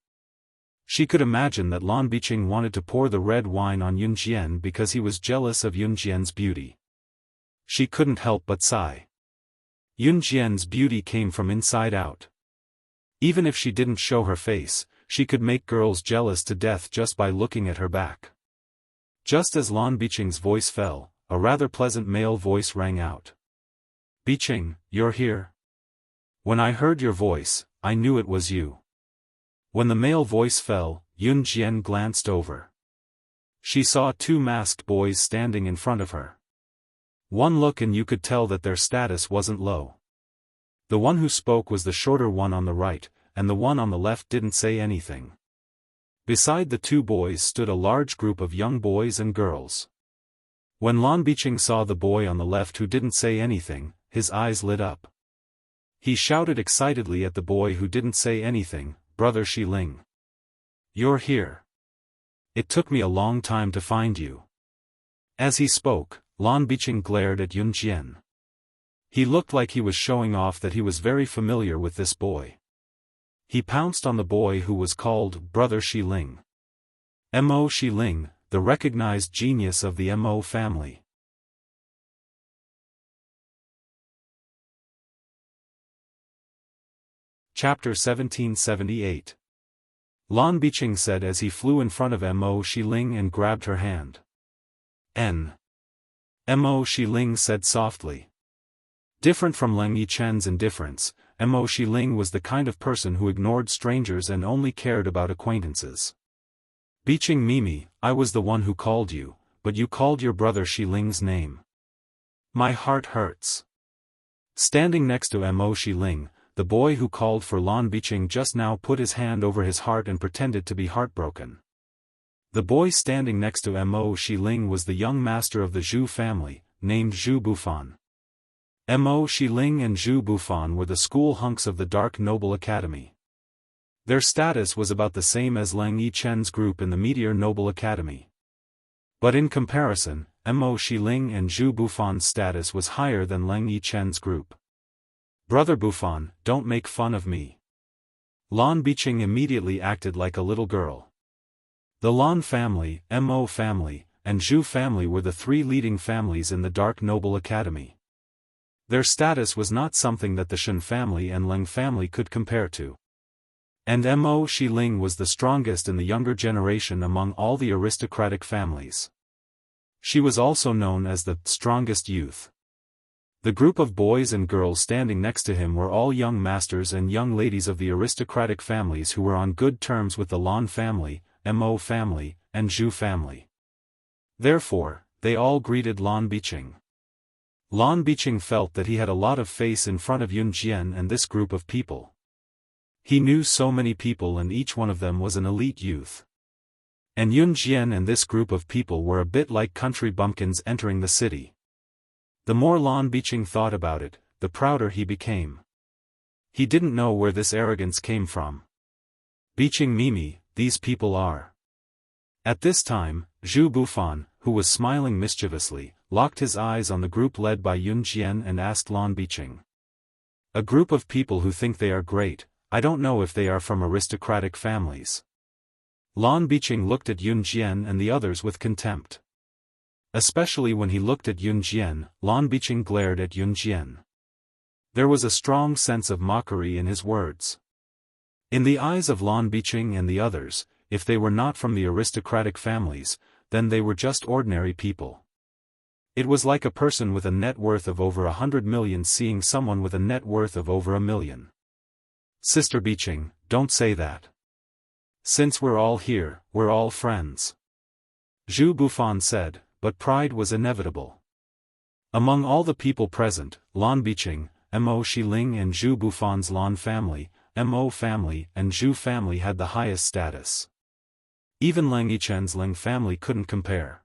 A: She could imagine that Lan Biqing wanted to pour the red wine on Yunjian because he was jealous of Yunjian's beauty. She couldn't help but sigh. Yunjian's beauty came from inside out. Even if she didn't show her face, she could make girls jealous to death just by looking at her back. Just as Lan Biqing's voice fell, a rather pleasant male voice rang out. "Biqing, you're here? When I heard your voice, I knew it was you." When the male voice fell, Yun Jian glanced over. She saw two masked boys standing in front of her. One look and you could tell that their status wasn't low. The one who spoke was the shorter one on the right, and the one on the left didn't say anything. Beside the two boys stood a large group of young boys and girls. When Lan Biqing saw the boy on the left who didn't say anything, his eyes lit up. He shouted excitedly at the boy who didn't say anything, "Brother Xiling. You're here. It took me a long time to find you." As he spoke, Lan Biqing glared at Yun Jian. He looked like he was showing off that he was very familiar with this boy. He pounced on the boy who was called Brother Xiling. Mo Xiling, the recognized genius of the Mo family. Chapter 1778. Lan Biqing said as he flew in front of Mo Xiling and grabbed her hand. Mo Xiling said softly. Different from Leng Yichen's indifference, Mo Xiling was the kind of person who ignored strangers and only cared about acquaintances. "Biqing Mimi, I was the one who called you, but you called your brother Xiling's name. My heart hurts." Standing next to Mo Xiling, the boy who called for Lan Biqing just now put his hand over his heart and pretended to be heartbroken. The boy standing next to Mo Xiling was the young master of the Zhu family, named Zhu Bufan. Mo Xiling and Zhu Bufan were the school hunks of the Dark Noble Academy. Their status was about the same as Leng Yichen's group in the Meteor Noble Academy. But in comparison, Mo Xiling and Zhu Bufan's status was higher than Leng Yichen's group. "Brother Bufan, don't make fun of me." Lan Biqing immediately acted like a little girl. The Lan family, Mo family, and Zhu family were the three leading families in the Dark Noble Academy. Their status was not something that the Shen family and Leng family could compare to. And Mo Xiling was the strongest in the younger generation among all the aristocratic families. She was also known as the strongest youth. The group of boys and girls standing next to him were all young masters and young ladies of the aristocratic families who were on good terms with the Lan family, Mo family, and Zhu family. Therefore, they all greeted Lan Biqing. Lan Biqing felt that he had a lot of face in front of Yun Jian and this group of people. He knew so many people and each one of them was an elite youth. And Yun Jian and this group of people were a bit like country bumpkins entering the city. The more Lan Biqing thought about it, the prouder he became. He didn't know where this arrogance came from. "Biqing Mimi, these people are." At this time, Zhu Bufan, who was smiling mischievously, locked his eyes on the group led by Yun Jian and asked Lan Biqing. "A group of people who think they are great, I don't know if they are from aristocratic families." Lan Biqing looked at Yun Jian and the others with contempt. Especially when he looked at Yun Jian, Lan Biqing glared at Yun Jian. There was a strong sense of mockery in his words. In the eyes of Lan Biqing and the others, if they were not from the aristocratic families, then they were just ordinary people. It was like a person with a net worth of over 100 million seeing someone with a net worth of over 1 million. "Sister Biqing, don't say that. Since we're all here, we're all friends," Zhu Bufan said, but pride was inevitable. Among all the people present, Lan Biqing, Mo Xiling and Zhu Bufan's Lan family, Mo family and Zhu family had the highest status. Even Leng Yichen's Leng family couldn't compare.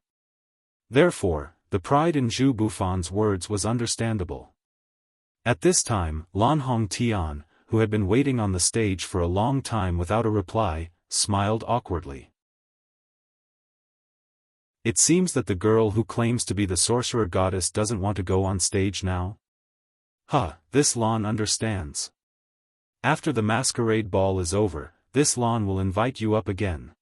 A: Therefore, the pride in Zhu Bufan's words was understandable. At this time, Lan Hongtian, who had been waiting on the stage for a long time without a reply, smiled awkwardly. "It seems that the girl who claims to be the sorcerer goddess doesn't want to go on stage now? This Lan understands. After the masquerade ball is over, this Lan will invite you up again."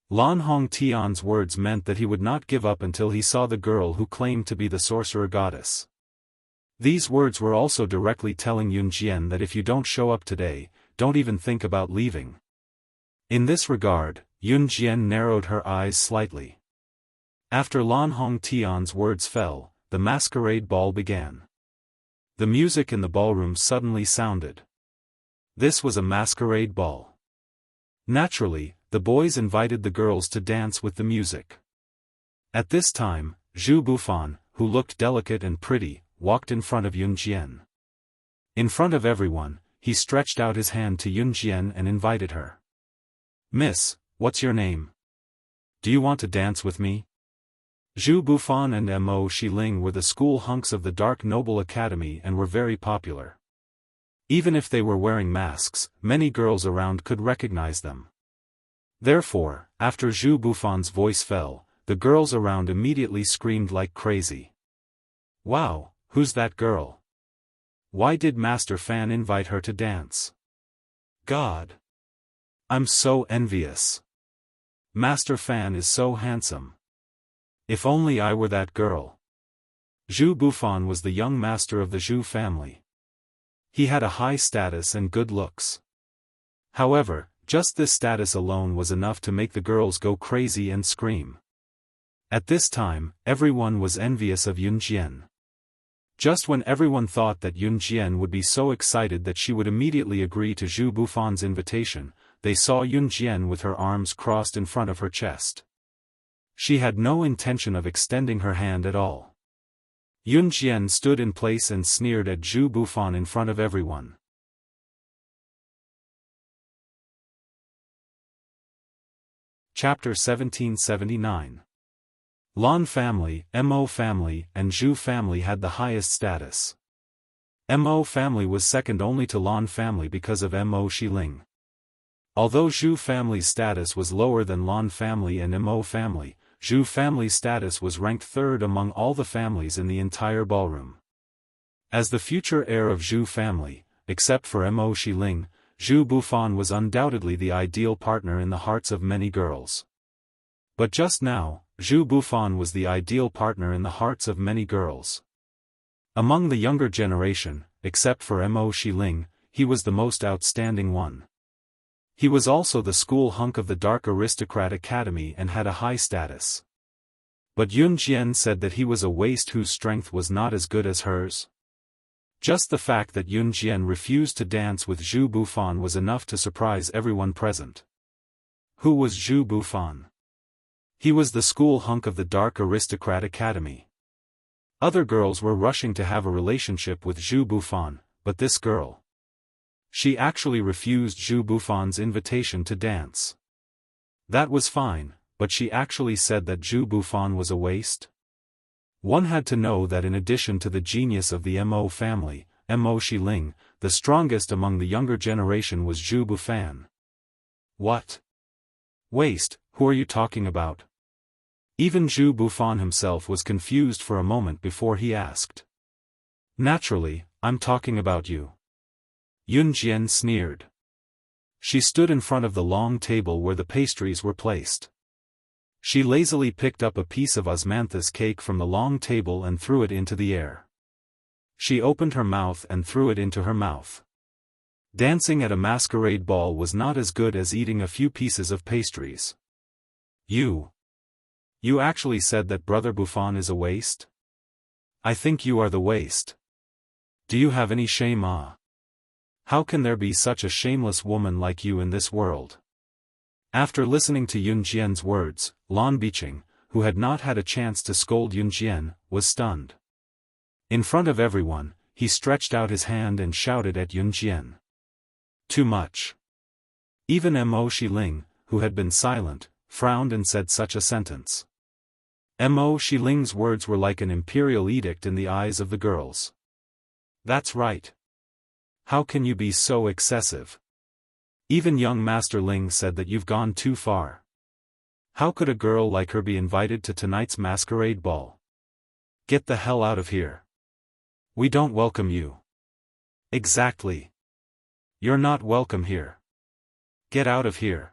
A: Lan Hongtian's words meant that he would not give up until he saw the girl who claimed to be the sorcerer goddess. These words were also directly telling Yun Jian that if you don't show up today, don't even think about leaving. In this regard, Yun Jian narrowed her eyes slightly. After Lan Hongtian's words fell, the masquerade ball began. The music in the ballroom suddenly sounded. This was a masquerade ball. Naturally, the boys invited the girls to dance with the music. At this time, Zhu Bufan, who looked delicate and pretty, walked in front of Yunjian. In front of everyone, he stretched out his hand to Yunjian and invited her. "Miss, what's your name? Do you want to dance with me?" Zhu Bufan and Mo Xiling were the school hunks of the Dark Noble Academy and were very popular. Even if they were wearing masks, many girls around could recognize them. Therefore, after Zhu Bufan's voice fell, the girls around immediately screamed like crazy. "Wow, who's that girl? Why did Master Fan invite her to dance? God! I'm so envious. Master Fan is so handsome. If only I were that girl." Zhu Bufan was the young master of the Zhu family. He had a high status and good looks. However, just this status alone was enough to make the girls go crazy and scream. At this time, everyone was envious of Yunjian. Just when everyone thought that Yunjian would be so excited that she would immediately agree to Zhu Bufan's invitation, they saw Yunjian with her arms crossed in front of her chest. She had no intention of extending her hand at all. Yunjian stood in place and sneered at Zhu Bufan in front of everyone. Chapter 1779. Lan family, Mo family, and Zhu family had the highest status. Mo family was second only to Lan family because of Mo Xiling. Although Zhu family's status was lower than Lan family and Mo family, Zhu family's status was ranked third among all the families in the entire ballroom. As the future heir of Zhu family, except for Mo Xiling, Zhu Bufan was undoubtedly the ideal partner in the hearts of many girls. But just now, Zhu Bufan was the ideal partner in the hearts of many girls. Among the younger generation, except for Mo Xiling, he was the most outstanding one. He was also the school hunk of the Dark Aristocrat Academy and had a high status. But Yunjian said that he was a waste whose strength was not as good as hers. Just the fact that Yunjian refused to dance with Zhu Bufan was enough to surprise everyone present. Who was Zhu Bufan? He was the school hunk of the Dark Aristocrat Academy. Other girls were rushing to have a relationship with Zhu Bufan, but this girl. She actually refused Zhu Bufan's invitation to dance. That was fine, but she actually said that Zhu Bufan was a waste? One had to know that in addition to the genius of the Mo family, Mo Xiling, the strongest among the younger generation was Zhu Bufan. What? Waste, who are you talking about? Even Zhu Bufan himself was confused for a moment before he asked. Naturally, I'm talking about you. Yunjian sneered. She stood in front of the long table where the pastries were placed. She lazily picked up a piece of osmanthus cake from the long table and threw it into the air. She opened her mouth and threw it into her mouth. Dancing at a masquerade ball was not as good as eating a few pieces of pastries. You actually said that Brother Bufan is a waste? I think you are the waste. Do you have any shame? How can there be such a shameless woman like you in this world? After listening to Yunjian's words, Lan Biqing, who had not had a chance to scold Yunjian, was stunned. In front of everyone, he stretched out his hand and shouted at Yunjian. Too much. Even Mo Xiling, who had been silent, frowned and said such a sentence. Mo Xiling's words were like an imperial edict in the eyes of the girls. That's right. How can you be so excessive? Even young Master Ling said that you've gone too far. How could a girl like her be invited to tonight's masquerade ball? Get the hell out of here. We don't welcome you. Exactly. You're not welcome here. Get out of here.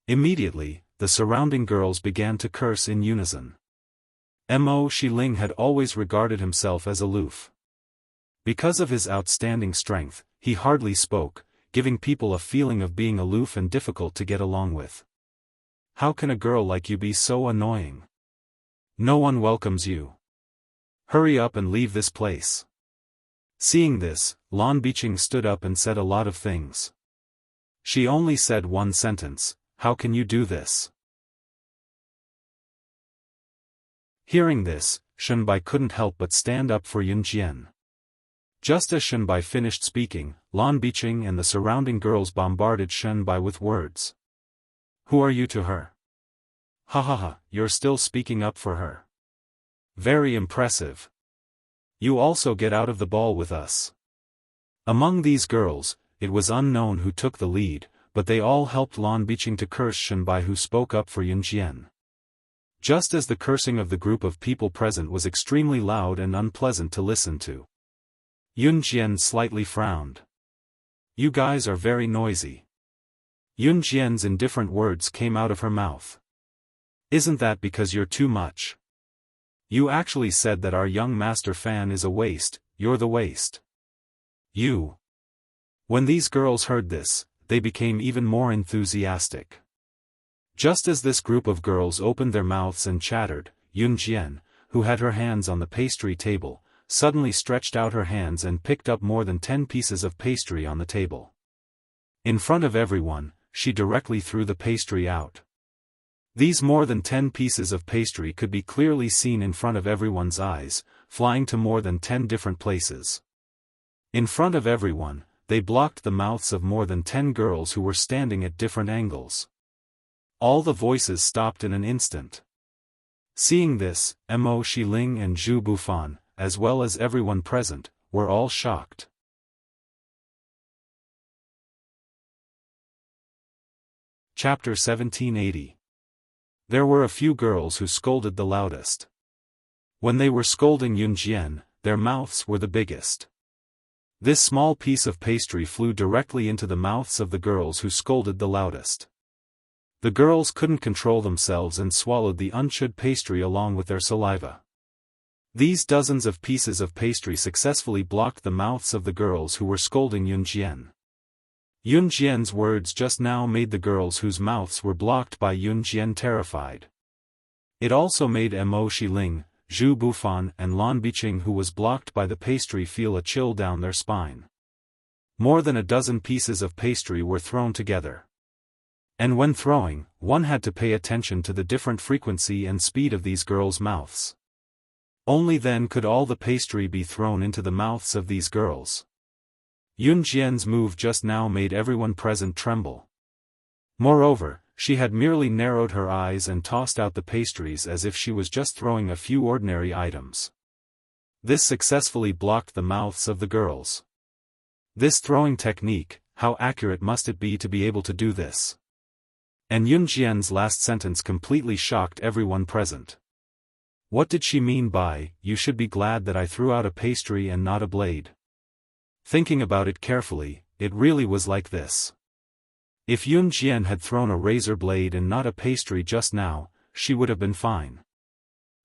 A: Immediately, the surrounding girls began to curse in unison. Mo Xiling had always regarded himself as aloof. Because of his outstanding strength, he hardly spoke, giving people a feeling of being aloof and difficult to get along with. How can a girl like you be so annoying? No one welcomes you. Hurry up and leave this place. Seeing this, Lan Biqing stood up and said a lot of things. She only said one sentence, "How can you do this?" Hearing this, Shenbai couldn't help but stand up for Yunjian. Just as Shenbai finished speaking, Lan Biqing and the surrounding girls bombarded Shenbai with words. "Who are you to her? Ha ha ha, you're still speaking up for her. Very impressive. You also get out of the ball with us." Among these girls, it was unknown who took the lead, but they all helped Lan Biqing to curse Shenbai, who spoke up for Yunjian. Just as the cursing of the group of people present was extremely loud and unpleasant to listen to. Yunjian slightly frowned. "You guys are very noisy." Yunjian's indifferent words came out of her mouth. "Isn't that because you're too much? You actually said that our young master Fan is a waste, you're the waste. You." When these girls heard this, they became even more enthusiastic. Just as this group of girls opened their mouths and chattered, Yunjian, who had her hands on the pastry table, suddenly stretched out her hands and picked up more than 10 pieces of pastry on the table. In front of everyone, she directly threw the pastry out. These more than 10 pieces of pastry could be clearly seen in front of everyone's eyes, flying to more than 10 different places. In front of everyone, they blocked the mouths of more than 10 girls who were standing at different angles. All the voices stopped in an instant. Seeing this, Mo Xiling and Zhu Bufan, as well as everyone present, were all shocked. Chapter 1780. There were a few girls who scolded the loudest. When they were scolding Yunjian, their mouths were the biggest. This small piece of pastry flew directly into the mouths of the girls who scolded the loudest. The girls couldn't control themselves and swallowed the unchewed pastry along with their saliva. These dozens of pieces of pastry successfully blocked the mouths of the girls who were scolding Yunjian. Yunjian's words just now made the girls whose mouths were blocked by Yunjian terrified. It also made Mo Xiling, Zhu Bufan and Lan Biqing, who was blocked by the pastry, feel a chill down their spine. More than a dozen pieces of pastry were thrown together. And when throwing, one had to pay attention to the different frequency and speed of these girls' mouths. Only then could all the pastry be thrown into the mouths of these girls. Yunjian's move just now made everyone present tremble. Moreover, she had merely narrowed her eyes and tossed out the pastries as if she was just throwing a few ordinary items. This successfully blocked the mouths of the girls. This throwing technique, how accurate must it be to be able to do this? And Yunjian's last sentence completely shocked everyone present. What did she mean by, "You should be glad that I threw out a pastry and not a blade"? Thinking about it carefully, it really was like this. If Yunjian had thrown a razor blade and not a pastry just now, she would have been fine.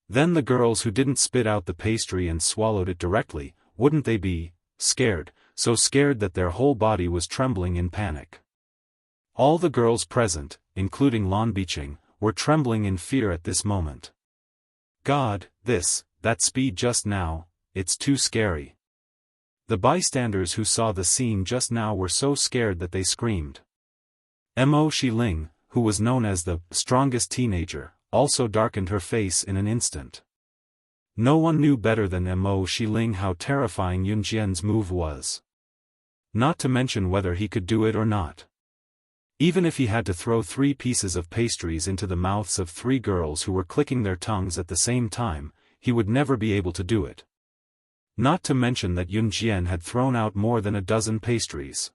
A: Then the girls who didn't spit out the pastry and swallowed it directly, wouldn't they be scared, so scared that their whole body was trembling in panic? All the girls present, including Lan Biqing, were trembling in fear at this moment. God, that speed just now, it's too scary. The bystanders who saw the scene just now were so scared that they screamed. Mo Xiling, who was known as the strongest teenager, also darkened her face in an instant. No one knew better than Mo Xiling how terrifying Yunjian's move was. Not to mention whether he could do it or not. Even if he had to throw 3 pieces of pastries into the mouths of 3 girls who were clicking their tongues at the same time, he would never be able to do it. Not to mention that Yunjian had thrown out more than a dozen pastries.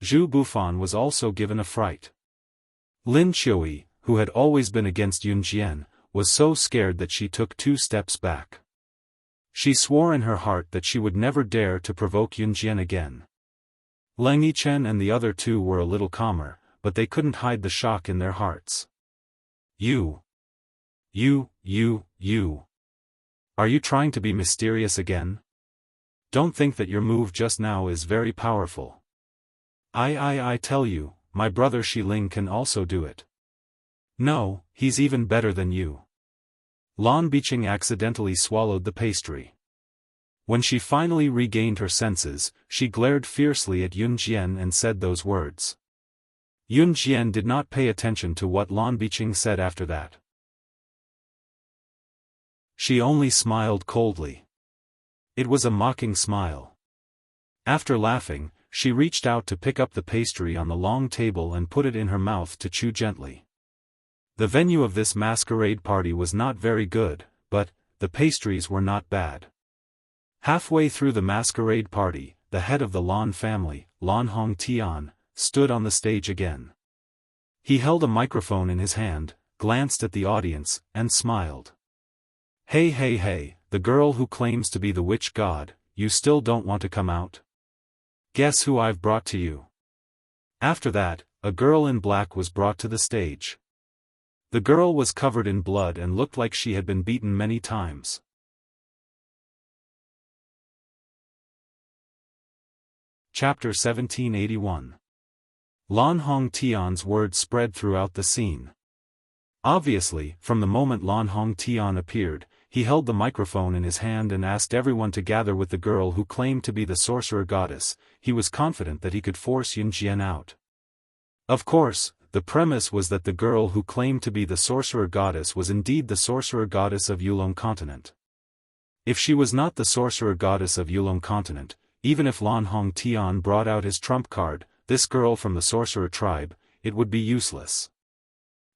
A: Zhu Bufan was also given a fright. Lin Qiui, who had always been against Yunjian, was so scared that she took 2 steps back. She swore in her heart that she would never dare to provoke Yunjian again. Lang Yichen and the other 2 were a little calmer, but they couldn't hide the shock in their hearts. You. Are you trying to be mysterious again? Don't think that your move just now is very powerful. I tell you, my brother Xiling can also do it. No, he's even better than you. Lan Biqing accidentally swallowed the pastry. When she finally regained her senses, she glared fiercely at Yun Jian and said those words. Yun Jian did not pay attention to what Lan Biqing said after that. She only smiled coldly. It was a mocking smile. After laughing, she reached out to pick up the pastry on the long table and put it in her mouth to chew gently. The venue of this masquerade party was not very good, but the pastries were not bad. Halfway through the masquerade party, the head of the Lan family, Lan Hongtian, stood on the stage again. He held a microphone in his hand, glanced at the audience, and smiled. Hey hey hey, the girl who claims to be the witch god, you still don't want to come out? Guess who I've brought to you? After that, a girl in black was brought to the stage. The girl was covered in blood and looked like she had been beaten many times. Chapter 1781. Lan Hongtian's words spread throughout the scene. Obviously, from the moment Lan Hongtian appeared, he held the microphone in his hand and asked everyone to gather with the girl who claimed to be the sorcerer goddess. He was confident that he could force Yun Jian out. Of course, the premise was that the girl who claimed to be the sorcerer goddess was indeed the sorcerer goddess of Yulong continent. If she was not the sorcerer goddess of Yulong continent, even if Lan Hongtian brought out his trump card, this girl from the sorcerer tribe, it would be useless.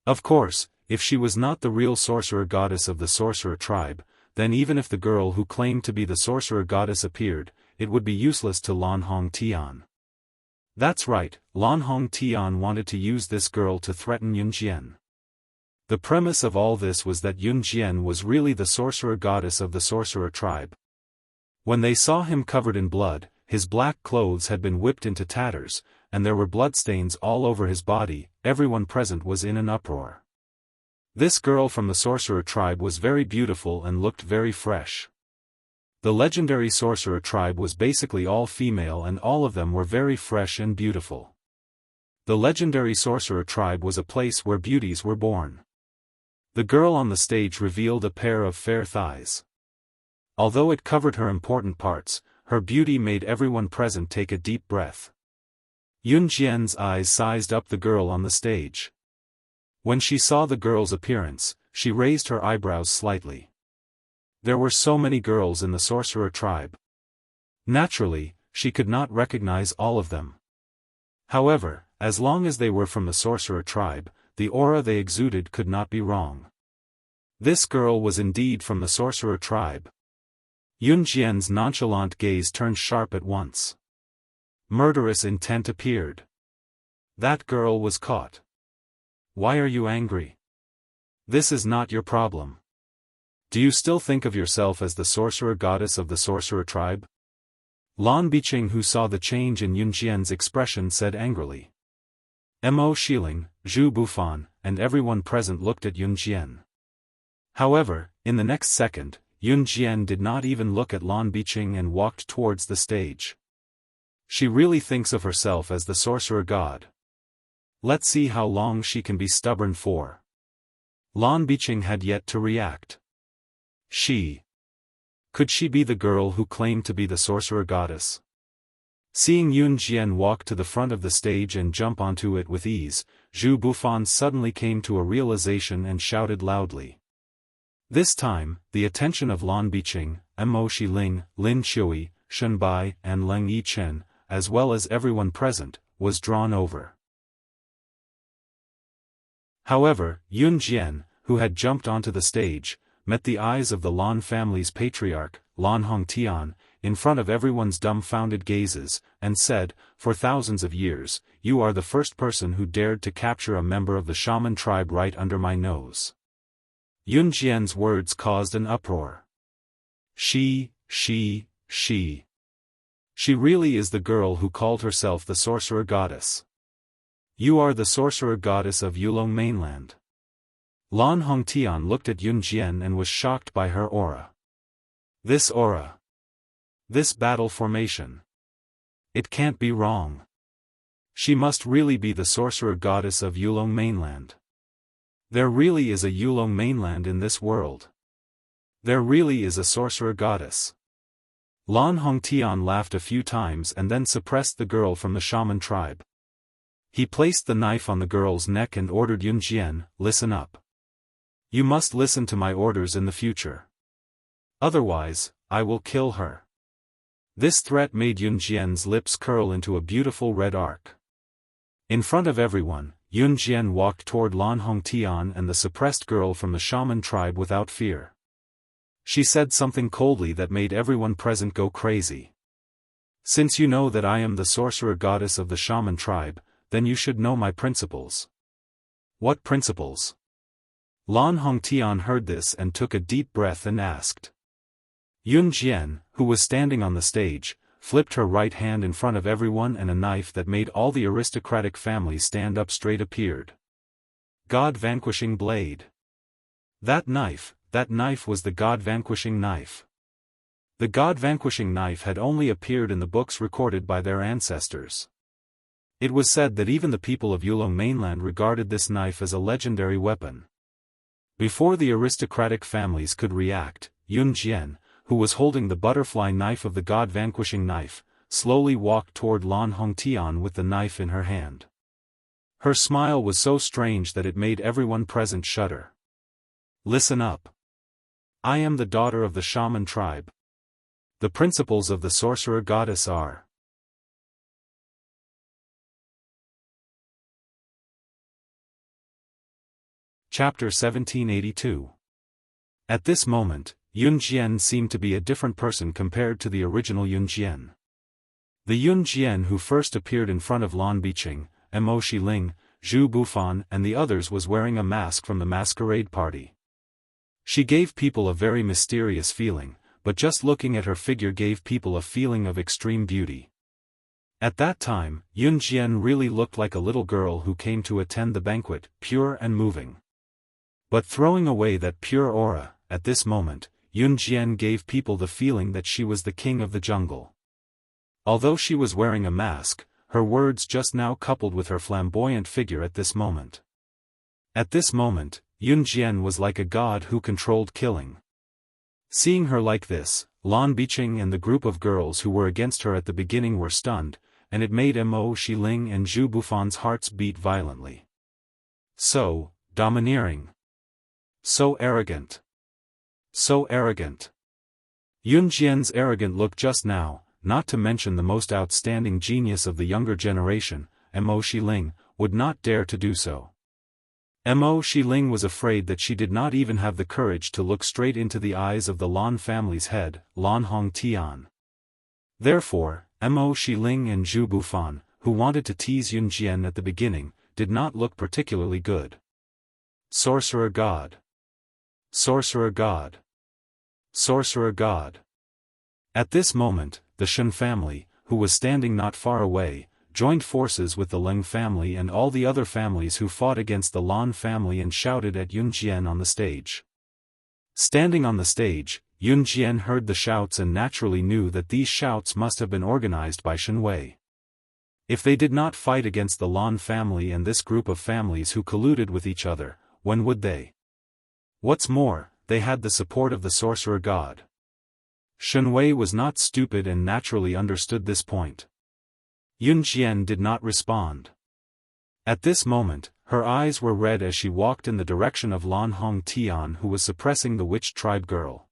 A: Of course, if she was not the real sorcerer goddess of the sorcerer tribe, then even if the girl who claimed to be the sorcerer goddess appeared, it would be useless to Lan Hongtian. That's right, Lan Hongtian wanted to use this girl to threaten Yun Jian. The premise of all this was that Yun Jian was really the sorcerer goddess of the sorcerer tribe. When they saw him covered in blood, his black clothes had been whipped into tatters, and there were bloodstains all over his body, everyone present was in an uproar. This girl from the sorcerer tribe was very beautiful and looked very fresh. The legendary sorcerer tribe was basically all female and all of them were very fresh and beautiful. The legendary sorcerer tribe was a place where beauties were born. The girl on the stage revealed a pair of fair thighs. Although it covered her important parts, her beauty made everyone present take a deep breath. Yun Jian's eyes sized up the girl on the stage. When she saw the girl's appearance, she raised her eyebrows slightly. There were so many girls in the sorcerer tribe. Naturally, she could not recognize all of them. However, as long as they were from the sorcerer tribe, the aura they exuded could not be wrong. This girl was indeed from the sorcerer tribe. Yun Jian's nonchalant gaze turned sharp at once. Murderous intent appeared. That girl was caught. Why are you angry? This is not your problem. Do you still think of yourself as the sorcerer goddess of the sorcerer tribe? Lan Biqing, who saw the change in Yun Jian's expression, said angrily. Mo Shiling, Zhu Bufan, and everyone present looked at Yun Jian. However, in the next second, Yun Jian did not even look at Lan Biqing and walked towards the stage. She really thinks of herself as the sorcerer god. Let's see how long she can be stubborn for. Lan Biqing had yet to react. Could she be the girl who claimed to be the sorcerer goddess? Seeing Yun Jian walk to the front of the stage and jump onto it with ease, Zhu Bufan suddenly came to a realization and shouted loudly. This time, the attention of Lan Biqing, Mo Shiling, Lin Shui, Shen Bai, and Leng Yichen, as well as everyone present, was drawn over. However, Yun Jian, who had jumped onto the stage, met the eyes of the Lan family's patriarch, Lan Hongtian, in front of everyone's dumbfounded gazes, and said, "For thousands of years, you are the first person who dared to capture a member of the shaman tribe right under my nose." Yun Jian's words caused an uproar. She really is the girl who called herself the sorcerer goddess. You are the sorcerer goddess of Yulong mainland. Lan Hongtian looked at Yun Jian and was shocked by her aura. This aura. This battle formation. It can't be wrong. She must really be the sorcerer goddess of Yulong mainland. There really is a Yulong mainland in this world. There really is a sorcerer goddess. Lan Hongtian laughed a few times and then suppressed the girl from the shaman tribe. He placed the knife on the girl's neck and ordered Yun Jian, "Listen up. You must listen to my orders in the future. Otherwise, I will kill her." This threat made Yun Jian's lips curl into a beautiful red arc. In front of everyone, Yun Jian walked toward Lan Hongtian and the suppressed girl from the shaman tribe without fear. She said something coldly that made everyone present go crazy. "Since you know that I am the sorcerer goddess of the shaman tribe, then you should know my principles." "What principles?" Lan Hongtian heard this and took a deep breath and asked. Yun Jian, who was standing on the stage, flipped her right hand in front of everyone and a knife that made all the aristocratic families stand up straight appeared. God-vanquishing blade. That knife was the God-vanquishing knife. The God-vanquishing knife had only appeared in the books recorded by their ancestors. It was said that even the people of Yulong mainland regarded this knife as a legendary weapon. Before the aristocratic families could react, Yun Jian, who was holding the butterfly knife of the God-vanquishing knife, slowly walked toward Lan Hongtian with the knife in her hand. Her smile was so strange that it made everyone present shudder. "Listen up. I am the daughter of the shaman tribe. The principles of the sorcerer goddess are." Chapter 1782. At this moment, Yun Jian seemed to be a different person compared to the original Yun Jian. The Yun Jian who first appeared in front of Lan Biqing, Mo Shiling, Zhu Bufan and the others was wearing a mask from the masquerade party. She gave people a very mysterious feeling, but just looking at her figure gave people a feeling of extreme beauty. At that time, Yun Jian really looked like a little girl who came to attend the banquet, pure and moving. But throwing away that pure aura, at this moment, Yun Jian gave people the feeling that she was the king of the jungle. Although she was wearing a mask, her words just now coupled with her flamboyant figure at this moment. At this moment, Yun Jian was like a god who controlled killing. Seeing her like this, Lan Biqing and the group of girls who were against her at the beginning were stunned, and it made Mo Shiling and Zhu Bufan's hearts beat violently. So domineering. So arrogant. So arrogant. Yun Jian's arrogant look just now, not to mention the most outstanding genius of the younger generation, Mo Shiling, would not dare to do so. Mo Shiling was afraid that she did not even have the courage to look straight into the eyes of the Lan family's head, Lan Hongtian. Therefore, Mo Shiling and Zhu Bufan, who wanted to tease Yun Jian at the beginning, did not look particularly good. Sorcerer God. Sorcerer God. Sorcerer God. At this moment, the Shen family, who was standing not far away, joined forces with the Leng family and all the other families who fought against the Lan family and shouted at Yun Jian on the stage. Standing on the stage, Yun Jian heard the shouts and naturally knew that these shouts must have been organized by Shen Wei. If they did not fight against the Lan family and this group of families who colluded with each other, when would they? What's more, they had the support of the sorcerer god. Shen Wei was not stupid and naturally understood this point. Yun Jian did not respond. At this moment, her eyes were red as she walked in the direction of Lan Hongtian who was suppressing the witch tribe girl.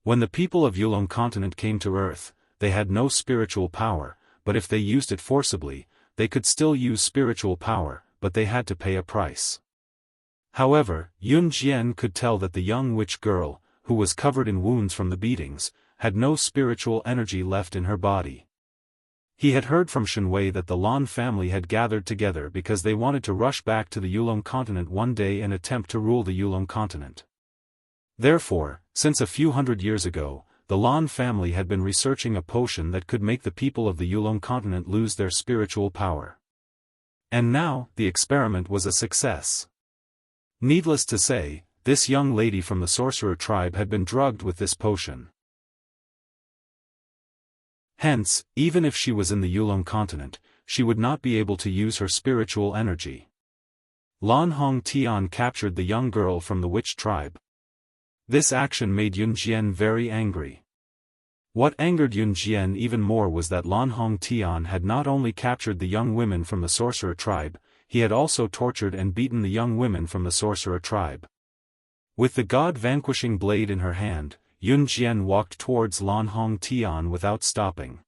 A: When the people of Yulong continent came to Earth, they had no spiritual power, but if they used it forcibly, they could still use spiritual power, but they had to pay a price. However, Yun Jian could tell that the young witch girl, who was covered in wounds from the beatings, had no spiritual energy left in her body. He had heard from Shen Wei that the Lan family had gathered together because they wanted to rush back to the Yulong continent one day and attempt to rule the Yulong continent. Therefore, since a few hundred years ago, the Lan family had been researching a potion that could make the people of the Yulong continent lose their spiritual power. And now, the experiment was a success. Needless to say, this young lady from the sorcerer tribe had been drugged with this potion. Hence, even if she was in the Yulong continent, she would not be able to use her spiritual energy. Lan Hongtian captured the young girl from the witch tribe. This action made Yun Jian very angry. What angered Yun Jian even more was that Lan Hong Tian had not only captured the young women from the sorcerer tribe, he had also tortured and beaten the young women from the sorcerer tribe. With the god-vanquishing blade in her hand, Yun Jian walked towards Lan Hong Tian without stopping.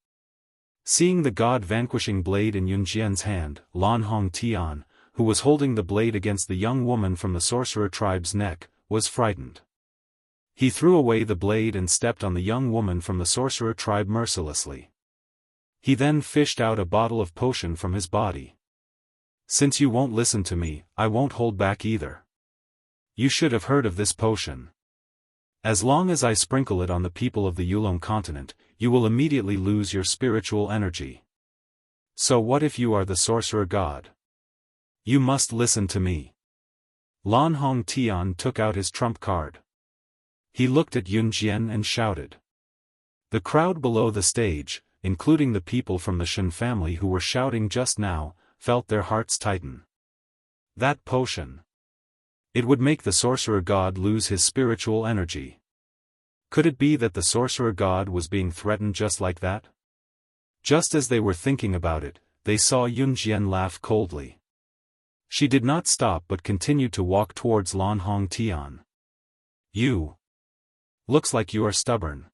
A: Seeing the god-vanquishing blade in Yun Jian's hand, Lan Hong Tian, who was holding the blade against the young woman from the sorcerer tribe's neck, was frightened. He threw away the blade and stepped on the young woman from the sorcerer tribe mercilessly. He then fished out a bottle of potion from his body. Since you won't listen to me, I won't hold back either. You should have heard of this potion. As long as I sprinkle it on the people of the Yulong continent, you will immediately lose your spiritual energy. So what if you are the sorcerer god? You must listen to me. Lan Hong Tian took out his trump card. He looked at Yun Jian and shouted. The crowd below the stage, including the people from the Shen family who were shouting just now, felt their hearts tighten. That potion. It would make the sorcerer god lose his spiritual energy. Could it be that the sorcerer god was being threatened just like that? Just as they were thinking about it, they saw Yun Jian laugh coldly. She did not stop but continued to walk towards Lan Hong Tian. You. Looks like you are stubborn.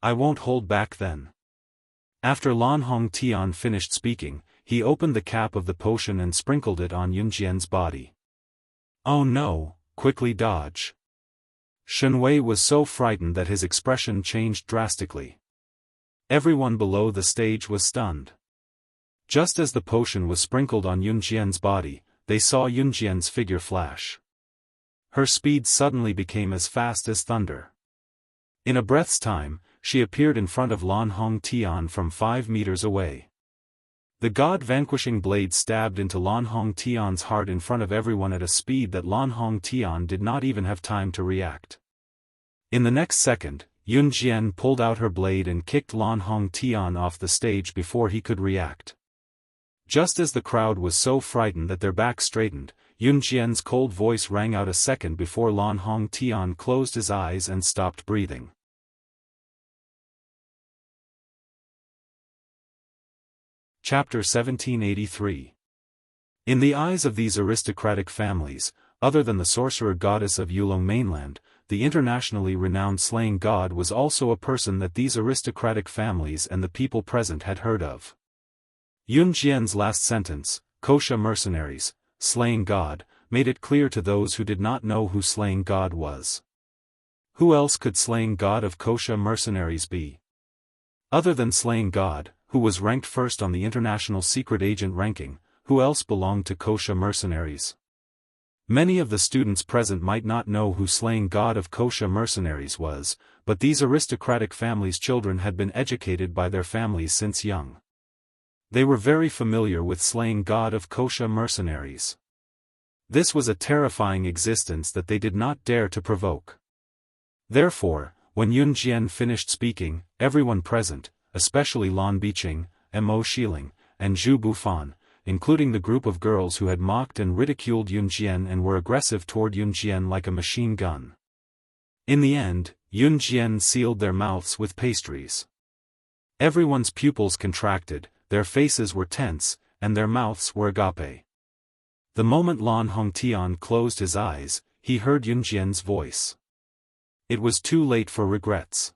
A: I won't hold back then. After Lan Hong Tian finished speaking, he opened the cap of the potion and sprinkled it on Yun Jian's body. Oh no, quickly dodge. Shen Wei was so frightened that his expression changed drastically. Everyone below the stage was stunned. Just as the potion was sprinkled on Yun Jian's body, they saw Yun Jian's figure flash. Her speed suddenly became as fast as thunder. In a breath's time, she appeared in front of Lan Hong Tian from 5 meters away. The god-vanquishing blade stabbed into Lan Hong Tian's heart in front of everyone at a speed that Lan Hong Tian did not even have time to react. In the next second, Yun Jian pulled out her blade and kicked Lan Hong Tian off the stage before he could react. Just as the crowd was so frightened that their backs straightened, Yun Jian's cold voice rang out a second before Lan Hong Tian closed his eyes and stopped breathing. Chapter 1783. In the eyes of these aristocratic families, other than the sorcerer goddess of Yulong mainland, the internationally renowned slaying god was also a person that these aristocratic families and the people present had heard of. Yun Jian's last sentence, Kosha mercenaries, slaying god, made it clear to those who did not know who slaying god was. Who else could slaying god of Kosha mercenaries be? Other than slaying god, who was ranked first on the international secret agent ranking, who else belonged to Kosha mercenaries? Many of the students present might not know who slaying god of Kosha mercenaries was, but these aristocratic families' children had been educated by their families since young. They were very familiar with slaying god of Kosha mercenaries. This was a terrifying existence that they did not dare to provoke. Therefore, when Yun Jian finished speaking, everyone present, especially Lan Biqing, Mo Shiling, and Zhu Bufan, including the group of girls who had mocked and ridiculed Yun Jian and were aggressive toward Yun Jian like a machine gun. In the end, Yun Jian sealed their mouths with pastries. Everyone's pupils contracted, their faces were tense, and their mouths were agape. The moment Lan Hong Tian closed his eyes, he heard Yun Jian's voice. It was too late for regrets.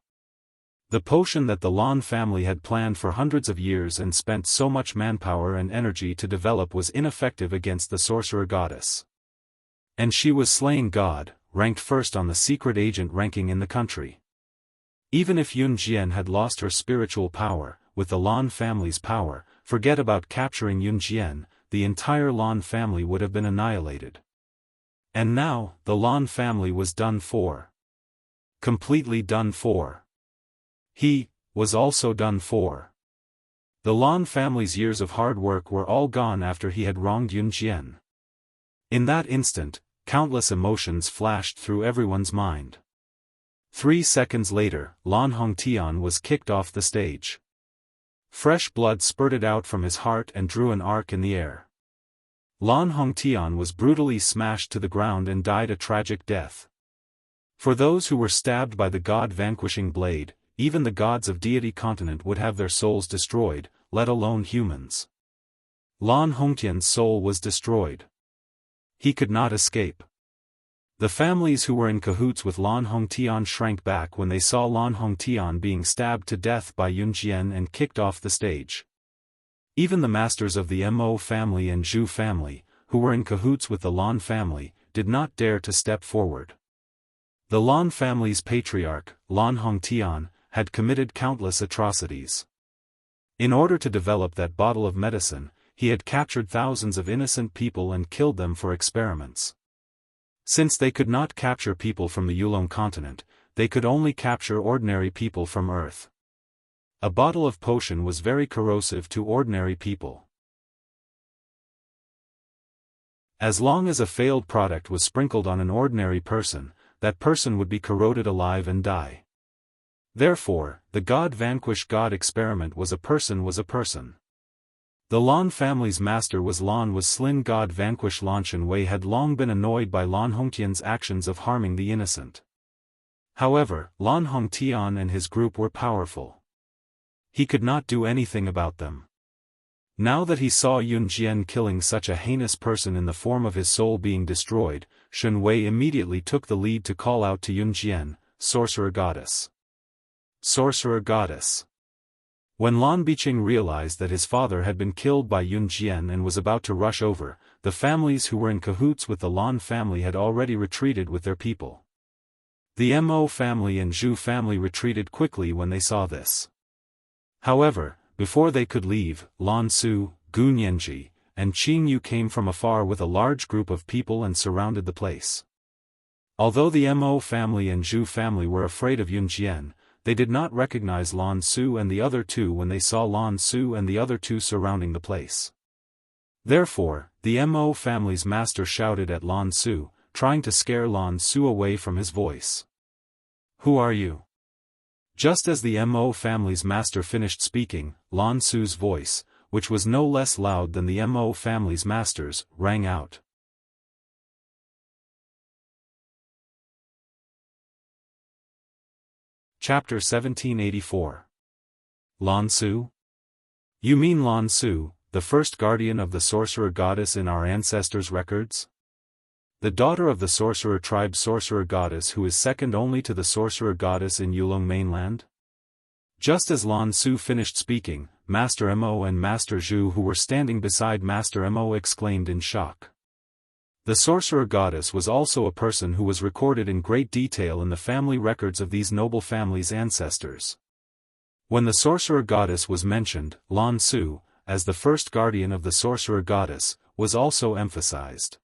A: The potion that the Lan family had planned for hundreds of years and spent so much manpower and energy to develop was ineffective against the sorcerer goddess. And she was slaying god, ranked first on the secret agent ranking in the country. Even if Yun Jian had lost her spiritual power, with the Lan family's power, forget about capturing Yun Jian, the entire Lan family would have been annihilated. And now, the Lan family was done for. Completely done for. He was also done for. The Lan family's years of hard work were all gone after he had wronged Yun Jian. In that instant, countless emotions flashed through everyone's mind. 3 seconds later, Lan Hong Tian was kicked off the stage. Fresh blood spurted out from his heart and drew an arc in the air. Lan Hong Tian was brutally smashed to the ground and died a tragic death. For those who were stabbed by the god-vanquishing blade, even the gods of deity continent would have their souls destroyed, let alone humans. Lan Hongtian's soul was destroyed. He could not escape. The families who were in cahoots with Lan Hongtian shrank back when they saw Lan Hongtian being stabbed to death by Yun Jian and kicked off the stage. Even the masters of the Mo family and Zhu family, who were in cahoots with the Lan family, did not dare to step forward. The Lan family's patriarch, Lan Hongtian, had committed countless atrocities. In order to develop that bottle of medicine, he had captured thousands of innocent people and killed them for experiments. Since they could not capture people from the Yulong continent, they could only capture ordinary people from Earth. A bottle of potion was very corrosive to ordinary people. As long as a failed product was sprinkled on an ordinary person, that person would be corroded alive and die. Therefore, the God-vanquish-God experiment was a person. The Lan family's master was Slin God-vanquish Lan Shenwei had long been annoyed by Lan Hongtian's actions of harming the innocent. However, Lan Hongtian and his group were powerful. He could not do anything about them. Now that he saw Yun Jian killing such a heinous person in the form of his soul being destroyed, Shenwei immediately took the lead to call out to Yun Jian, Sorcerer Goddess. Sorcerer Goddess. When Lan Biqing realized that his father had been killed by Yun Jian and was about to rush over, the families who were in cahoots with the Lan family had already retreated with their people. The Mo family and Zhu family retreated quickly when they saw this. However, before they could leave, Lan Su, Gu Nianji, and Qing Yu came from afar with a large group of people and surrounded the place. Although the Mo family and Zhu family were afraid of Yun Jian, they did not recognize Lan Su and the other two when they saw Lan Su and the other two surrounding the place. Therefore, the Mo family's master shouted at Lan Su, trying to scare Lan Su away from his voice. "Who are you?" Just as the Mo family's master finished speaking, Lan Su's voice, which was no less loud than the Mo family's master's, rang out. Chapter 1784. Lan Su? You mean Lan Su, the first guardian of the sorcerer goddess in our ancestors' records? The daughter of the sorcerer tribe sorcerer goddess who is second only to the sorcerer goddess in Yulong mainland? Just as Lan Su finished speaking, Master Mo and Master Zhu who were standing beside Master Mo exclaimed in shock. The sorcerer goddess was also a person who was recorded in great detail in the family records of these noble families' ancestors. When the sorcerer goddess was mentioned, Lan Su, as the first guardian of the sorcerer goddess, was also emphasized.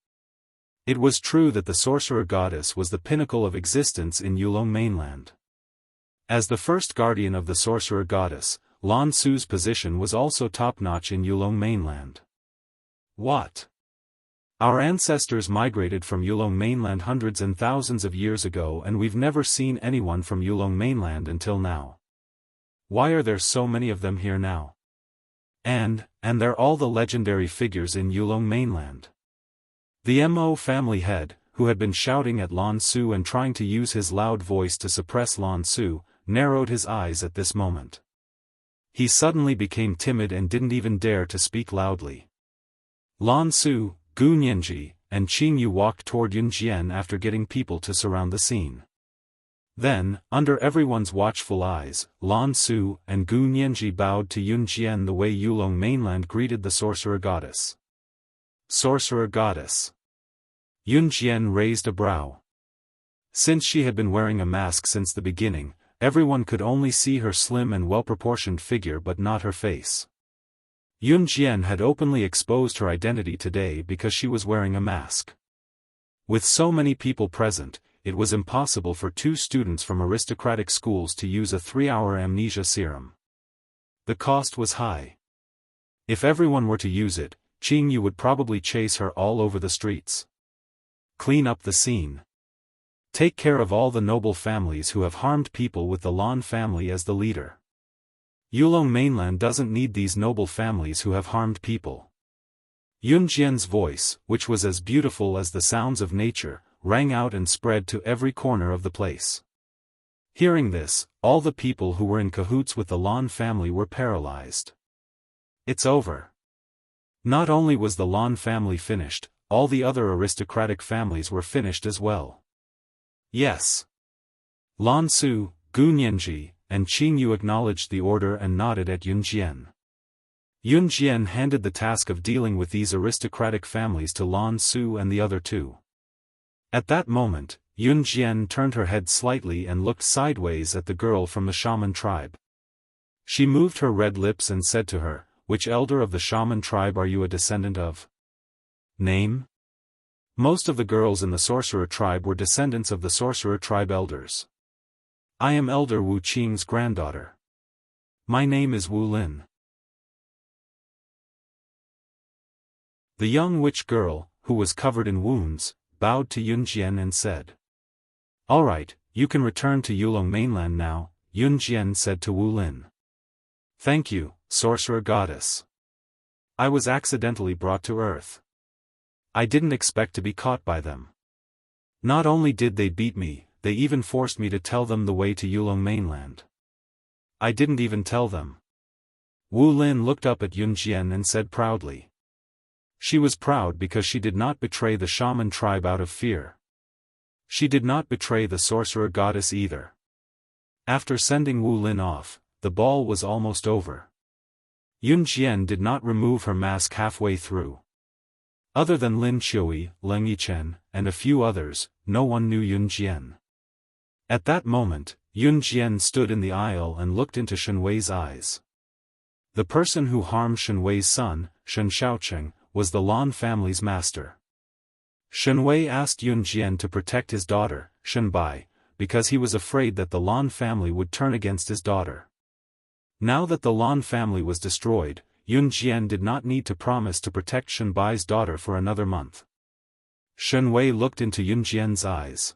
A: It was true that the sorcerer goddess was the pinnacle of existence in Yulong mainland. As the first guardian of the sorcerer goddess, Lan Su's position was also top-notch in Yulong mainland. What? Our ancestors migrated from Yulong mainland hundreds and thousands of years ago and we've never seen anyone from Yulong mainland until now. Why are there so many of them here now? And they're all the legendary figures in Yulong mainland. The Mo family head, who had been shouting at Lan Su and trying to use his loud voice to suppress Lan Su, narrowed his eyes at this moment. He suddenly became timid and didn't even dare to speak loudly. Lan Su, Gu Nianji, and Qing Yu walked toward Yun Jian after getting people to surround the scene. Then, under everyone's watchful eyes, Lan Su and Gu Nianji bowed to Yun Jian the way Yulong mainland greeted the sorcerer goddess. Sorcerer goddess. Yun Jian raised a brow. Since she had been wearing a mask since the beginning, everyone could only see her slim and well-proportioned figure but not her face. Yun Jian had openly exposed her identity today because she was wearing a mask. With so many people present, it was impossible for two students from aristocratic schools to use a 3-hour amnesia serum. The cost was high. If everyone were to use it, Qing Yu would probably chase her all over the streets. Clean up the scene. Take care of all the noble families who have harmed people with the Lan family as the leader. Yulong mainland doesn't need these noble families who have harmed people. Yun Jian's voice, which was as beautiful as the sounds of nature, rang out and spread to every corner of the place. Hearing this, all the people who were in cahoots with the Lan family were paralyzed. It's over. Not only was the Lan family finished, all the other aristocratic families were finished as well. Yes. Lan Su, Gu Nianji, and Qing Yu acknowledged the order and nodded at Yun Jian. Yun Jian handed the task of dealing with these aristocratic families to Lan Su and the other two. At that moment, Yun Jian turned her head slightly and looked sideways at the girl from the shaman tribe. She moved her red lips and said to her, "Which elder of the shaman tribe are you a descendant of?" Name? Most of the girls in the sorcerer tribe were descendants of the sorcerer tribe elders. I am Elder Wu Qing's granddaughter. My name is Wu Lin. The young witch girl, who was covered in wounds, bowed to Yun Jian and said, "All right, you can return to Yulong mainland now," Yun Jian said to Wu Lin. "Thank you, sorcerer goddess. I was accidentally brought to Earth. I didn't expect to be caught by them. Not only did they beat me, they even forced me to tell them the way to Yulong mainland. I didn't even tell them." Wu Lin looked up at Yun Jian and said proudly. She was proud because she did not betray the shaman tribe out of fear. She did not betray the sorcerer goddess either. After sending Wu Lin off, the ball was almost over. Yun Jian did not remove her mask halfway through. Other than Lin Qiui, Leng Yichen, and a few others, no one knew Yun Jian. At that moment, Yun Jian stood in the aisle and looked into Shen Wei's eyes. The person who harmed Shen Wei's son, Shen Xiaocheng, was the Lan family's master. Shen Wei asked Yun Jian to protect his daughter, Shen Bai, because he was afraid that the Lan family would turn against his daughter. Now that the Lan family was destroyed, Yun Jian did not need to promise to protect Shen Bai's daughter for another month. Shen Wei looked into Yun Jian's eyes.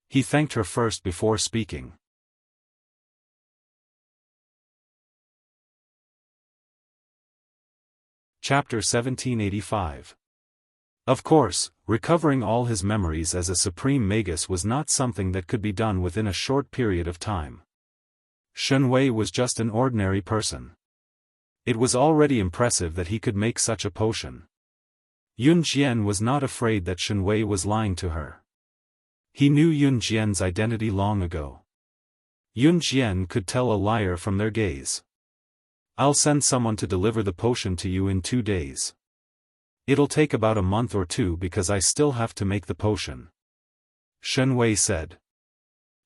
A: He thanked her first before speaking. Chapter 1785. Of course, recovering all his memories as a supreme magus was not something that could be done within a short period of time. Shen Wei was just an ordinary person. It was already impressive that he could make such a potion. Yun Jian was not afraid that Shen Wei was lying to her. He knew Yun Jian's identity long ago. Yun Jian could tell a liar from their gaze. "I'll send someone to deliver the potion to you in 2 days. It'll take about a month or 2 because I still have to make the potion," Shen Wei said.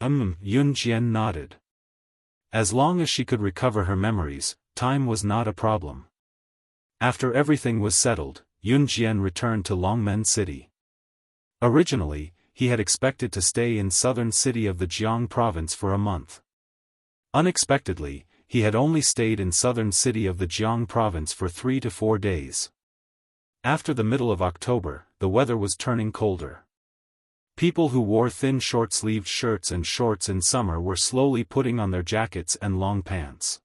A: Yun Jian nodded. As long as she could recover her memories, time was not a problem. After everything was settled, Yun Jian returned to Longmen City. Originally, he had expected to stay in southern city of the Jiang province for a month. Unexpectedly, he had only stayed in southern city of the Jiang province for 3 to 4 days. After the middle of October, the weather was turning colder. People who wore thin short-sleeved shirts and shorts in summer were slowly putting on their jackets and long pants.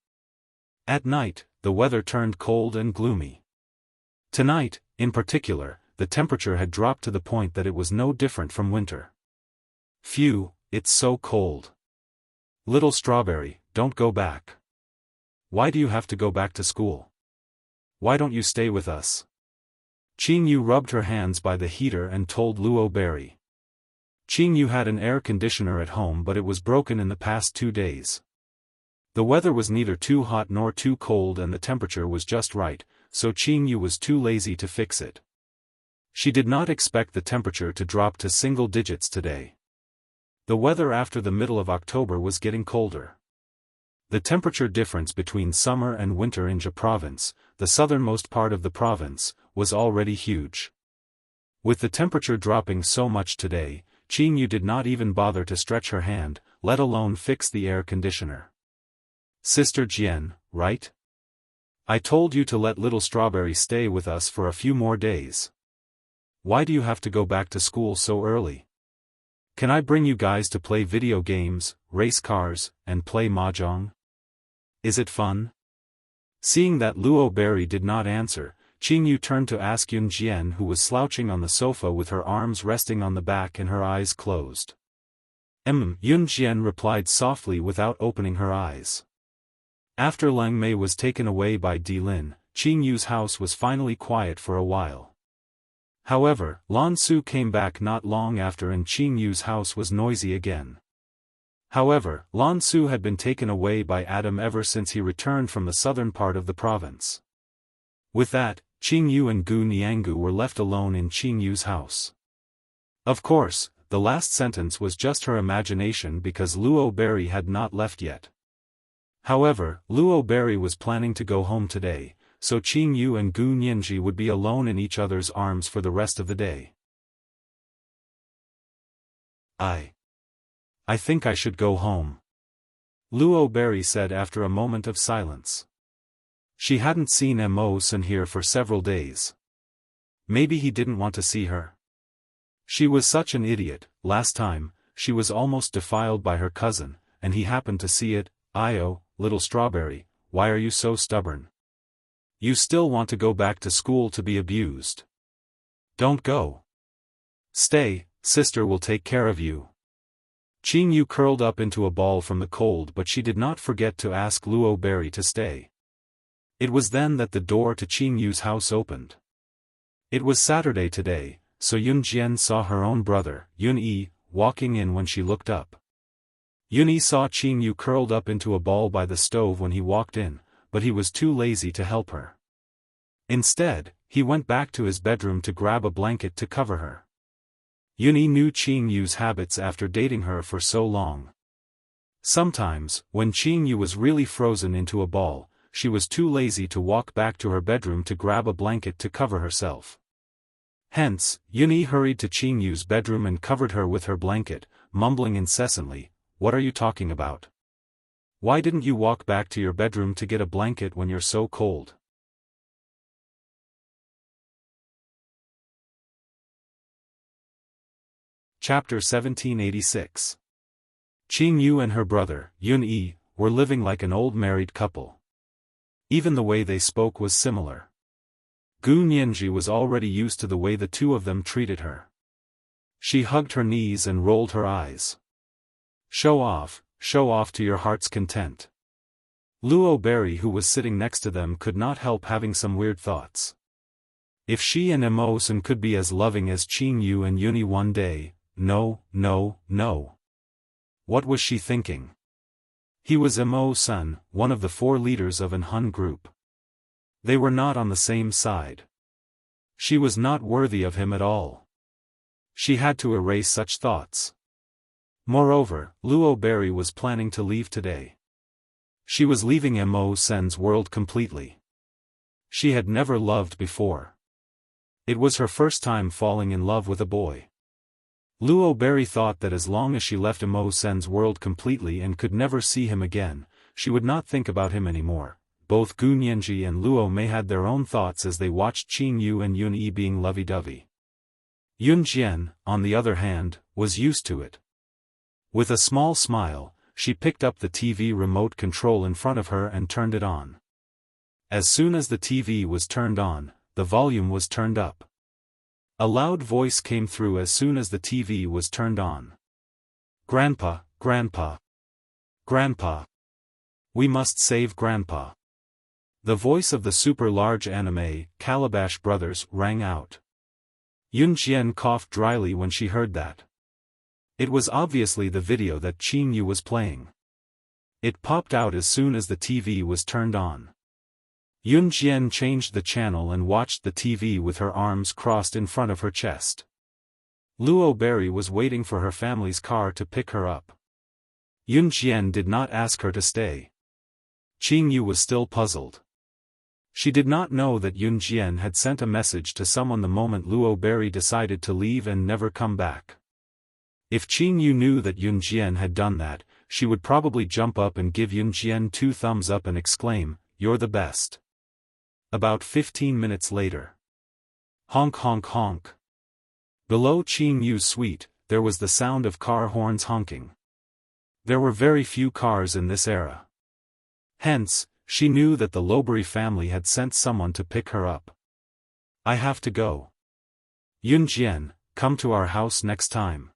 A: At night, the weather turned cold and gloomy. Tonight, in particular, the temperature had dropped to the point that it was no different from winter. "Phew, it's so cold. Little Strawberry, don't go back. Why do you have to go back to school? Why don't you stay with us?" Qing Yu rubbed her hands by the heater and told Luo Berry. Qing Yu had an air conditioner at home, but it was broken in the past 2 days. The weather was neither too hot nor too cold and the temperature was just right, so Qing Yu was too lazy to fix it. She did not expect the temperature to drop to single digits today. The weather after the middle of October was getting colder. The temperature difference between summer and winter in Jia province, the southernmost part of the province, was already huge. With the temperature dropping so much today, Qing Yu did not even bother to stretch her hand, let alone fix the air conditioner. "Sister Jian, right? I told you to let Little Strawberry stay with us for a few more days. Why do you have to go back to school so early? Can I bring you guys to play video games, race cars, and play mahjong? Is it fun?" Seeing that Luo Berry did not answer, Qing Yu turned to ask Yun Jian, who was slouching on the sofa with her arms resting on the back and her eyes closed. Yun Jian replied softly without opening her eyes. After Lang Mei was taken away by Di Lin, Qing Yu's house was finally quiet for a while. However, Lan Su came back not long after and Qing Yu's house was noisy again. However, Lan Su had been taken away by Adam ever since he returned from the southern part of the province. With that, Qing Yu and Gu Niangu were left alone in Qing Yu's house. Of course, the last sentence was just her imagination because Luo Berry had not left yet. However, Luo Berry was planning to go home today, so Qing Yu and Gu Nianji would be alone in each other's arms for the rest of the day. I think I should go home, Luo Berry said after a moment of silence. She hadn't seen Mo Sun here for several days. Maybe he didn't want to see her. She was such an idiot. Last time, she was almost defiled by her cousin, and he happened to see it. Little strawberry, why are you so stubborn? You still want to go back to school to be abused. Don't go. Stay, sister will take care of you. Qing Yu curled up into a ball from the cold, but she did not forget to ask Luo Berry to stay. It was then that the door to Qing Yu's house opened. It was Saturday today, so Yun Jian saw her own brother, Yun Yi, walking in when she looked up. Yun Yi saw Qing Yu curled up into a ball by the stove when he walked in, but he was too lazy to help her. Instead, he went back to his bedroom to grab a blanket to cover her. Yun Yi knew Qing Yu's habits after dating her for so long. Sometimes, when Qing Yu was really frozen into a ball, she was too lazy to walk back to her bedroom to grab a blanket to cover herself. Hence, Yun Yi hurried to Qing Yu's bedroom and covered her with her blanket, mumbling incessantly, "What are you talking about? Why didn't you walk back to your bedroom to get a blanket when you're so cold?" Chapter 1786. Qing Yu and her brother, Yun Yi, were living like an old married couple. Even the way they spoke was similar. Gu Nianji was already used to the way the two of them treated her. She hugged her knees and rolled her eyes. Show off to your heart's content." Luo Berry, who was sitting next to them, could not help having some weird thoughts. If she and Mo Sun could be as loving as Qing Yu and Yun Yi one day, no. What was she thinking? He was Mo Sun, one of the 4 leaders of an Hun group. They were not on the same side. She was not worthy of him at all. She had to erase such thoughts. Moreover, Luo Berry was planning to leave today. She was leaving Mo Sun's world completely. She had never loved before. It was her first time falling in love with a boy. Luo Berry thought that as long as she left Mo Sun's world completely and could never see him again, she would not think about him anymore. Both Gu Nianji and Luo Mei had their own thoughts as they watched Qing Yu and Yun Yi being lovey-dovey. Yun Jian, on the other hand, was used to it. With a small smile, she picked up the TV remote control in front of her and turned it on. As soon as the TV was turned on, the volume was turned up. A loud voice came through as soon as the TV was turned on. "Grandpa, Grandpa. Grandpa. We must save Grandpa." The voice of the super-large anime, Calabash Brothers, rang out. Yun Jian coughed dryly when she heard that. It was obviously the video that Qing Yu was playing. It popped out as soon as the TV was turned on. Yun Jian changed the channel and watched the TV with her arms crossed in front of her chest. Luo Berry was waiting for her family's car to pick her up. Yun Jian did not ask her to stay. Qing Yu was still puzzled. She did not know that Yun Jian had sent a message to someone the moment Luo Berry decided to leave and never come back. If Qing Yu knew that Yun Jian had done that, she would probably jump up and give Yun Jian 2 thumbs up and exclaim, "You're the best." About 15 minutes later. Honk honk honk. Below Qing Yu's suite, there was the sound of car horns honking. There were very few cars in this era. Hence, she knew that the Lowbury family had sent someone to pick her up. I have to go. Yun Jian, come to our house next time.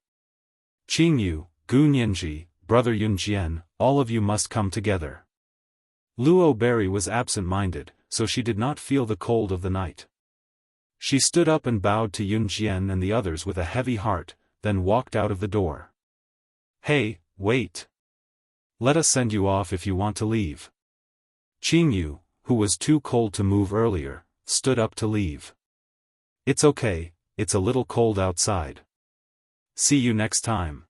A: Qing Yu, Gu Nianji, brother Yun Jian, all of you must come together. Luo Berry was absent-minded, so she did not feel the cold of the night. She stood up and bowed to Yun Jian and the others with a heavy heart, then walked out of the door. Hey, wait. Let us send you off if you want to leave. Qing Yu, who was too cold to move earlier, stood up to leave. It's okay, it's a little cold outside. See you next time.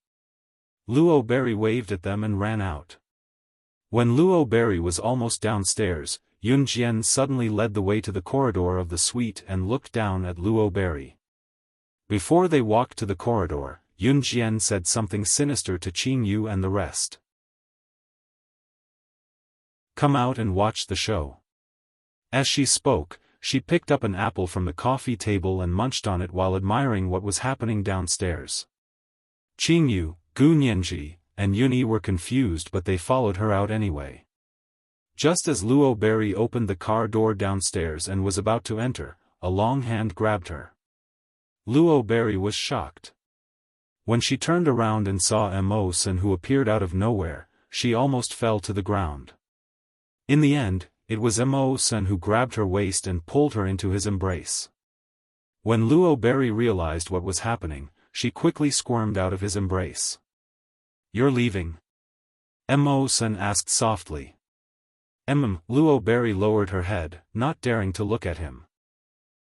A: Luo Berry waved at them and ran out. When Luo Berry was almost downstairs, Yun Jian suddenly led the way to the corridor of the suite and looked down at Luo Berry. Before they walked to the corridor, Yun Jian said something sinister to Qing Yu and the rest. Come out and watch the show. As she spoke, she picked up an apple from the coffee table and munched on it while admiring what was happening downstairs. Qing Yu, Gu Nianji, and Yun Yi were confused, but they followed her out anyway. Just as Luo Berry opened the car door downstairs and was about to enter, a long hand grabbed her. Luo Berry was shocked. When she turned around and saw Mo Sun, who appeared out of nowhere, she almost fell to the ground. In the end, it was Mo Sun who grabbed her waist and pulled her into his embrace. When Luo Berry realized what was happening, she quickly squirmed out of his embrace. You're leaving? Mo Sun asked softly. Luo Berry lowered her head, not daring to look at him.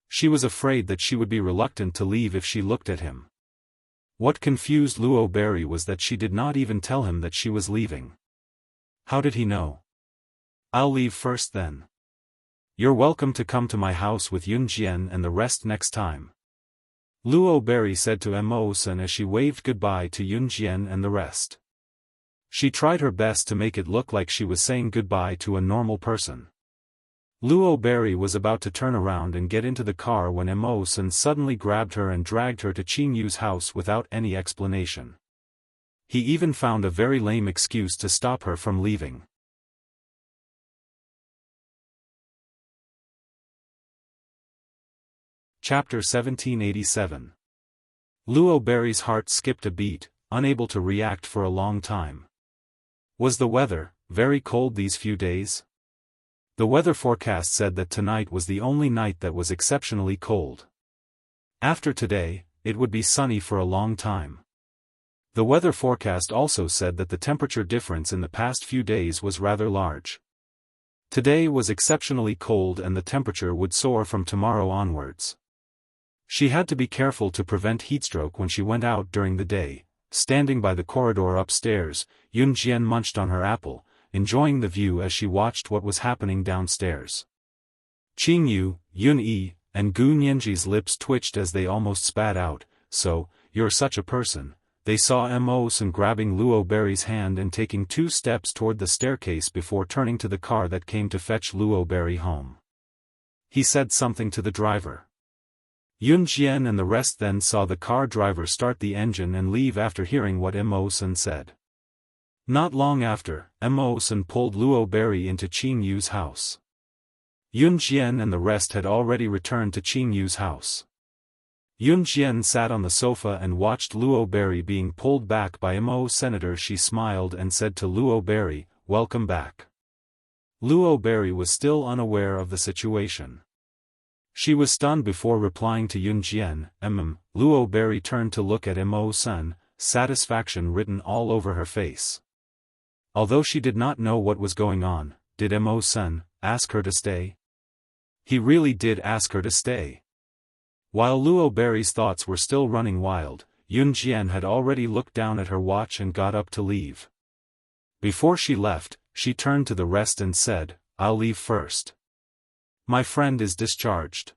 A: She was afraid that she would be reluctant to leave if she looked at him. What confused Luo Berry was that she did not even tell him that she was leaving. How did he know? I'll leave first then. You're welcome to come to my house with Yun Jian and the rest next time. Luo Berry said to Mo Sun as she waved goodbye to Yun Jian and the rest. She tried her best to make it look like she was saying goodbye to a normal person. Luo Berry was about to turn around and get into the car when Mo Sun suddenly grabbed her and dragged her to Qing Yu's house without any explanation. He even found a very lame excuse to stop her from leaving. Chapter 1787. Luo Berry's heart skipped a beat, unable to react for a long time. Was the weather very cold these few days? The weather forecast said that tonight was the only night that was exceptionally cold. After today, it would be sunny for a long time. The weather forecast also said that the temperature difference in the past few days was rather large. Today was exceptionally cold and the temperature would soar from tomorrow onwards. She had to be careful to prevent heatstroke when she went out during the day. Standing by the corridor upstairs, Yun Jian munched on her apple, enjoying the view as she watched what was happening downstairs. Qing Yu, Yun Yi, and Gu Nianji's lips twitched as they almost spat out. So, you're such a person. They saw Mo Sun grabbing Luo Berry's hand and taking 2 steps toward the staircase before turning to the car that came to fetch Luo Berry home. He said something to the driver. Yun Jian and the rest then saw the car driver start the engine and leave after hearing what Mo Sun said. Not long after, Mo Sun pulled Luo Berry into Qing Yu's house. Yun Jian and the rest had already returned to Qing Yu's house. Yun Jian sat on the sofa and watched Luo Berry being pulled back by Mo Senator. She smiled and said to Luo Berry, "Welcome back." Luo Berry was still unaware of the situation. She was stunned before replying to Yun Jian. Luo Berry turned to look at Mo Sun, satisfaction written all over her face. Although she did not know what was going on, did Mo Sun ask her to stay? He really did ask her to stay. While Luo Berry's thoughts were still running wild, Yun Jian had already looked down at her watch and got up to leave. Before she left, she turned to the rest and said, "I'll leave first. My friend is discharged.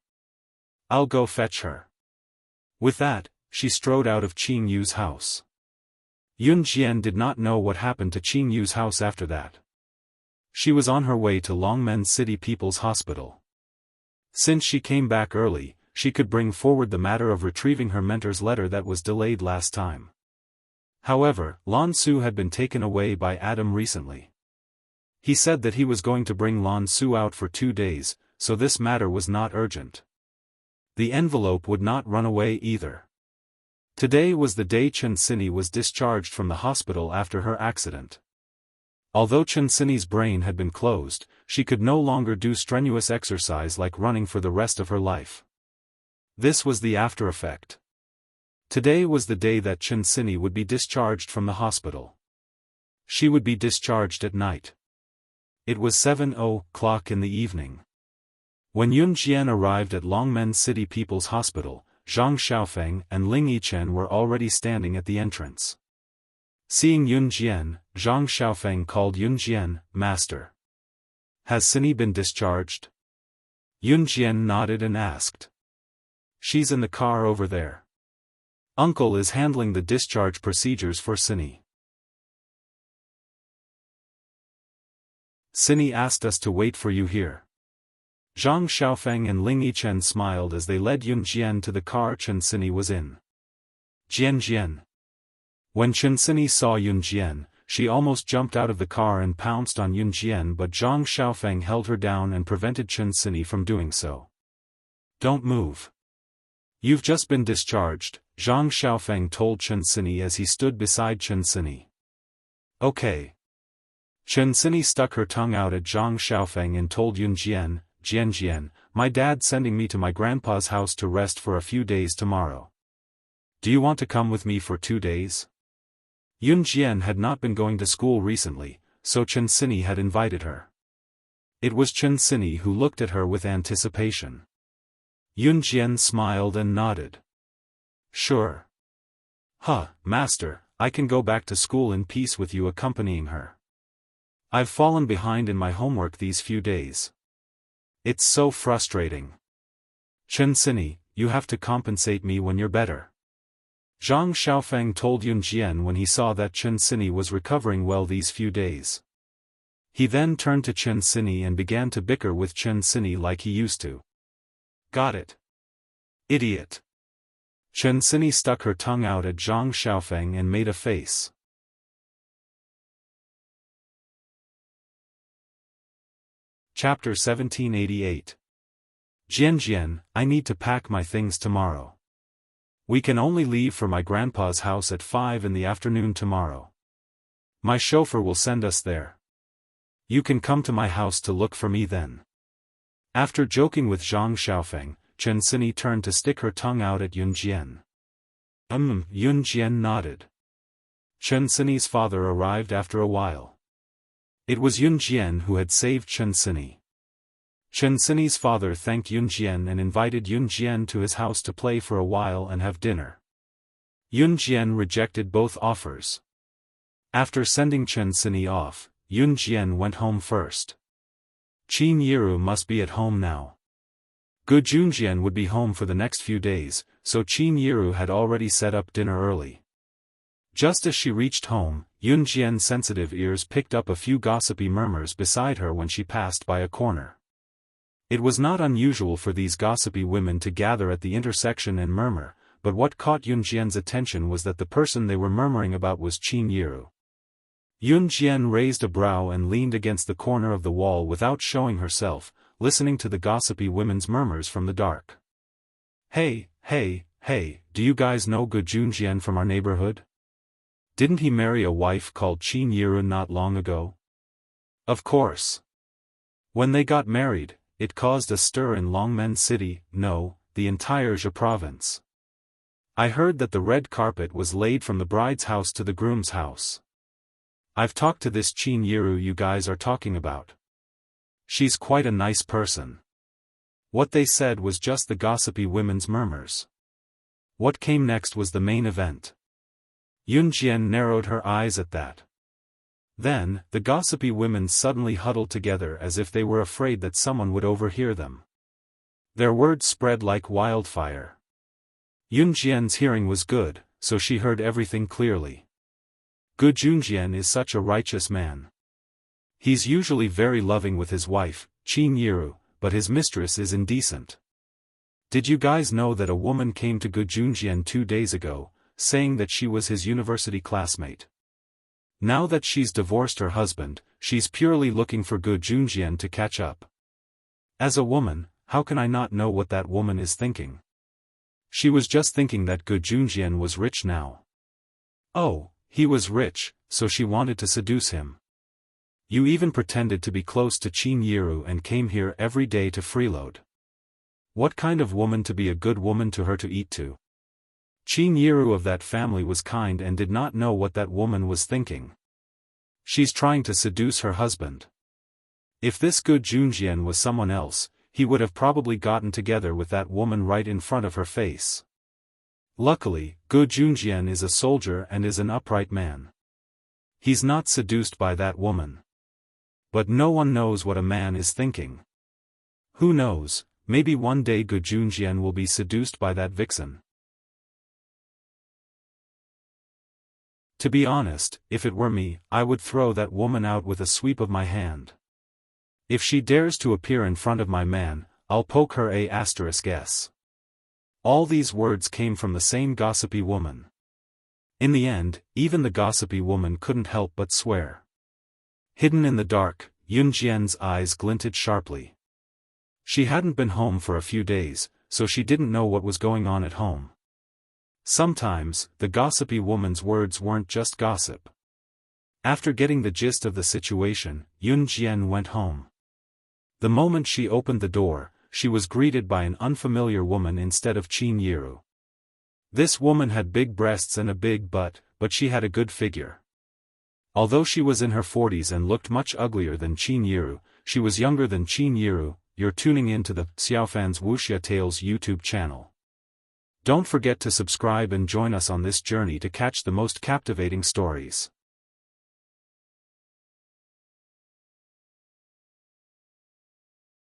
A: I'll go fetch her." With that, she strode out of Qing Yu's house. Yun Jian did not know what happened to Qing Yu's house after that. She was on her way to Longmen City People's Hospital. Since she came back early, she could bring forward the matter of retrieving her mentor's letter that was delayed last time. However, Lan Su had been taken away by Adam recently. He said that he was going to bring Lan Su out for 2 days, so this matter was not urgent. The envelope would not run away either. Today was the day Chen Sini was discharged from the hospital after her accident. Although Chen Sini's brain had been closed, she could no longer do strenuous exercise like running for the rest of her life. This was the after effect. Today was the day that Chen Sini would be discharged from the hospital. She would be discharged at night. It was 7:00 in the evening. When Yun Jian arrived at Longmen City People's Hospital, Zhang Xiaofan and Ling Yichen were already standing at the entrance. Seeing Yun Jian, Zhang Xiaofan called Yun Jian, "Master. Has Sini been discharged?" Yun Jian nodded and asked. "She's in the car over there. Uncle is handling the discharge procedures for Sini. Sini asked us to wait for you here." Zhang Xiaofan and Ling Yichen smiled as they led Yun Jian to the car Chen Sini was in. Jian. When Chen Sini saw Yun Jian, she almost jumped out of the car and pounced on Yun Jian, but Zhang Xiaofan held her down and prevented Chen Sini from doing so. "Don't move. You've just been discharged," Zhang Xiaofan told Chen Sini as he stood beside Chen Sini. "Okay." Chen Sini stuck her tongue out at Zhang Xiaofan and told Yun Jian, Jian, "My dad's sending me to my grandpa's house to rest for a few days tomorrow. Do you want to come with me for 2 days?" Yun Jian had not been going to school recently, so Chen Sini had invited her. It was Chen Sini who looked at her with anticipation. Yun Jian smiled and nodded. "Sure. Master, I can go back to school in peace with you accompanying her. I've fallen behind in my homework these few days. It's so frustrating. Chen Sini, you have to compensate me when you're better." Zhang Xiaofan told Yun Jian when he saw that Chen Sini was recovering well these few days. He then turned to Chen Sini and began to bicker with Chen Sini like he used to. "Got it. Idiot." Chen Sini stuck her tongue out at Zhang Xiaofan and made a face. Chapter 1788. Jian, I need to pack my things tomorrow. We can only leave for my grandpa's house at 5 in the afternoon tomorrow. My chauffeur will send us there. You can come to my house to look for me then. After joking with Zhang Xiaofan, Chen Sini turned to stick her tongue out at Yun Jian. Yun Jian nodded. Chen Sini's father arrived after a while. It was Yun Jian who had saved Chen Sini. Chen Sini's father thanked Yun Jian and invited Yun Jian to his house to play for a while and have dinner. Yun Jian rejected both offers. After sending Chen Sini off, Yun Jian went home first. Qin Yiru must be at home now. Gu Junjian would be home for the next few days, so Qin Yiru had already set up dinner early. Just as she reached home, Yun Jian's sensitive ears picked up a few gossipy murmurs beside her when she passed by a corner. It was not unusual for these gossipy women to gather at the intersection and murmur, but what caught Yun Jian's attention was that the person they were murmuring about was Qin Yiru. Yun Jian raised a brow and leaned against the corner of the wall without showing herself, listening to the gossipy women's murmurs from the dark. Hey, do you guys know Gu Junjian from our neighborhood? Didn't he marry a wife called Qin Yiru not long ago? Of course. When they got married, it caused a stir in Longmen City, no, the entire Zhe province. I heard that the red carpet was laid from the bride's house to the groom's house. I've talked to this Qin Yiru you guys are talking about. She's quite a nice person. What they said was just the gossipy women's murmurs. What came next was the main event. Yun Jian narrowed her eyes at that. Then, the gossipy women suddenly huddled together as if they were afraid that someone would overhear them. Their words spread like wildfire. Yun Jian's hearing was good, so she heard everything clearly. Gu Junjian is such a righteous man. He's usually very loving with his wife, Qin Yiru, but his mistress is indecent. Did you guys know that a woman came to Gu Junjian 2 days ago, saying that she was his university classmate? Now that she's divorced her husband, she's purely looking for Gu Junjian to catch up. As a woman, how can I not know what that woman is thinking? She was just thinking that Gu Junjian was rich now. Oh, he was rich, so she wanted to seduce him. You even pretended to be close to Qin Yiru and came here every day to freeload. What kind of woman to be a good woman to her to eat to? Qin Yiru of that family was kind and did not know what that woman was thinking. She's trying to seduce her husband. If this Gu Junjian was someone else, he would have probably gotten together with that woman right in front of her face. Luckily, Gu Junjian is a soldier and is an upright man. He's not seduced by that woman. But no one knows what a man is thinking. Who knows, maybe one day Gu Junjian will be seduced by that vixen. To be honest, if it were me, I would throw that woman out with a sweep of my hand. If she dares to appear in front of my man, I'll poke her *s. All these words came from the same gossipy woman. In the end, even the gossipy woman couldn't help but swear. Hidden in the dark, Yun Jian's eyes glinted sharply. She hadn't been home for a few days, so she didn't know what was going on at home. Sometimes, the gossipy woman's words weren't just gossip. After getting the gist of the situation, Yun Jian went home. The moment she opened the door, she was greeted by an unfamiliar woman instead of Qin Yiru. This woman had big breasts and a big butt, but she had a good figure. Although she was in her 40s and looked much uglier than Qin Yiru, she was younger than Qin Yiru. You're tuning in to the Xiaofan's Wuxia Tales YouTube channel. Don't forget to subscribe and join us on this journey to catch the most captivating stories.